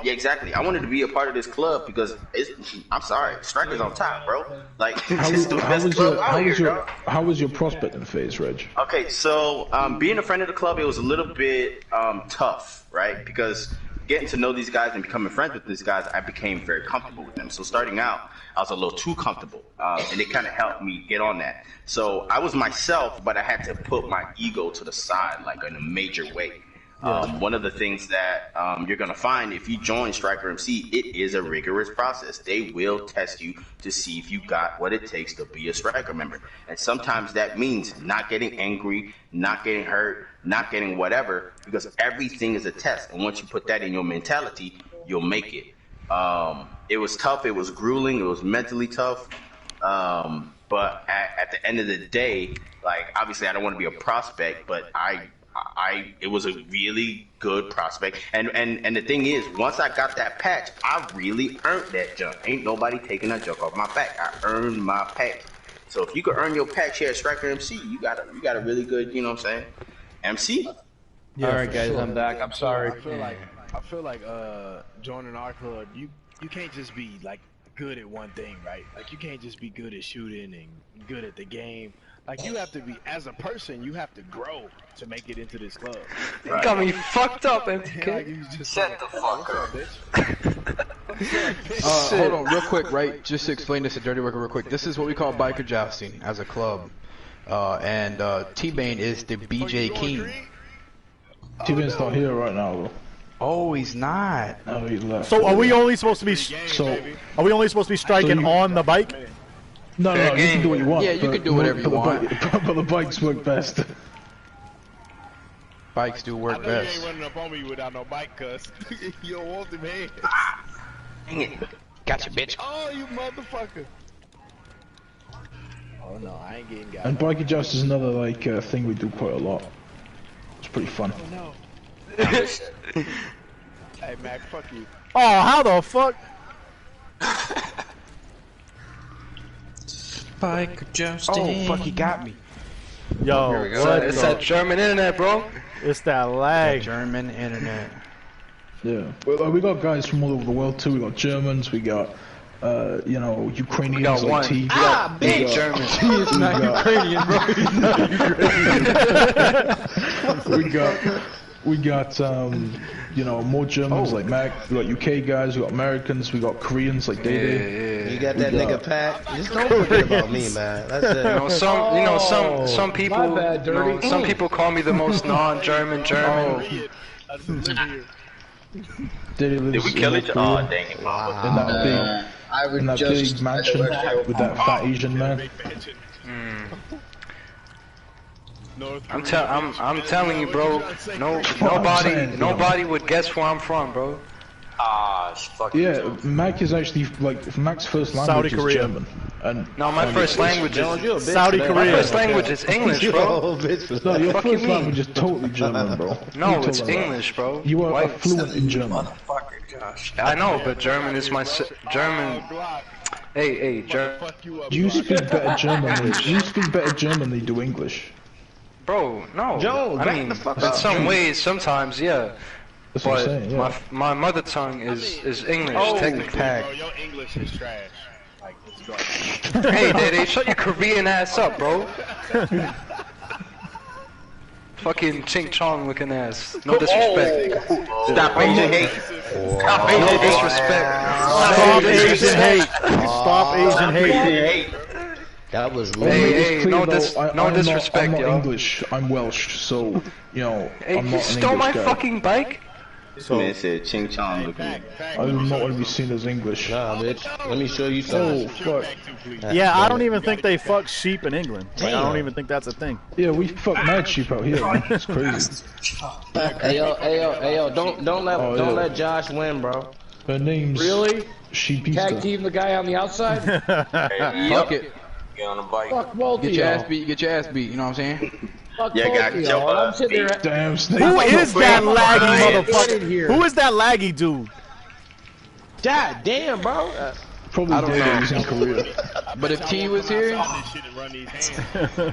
Yeah, exactly. I wanted to be a part of this club because I'm sorry, Striker's on top, bro. Like, How this is the best club out here, dog. how was your prospecting phase, Reg? Okay, so being a friend of the club, it was a little bit tough, right? Because getting to know these guys and becoming friends with these guys, I became very comfortable with them. So starting out, I was a little too comfortable, and it kind of helped me get on that. So I was myself, but I had to put my ego to the side, like in a major way. One of the things that you're going to find if you join Striker MC, it is a rigorous process. They will test you to see if you got what it takes to be a Striker member. And sometimes that means not getting angry, not getting hurt, not getting whatever, because everything is a test. And once you put that in your mentality, you'll make it. It was tough. It was grueling. It was mentally tough. But at the end of the day, like obviously I don't want to be a prospect, but it was a really good prospect. And the thing is, once I got that patch, I really earned that junk. Ain't nobody taking that junk off my back. I earned my patch. So if you could earn your patch here at Striker MC, you got a really good, you know what I'm saying, MC. Yeah, all right, guys, I'm back. I'm sorry. I feel like joining our club, you can't just be like good at one thing, right? Like you can't just be good at shooting and good at the game. Like you have to be, as a person, you have to grow to make it into this club. You got me fucked up, MTK. Like you just Shut the fuck up, bitch. Hold on, real quick, right? Just to explain this to Dirty Worker real quick. This is what we call biker jousting as a club, and T-Bane is the BJ King. T-Bane's not here right now, though. Oh, he's not. No, he left. So are we only supposed to be striking on the bike? No, you can do what you want. Yeah, you can do whatever you want. But the bikes work best. Bikes do work best. You ain't running up on me without no bike, cuz. You don't want them hands. Dang it. Gotcha, bitch. Oh, you motherfucker. Oh no, I ain't getting got. And biker joust is another like thing we do quite a lot. It's pretty fun. Oh no. Hey Mac, fuck you. Oh, how the fuck? Biker jousting. Oh, fuck, he got me. Yo, here we go. It's that German internet, bro. It's that lag. German internet. Yeah. Well, we got guys from all over the world too. We got Germans. We got, you know, Ukrainians. We got like one. T. Big German. He is not Ukrainian, bro. He's not Ukrainian. We got, you know, more Germans like Mac. We got UK guys. We got Americans. We got Koreans like Day. You got that nigga Pat. Just don't forget about me, man. That's it. Some people, bad, some people call me the most non-German German. Did we kill each other? Oh, dang it, Mama. In that big mansion with that fat Asian man. I'm telling you, bro. Nobody would guess where I'm from, bro. Fuck yeah, Mac is actually like Mac's first language is German. And no, my first language is Saudi Korea. My first language is English, bro. No, your first language is totally German, bro. No, it's English, bro. You are fluent in German. I know, but German is my German. Hey, German. You speak better German. You speak better German than you do English. Bro, no. Joe, I mean, in some ways, sometimes, yeah. That's what I'm saying, yeah. My mother tongue is English, technically. Bro, your English is trash. Like, it's garbage. Hey, Daddy, shut your Korean ass up, bro. Fucking ching chong looking ass. No disrespect. Stop Asian hate. Stop No disrespect. Stop Asian hate. Stop Asian hate. That was Hey, no disrespect, I'm not yo. English. I'm Welsh, so you know. Hey, I'm you not an stole my English guy. fucking bike? This man said ching chong looking. I do not want to be seen as English. Nah, bitch. Let me show you something. Oh, fuck. Yeah, I don't even think they fuck sheep in England. Like, I don't even think that's a thing. Yeah, we fuck mad sheep out here, man. It's crazy. Hey yo, don't let Josh win, bro. Her name's Really? Sheepista. Tag team the guy on the outside? Fuck it. Get on the bike. Fuck both Get of your y'all. ass beat. Get your ass beat. You know what I'm saying? Fuck Yeah, both got of your y'all. I'm ass sitting there. Damn snake. Who is that laggy motherfucker? Here. Who is that laggy dude? God damn, bro. Probably I don't dead know. he's in Korea. But if T was here,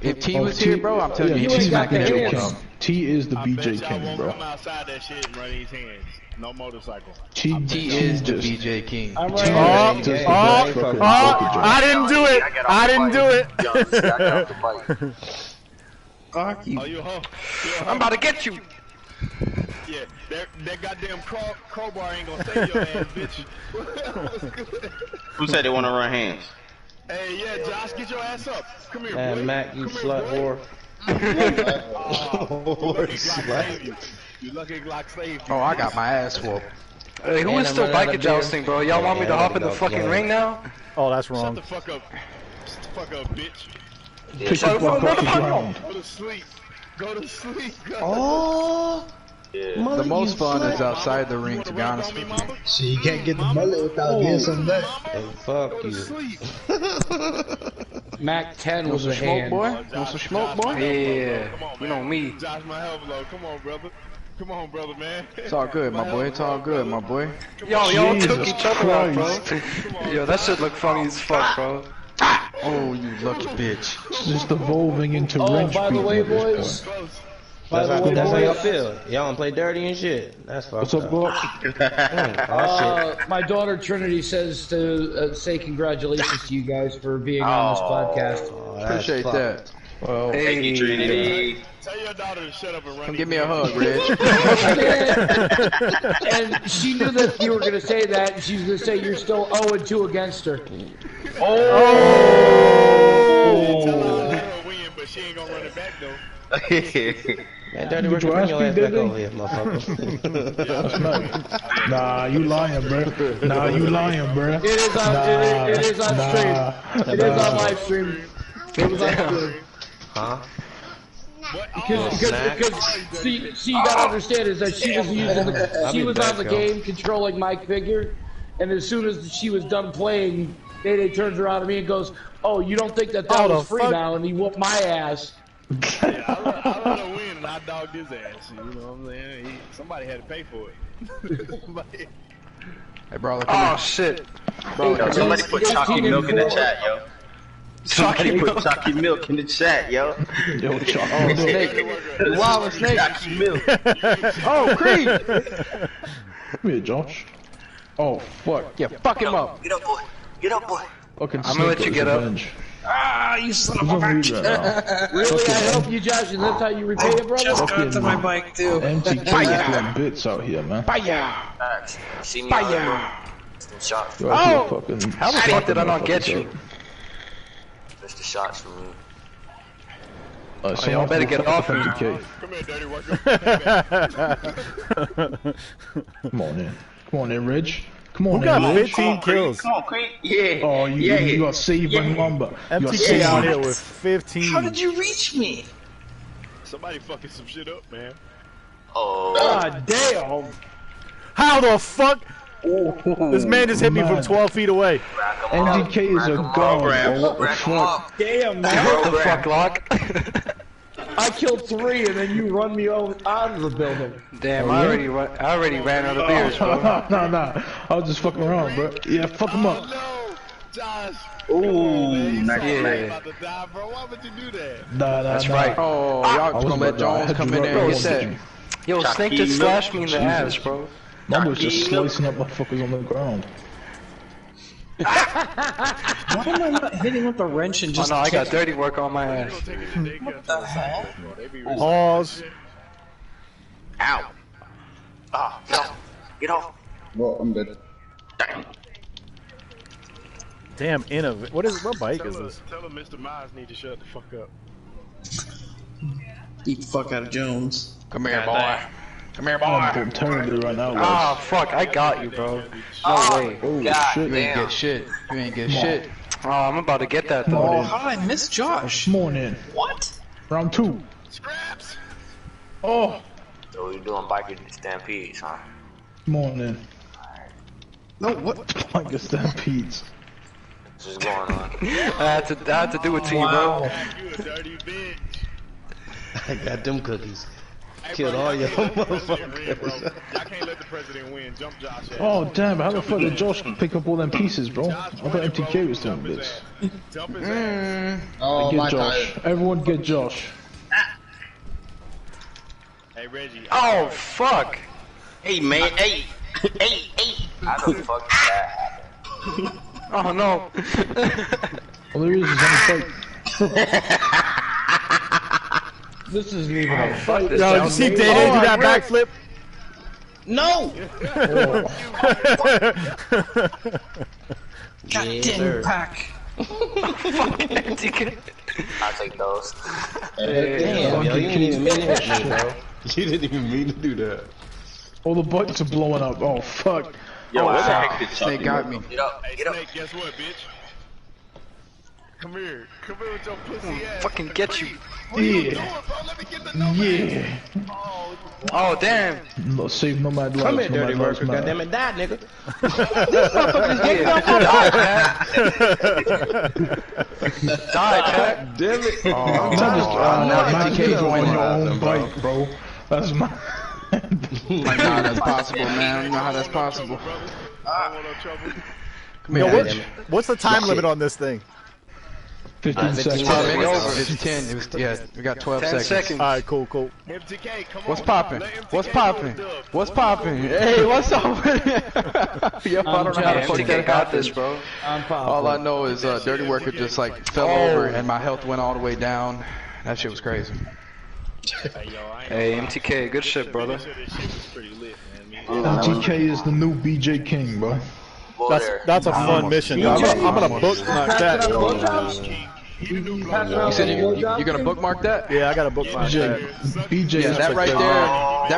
if T was here, bro, I'm telling you, T's he's the smacking BJ your King. ass. T is the I BJ bet y'all King, won't bro. come outside that shit and run these hands. No motorcycle. T is the BJ King. I'm Oh, right here. I didn't do it. I didn't do it. Fuck you. Oh, you hoe. I'm about to get you. Yeah, that goddamn crowbar ain't gonna save your ass, bitch. Who said they want to run hands? Hey, yeah, Josh, get your ass up. Come here, Man, boy. Mac, you Come slut here, boy. whore. You lucky Glock saved you. Oh, I got my ass whooped. Hey, who is still biker jousting, bro? Y'all want me to hop in the fucking ring now? Oh, that's Shut wrong. the fuck up. Shut the fuck up, bitch. Pick your block off the ground. Go to sleep. Go to sleep. Go. Oh. The most fun is outside the ring, to be honest with you. So you can't get the mullet without getting some nut. Hey, fuck you. Mac 10 was a smoke, hand. boy? Want some smoke, boy? Yeah, you know me. Josh, my help low. Come on, brother. Come on, brother, man. It's all good, my boy. It's all good, my boy. Y'all took each other out, bro. Yo, that shit look funny as fuck, bro. Oh, you lucky bitch. It's just evolving into wrench by the beating way, at this boys. point. That's how y'all feel. Y'all wanna play dirty and shit. That's fucked What's up, bro? My daughter Trinity says to say congratulations to you guys for being on this podcast. Appreciate that. Well, Thank you, Trinity. Tell your daughter to shut up and run. Come give me a hug, Reg. And she knew that you were going to say that, and she was going to say you're still 0-2 against her. Tell her win, but she ain't gonna run it back though. man, dirty work, bring your ass back over here, motherfucker. Nah, you lying, bro. Nah, you lying, bro. It is on, it is on stream. It is on live stream. It was on stream. Huh? Because see, you gotta understand is that she was using she was on the game controlling my figure, and as soon as she was done playing, Day turns around to me and goes, "Oh, you don't think that was free now?" And he whooped my ass. Yeah, I let her win and I dogged his ass. You know what I'm saying? Somebody had to pay for it. Hey, bro. Oh shit. Bro, yo, somebody put chalky milk in the chat, yo. Somebody put chalky milk in the chat, yo. Yo, chalky snake. Wild snake. Chalky milk. Oh, Creed. Come here, Josh. Oh, fuck. Yeah, fuck him up. Get up, boy. Get up, boy. Fucking I'm gonna let you get up. Ah, you son of a bitch! Really, I help you, Josh, and that's how you repay it, brother? Just got to my bike too. MTK bits out here, man. See me out here. Shots. Oh! How the fuck did I not get you? Just the shots from me. Y'all better get off me. Come here, dirty worker. Come on in. Come on in, Reg. Come on, Who got Reg. 15 kills? Come on, Creed. Yeah. Oh, you got saved by number. MTK out here with 15. How did you reach me? Somebody fucking some shit up, man. Oh. God damn! How the fuck? This man just hit me from 12 feet away. MTK is a god. What the fuck? Damn, man! What the fuck, Lock? I killed 3 and then you run me out of the building. Damn, I already ran out of beers, bro. Nah. I was just fucking around, bro. Yeah, fuck him up. No, Josh. Ooh, nice. About to die, bro. Why would you do that? Nah. That's right. Oh, y'all just gonna let Jones come in there and get that. Yo, Snake just slashed me in the ass, bro. Mom was just slicing up motherfuckers on the ground. Why am I not hitting with the wrench and just? Oh no, I got dirty work on my ass. What the hell? Pause. Ow. Ah, get off. Get off. Well, I'm dead. Damn, what bike is this? Tell him Mr. Miles need to shut the fuck up. Beat the fuck out of Jones. Come here, boy. Come here, boy. I'm terribly right now, Ah, fuck, I got you, bro. No way. Oh, shit. You ain't get shit. You ain't get shit. Oh, I'm about to get that, though. Oh, how did I miss Josh? Come on in. What? Round 2. Scraps. Oh. So we doing biker stampedes, huh? Come on in. No, what? Biker stampedes. What's just going on? I had to do it to you, bro. You a dirty bitch. I got them cookies. Hey, Killed bro, all your y'all can't motherfuckers. let the president win. Jump Josh ass. Oh, damn. How the fuck did Josh pick up all them pieces, bro? I thought MTK was doing this. Jump his ass. Oh, Get my Josh. God. Everyone get Josh. Hey, Reggie. Oh, fuck. Hey, man. Hey. How the fuck did that happen? Oh, no. All there is only fight. This isn't even a fight. Yo, did you see Day do that backflip? No! God Yes, damn sir. pack. I'll take those. Damn, yo, you didn't even mean to hit me, bro. You didn't even mean to do that. All the bikes are blowing up. Oh, fuck. Yo, where the heck did Snake got me. Get up. Hey, Get up. Snake, guess what, bitch? Come here with your pussy ass. Fucking get you. Yeah. Yeah. Oh damn. No, save no mad lives. Come here, no dirty mad lives worker. matter. Goddamn it, die, nigga. Die, Pat. Damn it. Oh, MTK on your own bike, bro. That's my. Like, nah, that's possible, man. You know how that's possible. Come Yo, here, what's the time limit on this thing? 15 seconds. It's 10. It was, yeah, we got 12 seconds. All right, cool. MTK, come on. What's poppin'? What's poppin'? What's poppin'? Hey, what's up? Yo, I don't know how the fuck that got this, happened. bro. All I know is Dirty Worker just like fell over and my health went all the way down. That shit was crazy. Hey, MTK, good shit, brother. MTK is the new BJ King, bro. That's a fun mission. I'm gonna bookmark that. You said you're gonna bookmark that? Yeah, I gotta bookmark that. BJ. Yeah, that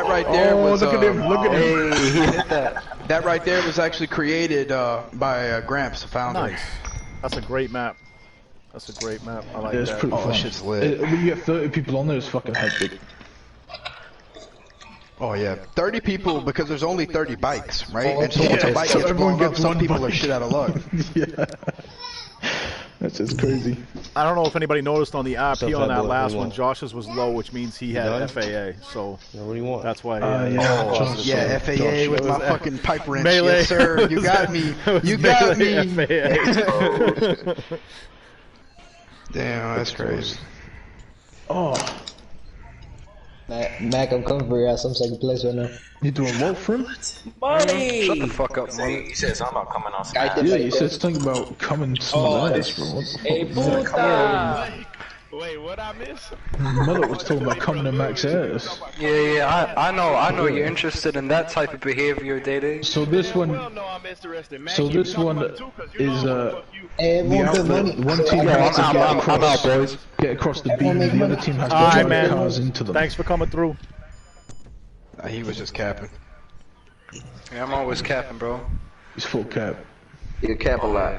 right there was. Look at him! Look at him! Hey, he hit that. That right there was actually created by Gramps, the founder. Nice. That's a great map. I like It's that. pretty fun. Shit's lit. When you get 30 people on there, it's fucking hectic. Oh yeah, 30 people because there's only 30 bikes, right? And so once a bike gets blown up, some people are shit out of luck. Yeah. That's just crazy. I don't know if anybody noticed on the RP on that last one, want? Josh's was low, which means he had FAA. So What do you want? that's why. Yeah, FAA with my fucking pipe wrench. Melee. Yes, sir. You got me. You got me. FAA. Damn, that's crazy. Oh, Mac, I'm coming for your ass. I'm second place right now. you doing what for him? Money! Shut the fuck up, man. He said something about coming on Smash. Yeah, you said something about coming to someone else, bro. What the Hey, fuck? puta! Wait, what I miss? Mother was talking about coming to Max ass. Yeah, I know you're interested in that type of behavior, Day. So this one, so this one is Hey, the everyone good outlet. money. One team has to get across the beam. The other team has to All right, drive man. cars into them. Thanks for coming through. He was just capping. Yeah, I'm always capping, bro. He's full cap. You cap a lot.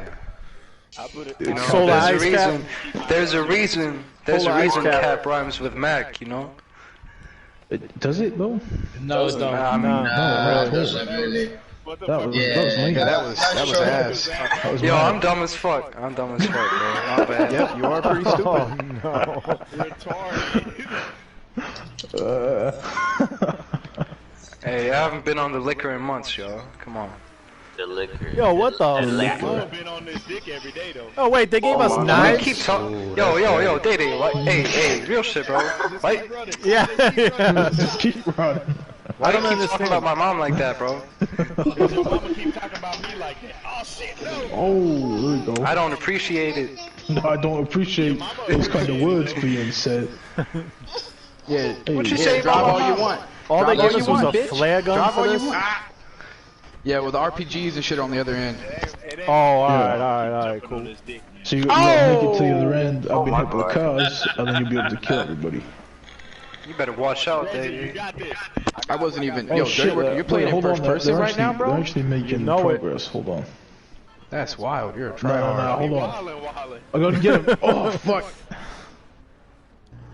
You know, Solar there's a ice reason. cap? There's a reason. Solar ice cap. Cap rhymes with Mac. You know. Does it though? No, it don't. No. It doesn't really. That was lame. Yeah, that was ass. That was Yo, mad. I'm dumb as fuck. I'm dumb as fuck, bro. My bad. Yep, you are pretty stupid. Hey, I haven't been on the liquor in months, yo. Come on. The liquor. Yo, what the? I've been on this dick every day though. Oh wait, they gave us We knives. keep talking. Yo, Day. Like, hey, real shit, bro. Like, Yeah. Just keep running. why do you keep talking about my mom like that, bro? Your mama keep talking about me like that. Oh shit, no. Oh, there we go. I don't appreciate it. No, I don't appreciate those kind of words being said. Yeah, What you yeah, say drive about all my you mom? want. All they Drive gave us you was a want, bitch. flare gun Drive for all you this? want. Yeah, with RPGs and shit on the other end. Oh, alright, cool. So you gotta make it to the other end. I'll be hit with cars, and then you'll be able to kill everybody. You better watch out, Day. I wasn't even. Oh Yo, shit! Dirty Worker, you're playing in hold first on, person they're right now, actually- bro? They're actually making progress. Hold on. That's wild. You're a No, tryhard. hold on. I'm gonna get him. Oh fuck!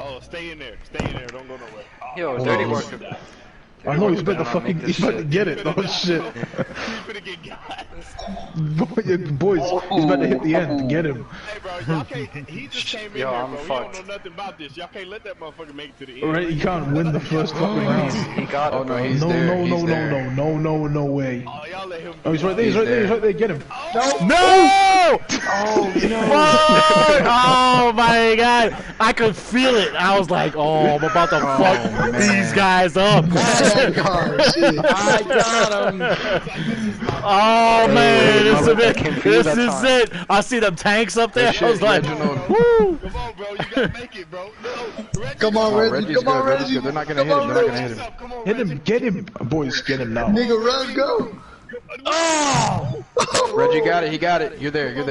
Oh, stay in there. Don't go nowhere. Yo, Dirty Worker. I know he's about to fucking. He's about to get it. Oh shit! Boys, he's about to hit the end. Get him. Hey, bro, y'all can't. He just came in Yo, here, I'm bro. He fucked. don't know nothing about this. Y'all can't let that motherfucker make it to the end. Alright, he can't win the first fucking round. He got it, bro. he's there. No way. Oh, y'all let him. Oh, he's right there. He's right there. Get him. No! Oh no! Oh my god! I could feel it. I was like, oh, I'm about to fuck these guys up. I got him. Oh man, this that is time. it. I see them tanks up there. I was like, woo! Come on, bro. You gotta make it, bro. No, Reggie. Come on, Reggie. Reggie's Come on, good. Reggie's Reggie. good. They're not gonna hit him. They're not gonna hit him. Come on, Hit him. Get him. Boys, get him now. Nigga, run, go. Oh! Reggie got it. He got it. You're there. You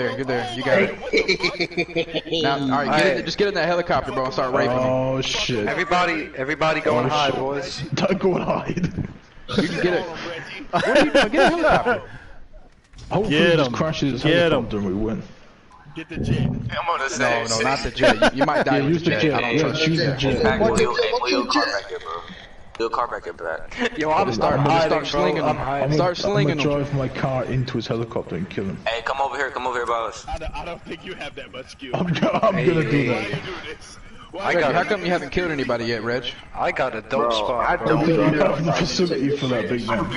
got it. Now, all right, just get in that helicopter, bro, and start raping him. Oh shit! Everybody going high, boys. Don't go and hide. You can get it. What are you doing? Get a helicopter. Hopefully Get just him. crashes his Get him. helicopter and we win. Get the jet. I'm gonna say. No, not the jet. You might die Yeah, with the jet. I don't trust you. Back wheel car back here, bro. Wheel car back here, back. Yo, I'm start slinging him. Start slinging I'm him. gonna drive my car into his helicopter and kill him. Hey, come over here, boss. I don't think you have that much skill. I'm gonna do that. How come you haven't killed anybody yet, Reg? I got a dope spot. I don't think you have the facility for that, big man.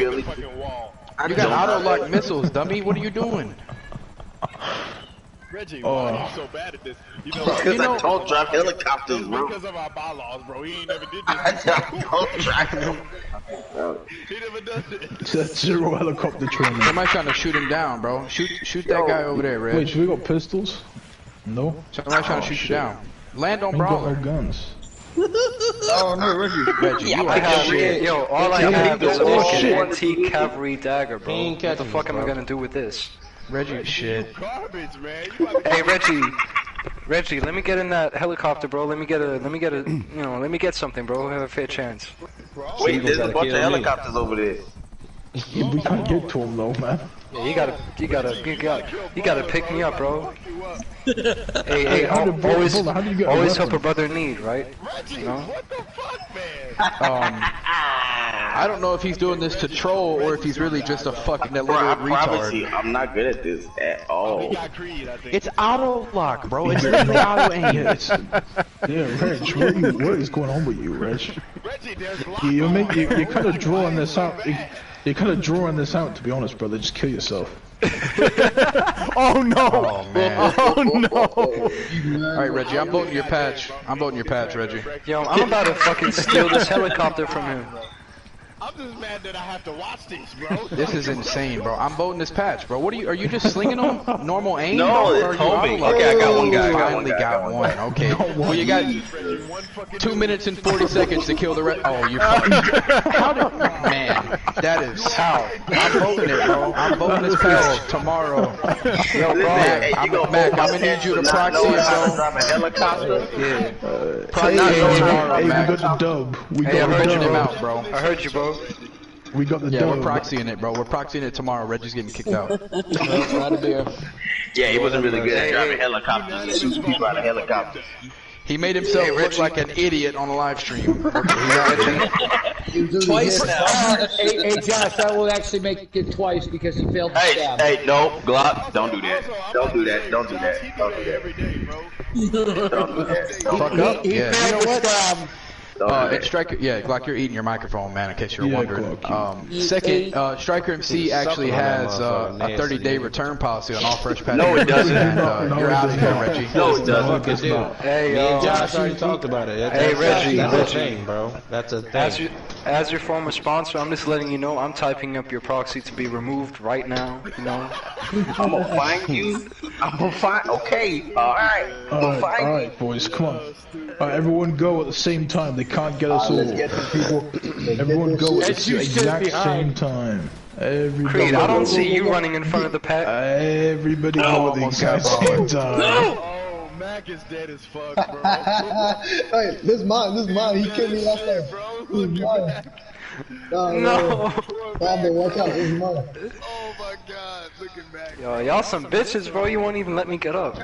You got auto-lock missiles, dummy. What are you doing? Reggie, why are you so bad at this? Because I don't drive helicopters, bro. Because of our bylaws, bro. He ain't never did this. I don't drive them. He never does it. That's zero helicopter training. Somebody's trying to shoot him down, bro. Shoot that guy over there, Reg. Wait, should we got pistols? No. Somebody's trying to shoot you down. Land on I ain't got Brawler. no guns. Oh no, Reggie. You are shit. Yo, all I have is Oh, an shit. antique cavalry dagger, bro. ain't What the catching fuck us, am I bro. gonna do with this? Reggie, shit. Garbage, man. Hey, Reggie, let me get in that helicopter, bro. Let me get something, bro. Have a fair chance. Wait, there's a bunch of helicopters over there. Yeah, we can't get to him though, man. Yeah, you gotta pick me up, bro. Hey, how do you get a always weapon? help a brother in need, right? You know? What the fuck, man? I don't know if he's doing this to troll or if he's really just a fucking Bro, illiterate I promise you, retard. I'm not good at this at all. He got Creed, I think. It's auto lock, bro. It's literally auto aim. Yeah, Reg, what is going on with you, Reg? Reggie, there's You're kind of drawing this out. You're kind of drawing this out, to be honest, brother. Just kill yourself. Oh no! Oh man. Oh no! Alright, Reggie, I'm voting your patch. I'm voting your patch, Reggie. Yo, I'm about to fucking steal this helicopter from him. I'm just mad that I have to watch these, bro. This is insane, bro. I'm voting this patch, bro. What are you just slinging them? Normal aim? No, bro, or it's are you homing. auto-lock? Okay, I got one guy. Finally got one. Okay. Well, you got 2 minutes and 40 seconds to kill the rest. Oh, you're fucking. How did. Man, that is how. I'm voting it, bro. I'm voting this patch tomorrow. Yo, bro. I'm gonna need you to proxy it, bro. Drive a helicopter. Yeah. Proxy it tomorrow, We Mac. got the dub. We Hey, got I heard the you him dub. out, bro. I heard you, bro. We got the Yeah, dub. we're proxying it, bro. We're proxying it tomorrow. Reggie's getting kicked out. Yeah, he wasn't really good at driving helicopters and shooting people out of helicopters. He made himself look like an idiot on a live stream. Twice now. Hey, Josh, that will actually make it twice because he failed to stab. Hey, no, Glock, don't do that. Don't do that. Don't do that. Don't do that. Every day, bro. Don't do that. Don't Fuck do up. that. Yeah. You know what? Don't do Striker, yeah, Glock, you're eating your microphone, man, in case you're Yeah, wondering. Glock, Second, Striker MC actually has a 30-day return policy on all fresh patches. No, it doesn't. And, you're out of here, Reggie. No, it doesn't. It's not. Hey, Me and Josh Josh, already talked about it. Hey, Reggie, That's a Reggie. thing, bro. That's a thing. As your former sponsor, I'm just letting you know I'm typing up your proxy to be removed right now. You know. I'm gonna find you. I'm gonna find. Okay. All right. I'm gonna find you. Alright, boys, come on. Everyone go at the same time. They can't get us all. Let's get the people. Everyone go at As the you stood exact same behind. time. Everybody. Creed, I don't see you running in front of the pack. Everybody go at the exact same time. Oh, Mac is dead as fuck, bro. Hey, this is mine. He killed me last time. Bro, This is mine. No. Brandon, watch out. This is mine. oh my god, looking back. Yo, y'all some bitches, bro. You won't even let me get up.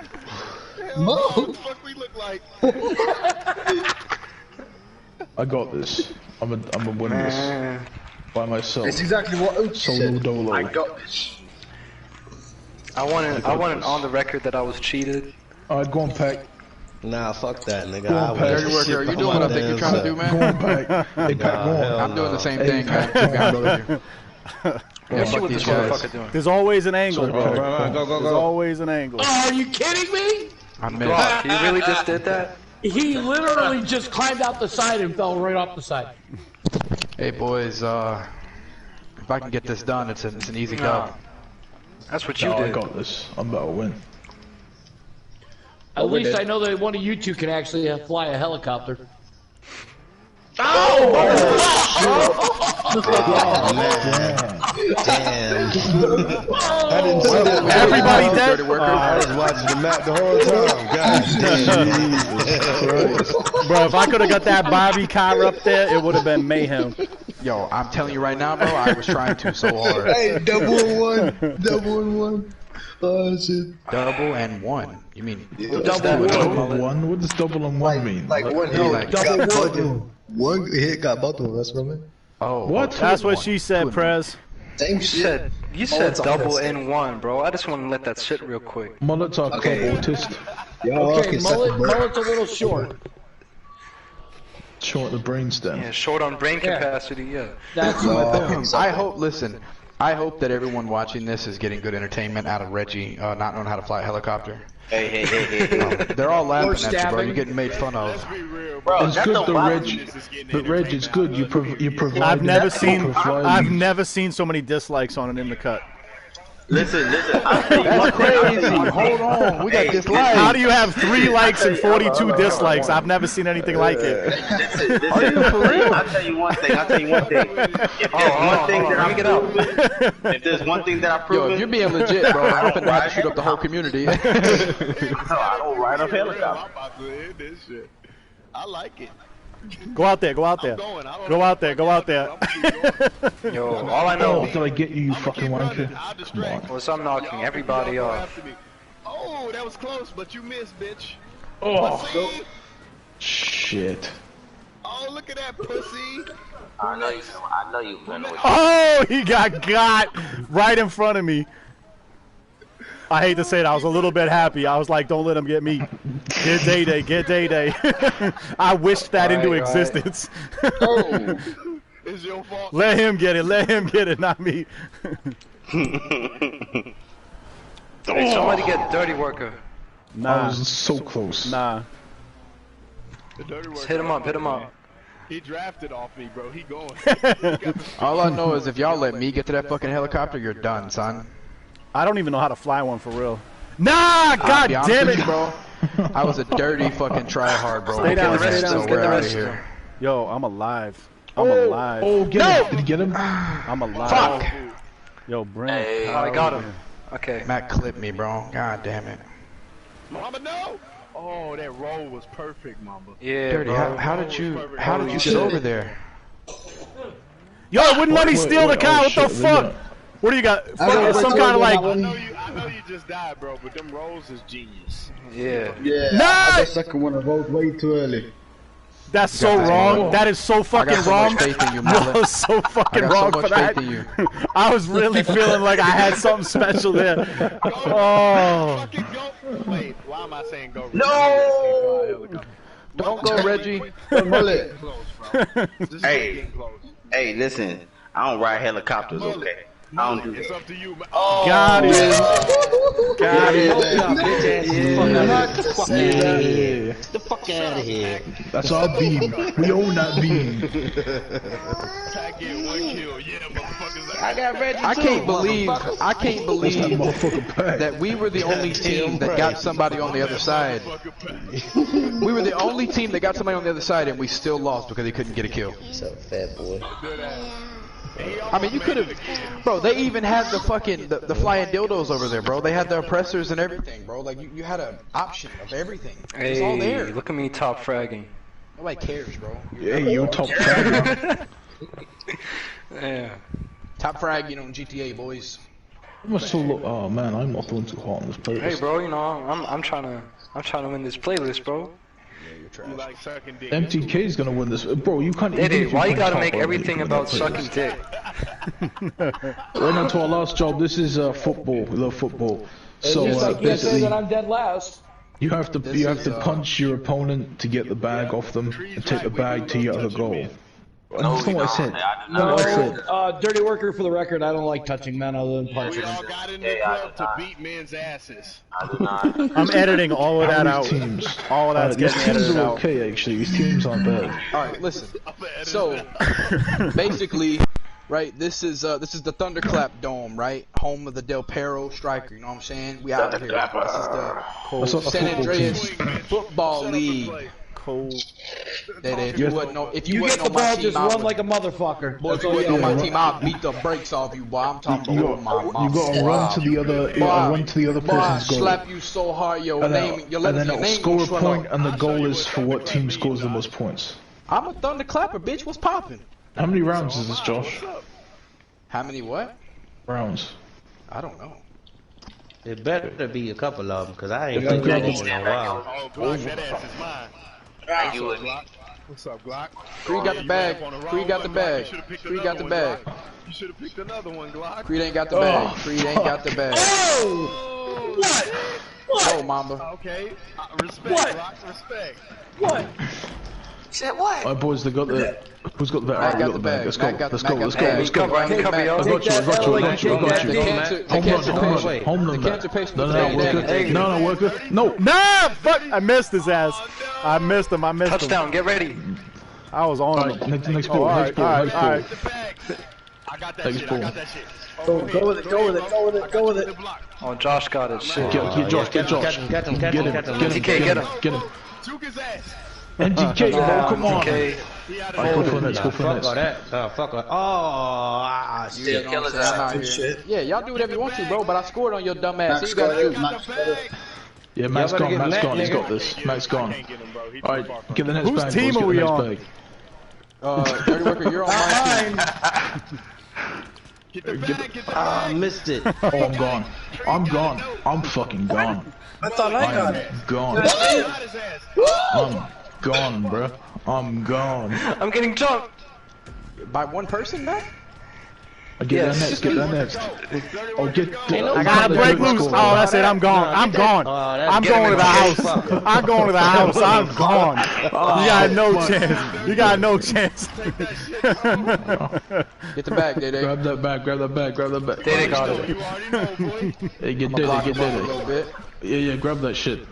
What the fuck we look like? I got this. I'm a win this Man. by myself. It's exactly what Oach Solo said. dolo. I got this. I want it on the record that I was cheated. Alright, go on, Pack. Nah, fuck that, nigga. Go on, I Pat. would Dirty worker, shit are you behind doing what I think that you're trying to do, Go man? on, Pack. Hey, Pack, go hell on. I'm doing the same Hey, thing, man. Pack, I'm go on. Yeah, see fuck what these this guys. motherfucker doing. There's always an angle, Sorry, bro. Pack. Go, There's go. always an angle. Oh, are you kidding me? I'm in. Glock, you really just did that? He literally just climbed out the side and fell right off the side. Hey, boys, if I can get this done, it's an easy dub. That's what you No, I did. got this. I'm about to win. At least I know that one of you two can actually fly a helicopter. Oh, man. Damn. I didn't see that. Everybody dead? Dirty worker. I was watching the map the whole time. God damn. Bro, if I could have got that Bobby car up there, it would have been mayhem. Yo, I'm telling you right now, bro, I was trying to so hard. Hey, double and one. Double and one. Oh shit. Double and one. You mean double one? What does double and one mean? Like one hit got both of them. One hit got both of them. That's what I mean. Oh, what? That's what she said, Prez. Same shit. You said double and one, bro. I just want to let that sit real quick. Mullet's our club autist. Okay, mullet's a little short. Short the brainstem. Yeah, short on brain capacity. Yeah. That's what I hope. Listen, I hope that everyone watching this is getting good entertainment out of Reggie not knowing how to fly a helicopter. Hey. They're all laughing at you, bro. You're getting made fun of. Bro, it's good though, Reg. But Reg, it's good. You provide. I've never seen so many dislikes on it in the cut. Listen. That's crazy. Hold on, we got dislikes. How do you have 3 likes and 42 dislikes? I've never seen anything like it. Listen. I'll tell you one thing. If there's one thing that I prove, yo, if you're being legit, bro, I'm gonna have to shoot up the whole community. I don't ride a helicopter. I'm about to end this shit. I like it. Go out there. Go out there. Yo, all I know. Did I get you, you fucking wanker? Was I'm knocking everybody off. Oh, that was close, but you missed, bitch. Oh, shit. Oh, look at that pussy. I know you finna win. Oh, he got right in front of me. I hate to say it, I was a little bit happy. I was like, don't let him get me. Get Day. I wished that into existence. Oh, it's your fault. Let him get it, not me. Hey, somebody get Dirty Worker. Nah. I was so close. Nah. The Dirty Worker. Hit him up. He drafted off me, bro. He going. All I know is if y'all let me get to that fucking helicopter, you're done, son. I don't even know how to fly one for real. Nah, god damn it, bro. I was a dirty fucking tryhard, bro. Stay down, so we're out of here. Yo, I'm alive. alive. Oh, get him. Did you get him? I'm alive. Fuck. Yo, Brent. Hey, I got him. Okay. Matt clipped me, bro. God damn it. Mama, no. Oh, that roll was perfect, Mama. Yeah, Dirty, bro. how did you get over there? Yo, it wouldn't let me steal the car. What the fuck? What do you got? Some kind of like. I know you just died, bro, but them rolls is genius. Yeah. Yeah. Nah! I the second one rolled way too early. That's so wrong. That is so fucking wrong. You're so fucking wrong for that. I was really feeling like I had something special there. Oh. Wait, why am I saying go? No! Don't go, Reggie. Mullet. Hey, listen. I don't ride helicopters, okay? I don't do that. It's up to you, man. Oh, got it. Got it. Get the fuck out of here. That's our beam. We own that beam. I get 1 kill. Yeah, motherfuckers. I got Reggie I can't believe that we were the only team that got somebody on the other side. We were the only team that got somebody on the other side, and we still lost because he couldn't get a kill. So fat boy. I mean, you could have, bro. They even had the fucking the flying dildos over there, bro. They had the oppressors and everything, bro. Like you had an option of everything. It's all there. Look at me top fragging. Nobody cares, bro. You're top frag. Yeah. Top frag, you know, in GTA, boys. Oh man, I'm not doing too hot on this playlist. Hey, bro, you know, I'm trying to win this playlist, bro. You like sucking dick. MTK's gonna win this, bro. You can't. Why you gotta make everything about sucking dick? Right now to our last job. This is football. We love football. So I can't say that I'm dead last. You have to punch your opponent to get the bag off them and take the bag to your other goal. That's not what I said. No, Dirty Worker, for the record, I don't like touching men other than punching We all got in the club to beat men's asses. I do not. I'm editing all of that out. All of that's These getting teams edited are out. okay, actually. These teams aren't bad. All right, listen. So basically, right, this is the Thunderclap Dome, right, home of the Del Perro Striker. You know what I'm saying? We out here. This is the San Andreas Football League. If you wouldn't know, you get the ball, just run like a motherfucker. Boy, if you wouldn't know my team, I'll beat the brakes off you, boy. I'm talking about my mom. You gotta run to the other person's goal. Slap you so hard, your And name, then it'll score a point, and the goal is for what team scores the most points. I'm a Thunderclapper, bitch. What's poppin'? How many rounds is this, Josh? How many what? Rounds. I don't know. It better be a couple of them, cause I ain't played that game in a while. Oh, Glock, that ass is mine. Thank you, Glock. What's up, Glock? Creed got the bag. Creed got the bag. Creed got the bag. You should have picked another one, Glock. Creed ain't got the bag. Creed ain't got the bag. Oh! What? Oh, Mamba. Okay. Respect, What? Glock. Respect. What? Said what? Alright, boys, they got the. Who's got the bag? Matt Alright, we got the bag. Let's go. Matt got the- Let's go. Matt Let's got go. the Let's bag. go. Hey, Matt, I got you. I got you. I got you. I got you. The cancer patient. Home run. The cancer patient. No, worker. No. Nah, fuck! I missed his ass. I missed him. Touchdown, get ready. I was on him. Next Oh, ball. all Next right, ball. all Next right, ball. I got that Next shit. ball. I got that shit. Go with it. Go with it. Go with it. Go with it. Oh, Josh got it. Shit. Get Josh. Get Josh. Get him. Get him. TK, get him. Get him. Juke his ass. NGK, bro. Come on. TK. Alright, go for the next. Go for the Fuck all next. that. Fuck all. Still kill his ass. Yeah, y'all do whatever you want to, bro, but I scored on your dumb ass. So you gotta do. Yeah, Matt's gone. Matt's gone. He's got this. Matt's gone. Alright, get the next Whose bag. team boys. are we Get the on? next bag. Dirty Worker, you're on my team. Get the bag. Get the Ah, bag. missed it. Oh, I'm gone. I'm gone. I'm fucking gone. I thought I got I'm it. gone. I'm gone, bro. I'm gone. I'm getting jumped. By one person, man? Get that next. Get that next. Oh, get. I gotta break loose. Oh, that's it. I'm gone. I'm gone. I'm going to the house. I'm going to the house. I'm gone. You got no chance. You got no chance. Get the bag, Dede. Grab that bag. Grab that bag. Grab that bag. Dede got it. You already know, boy. Hey, get I'm Dede. gonna Get block him up a little Dede. bit. Yeah, grab that shit.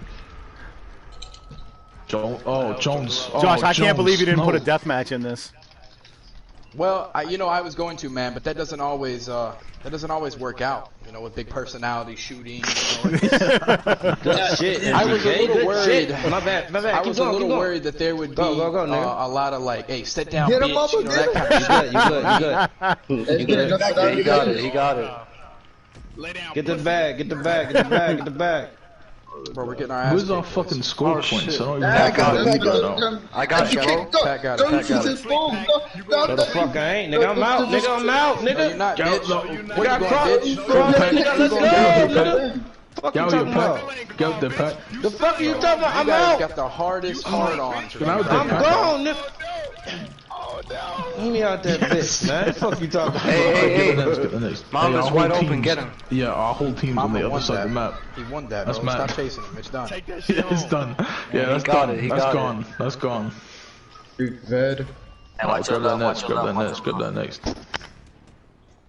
Jones. Oh, Jones. Oh, Josh, I can't believe you didn't put a No. death match in this. Well, I was going to, man, but that doesn't always work out. You know, with big personality shooting. You know, Good shit. I was a little Good worried. shit. My bad. I was a little worried that there would be Go, nigga. a lot of like, hey, sit down, Get him bitch. up, You know, that kind of stuff. You good. You good. Yeah, he got it. He got it. Lay down. Get the bag. Get the bag. Get the bag. Get the bag. Bro, we're getting our ass Where's our kicked. fucking score Oh, points? shit. I don't even I got know. it. I got you, bro. Pat got it. Pat got it. So the fuck I ain't. Nigga, I'm out. Nigga, I'm out. No, you're Nigga. not, bitch. We got cross. bitch? Nigga, let's go. Nigga. Fuck you Get out talking here, about? Pat. Get out there, Pat. The fuck are you talking about? You I'm guys out. got the hardest hard-ons. Get out there, I'm Pat. gone, nigga. Let me out that bitch, man. The fuck you talking about? Hey, Get the next. Get the next. Mama's our wide whole open, team's- get him. Yeah, our whole team's on the Mama other won side of the that. map. He won that, That's bro. mad. Stop chasing him. It's done. Take that shit Yeah, it's home. done. Yeah, that's got done. it, he That's got it. gone. That's gone. Ved. And watch your Grab that love, next. watch your Grab that love. next. Grab that next.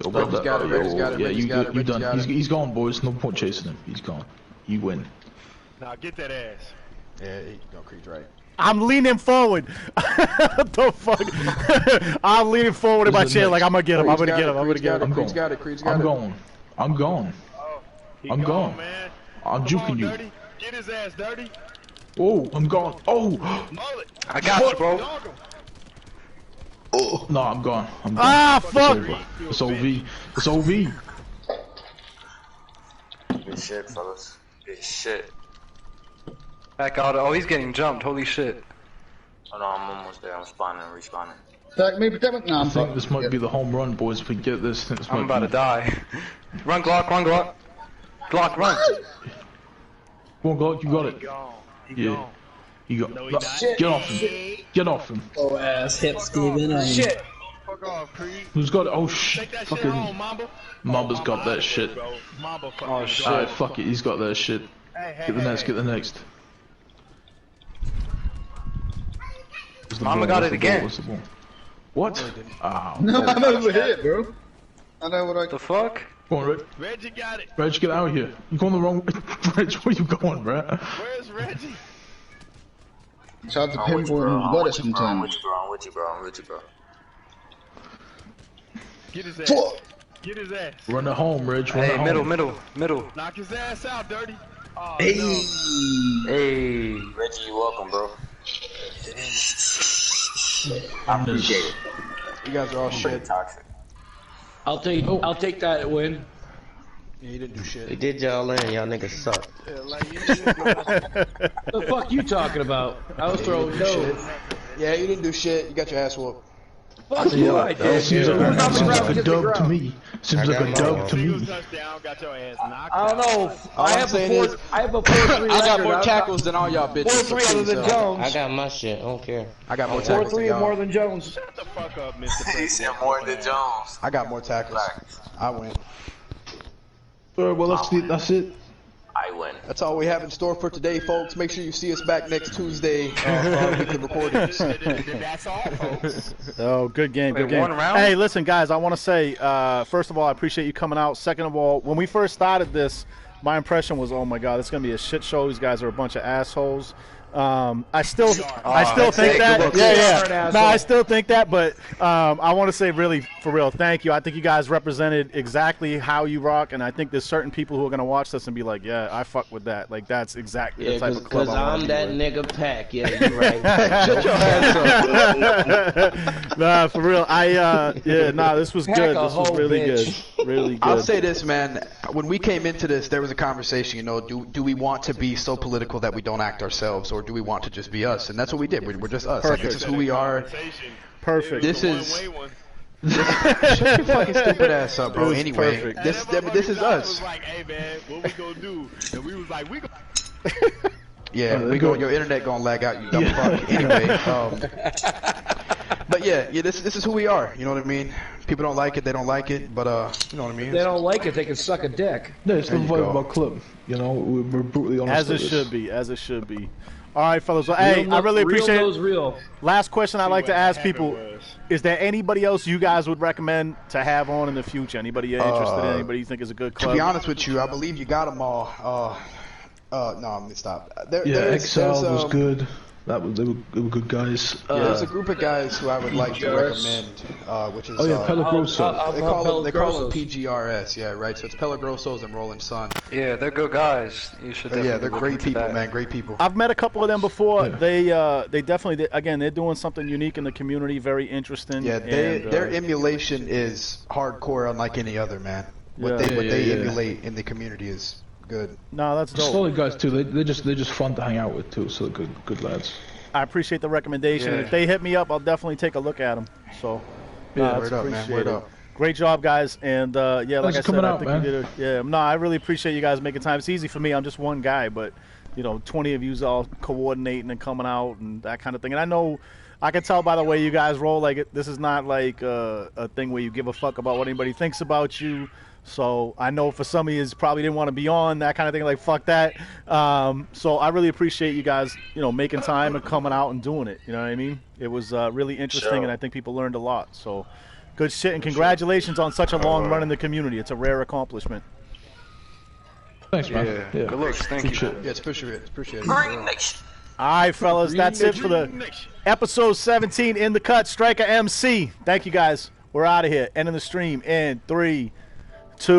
Yo, Reggie grab that. got it, Reggie's Yo, got it, yeah, Reggie's you got it, you Reggie's done. got it. He's gone, boys. No point chasing him. He's gone. You win. Now get that ass. Yeah, no, Creed's right. I'm leaning forward. What the fuck? I'm leaning forward in my chair like I'm gonna get him. I'm gonna get him. I'm gonna get him. Creed's got it. Creed's got I'm it. going. I'm going. I'm gone. Man. I'm Come on, juking you. Dirty. Get his ass, Dirty. Oh, I'm gone. Oh. Mullet. I got you, bro. Dog him. Oh. No, I'm gone. I'm gone. Ah, It's fuck. over. It's OV. It's OV. Good shit, fellas. Good shit. Back out. Oh, he's getting jumped. Holy shit. Oh no, I'm almost there. I'm spawning, respawning. Protect me, protect me. No, I I'm think fucking. this might be the home run, boys. If we get this, this I'm might about be... to die. Run, Glock. Run, Glock. Glock, run. Come on, Glock, you got it. He Yeah. gone. You got No, he no, not. Get off him. Get off him. Oh ass hip Steven. Shit. Fuck off, Creed. Who's got it? Oh, shh. Take that shit Fucking... home, Mamba. Mamba's got that shit. Bro. Mamba fucking Oh, shit. Alright, fuck it. He's got that shit. Hey, Get the next. Get the next. Where's the Mama ball? got Where's it the ball? again. Where's the ball? What? Ah. No, I'm over here, bro. I know what I. The fuck? Come on, Reg. Reggie got it. Reg, get out of here. You're going the wrong way. Reg, where you going, bruh? Where's Reggie? Tried to I'm with you, pinboard bro. his I'm butt with you, bro. I'm sometimes. with you, bro. I'm with you, bro. I'm with you, bro. Get his ass. Fuck. Get his ass. Run it home, Reg. Run it Hey, home. middle. Knock his ass out, Dirty. Oh, Hey. no. Hey. Reggie, you welcome, bro. I appreciate it. You guys are all shit. Toxic. I'll take that win. Yeah, you didn't do shit. They did y'all in. Y'all niggas suck. The fuck you talking about? I was throwing dough. Yeah, you didn't do shit. You got your ass whooped. Fuck you, I did. Seems Who was on the ground like a kissing the dub to ground? me. Seems like a dub to me. I don't know. All I'm saying is, I have a 4-3 I got record. more tackles than all y'all bitches. 4-3 other than Jones. I got my shit. I don't care. I got more tackles than 4-3 y'all. more than Jones. Shut the fuck up, Mr. He said more than Jones. I got more tackles. I win. Well, that's it. I win. That's all we have in store for today, folks. Make sure you see us back next Tuesday for our weekly recordings. That's all, folks. Oh, good game, good Wait, game. one round? Hey, listen, guys, I want to say, first of all, I appreciate you coming out. Second of all, when we first started this, my impression was, oh my God, it's gonna be a shit show. These guys are a bunch of assholes. I still think that. Yeah. No, I still think that, but I want to say, really, for real, thank you. I think you guys represented exactly how you rock, and I think there's certain people who are gonna watch this and be like, yeah, I fuck with that. Like that's exactly the type of club I I'm wanna that be nigga Pack. Yeah, you right. Shut your ass up. Nah, for real. This was Pack good. a This was hoe, really bitch. good. Really good. I'll say this, man. When we came into this, there was a conversation. You know, do we want to be so political that we don't act ourselves, or do we want to just be us? And that's what we did. We're just us. Like, this is who we are. Perfect. This is. Shut your fucking stupid ass up, bro. Anyway, this is us. was like, hey man, what we gonna do? And we was like, we gonna. Yeah, your internet gonna lag out, you dumb fuck. Anyway, but yeah, this is who we are. You know what I mean? People don't like it, they don't like it, but you know what I mean? If they don't like it, they can suck a dick. No, it's the vibe of our club. You know, we're brutally honest. As it should be. As it should be. All right, fellas. Well, hey, I really appreciate it. Real. Last question I'd like to ask people: is there anybody else you guys would recommend to have on in the future? Anybody you're interested in? Anybody you think is a good club? To be honest with you, I believe you got them all. No, I'm gonna stop. Exile was good. They were good guys. There's a group of guys who I would like to recommend, which is Peligroso. They call them PGRS, yeah, right. So it's Peligrosos and Rolling Sun. Yeah, they're good guys. You should. Yeah, they're look great into people, that. man. Great people. I've met a couple of them before. Yeah. They definitely again they're doing something unique in the community, very interesting. Yeah, their emulation is hardcore, unlike any other, man. What they emulate in the community is good. No, that's dope. Solid guys too. They're just fun to hang out with too. So good lads. I appreciate the recommendation. Yeah. If they hit me up, I'll definitely take a look at them. So, word up, man. Word up. Great job, guys. And like I said, I think man. you did I really appreciate you guys making time. It's easy for me. I'm just one guy, but 20 of you's all coordinating and coming out and that kind of thing. And I know, I can tell by the way you guys roll. Like this is not like a thing where you give a fuck about what anybody thinks about you. So I know for some of you probably didn't want to be on that kind of thing. Like fuck that. So I really appreciate you guys, making time and coming out and doing it. You know what I mean? It was really interesting, and I think people learned a lot. So good shit, and congratulations on such a long run in the community. It's a rare accomplishment. Thanks, man. Yeah. Yeah. Good looks. Thank you. Yeah, it's appreciate it. All right, fellas, that's it for the episode 17 in the cut. Striker MC. Thank you guys. We're out of here. Ending the stream in 3, 2.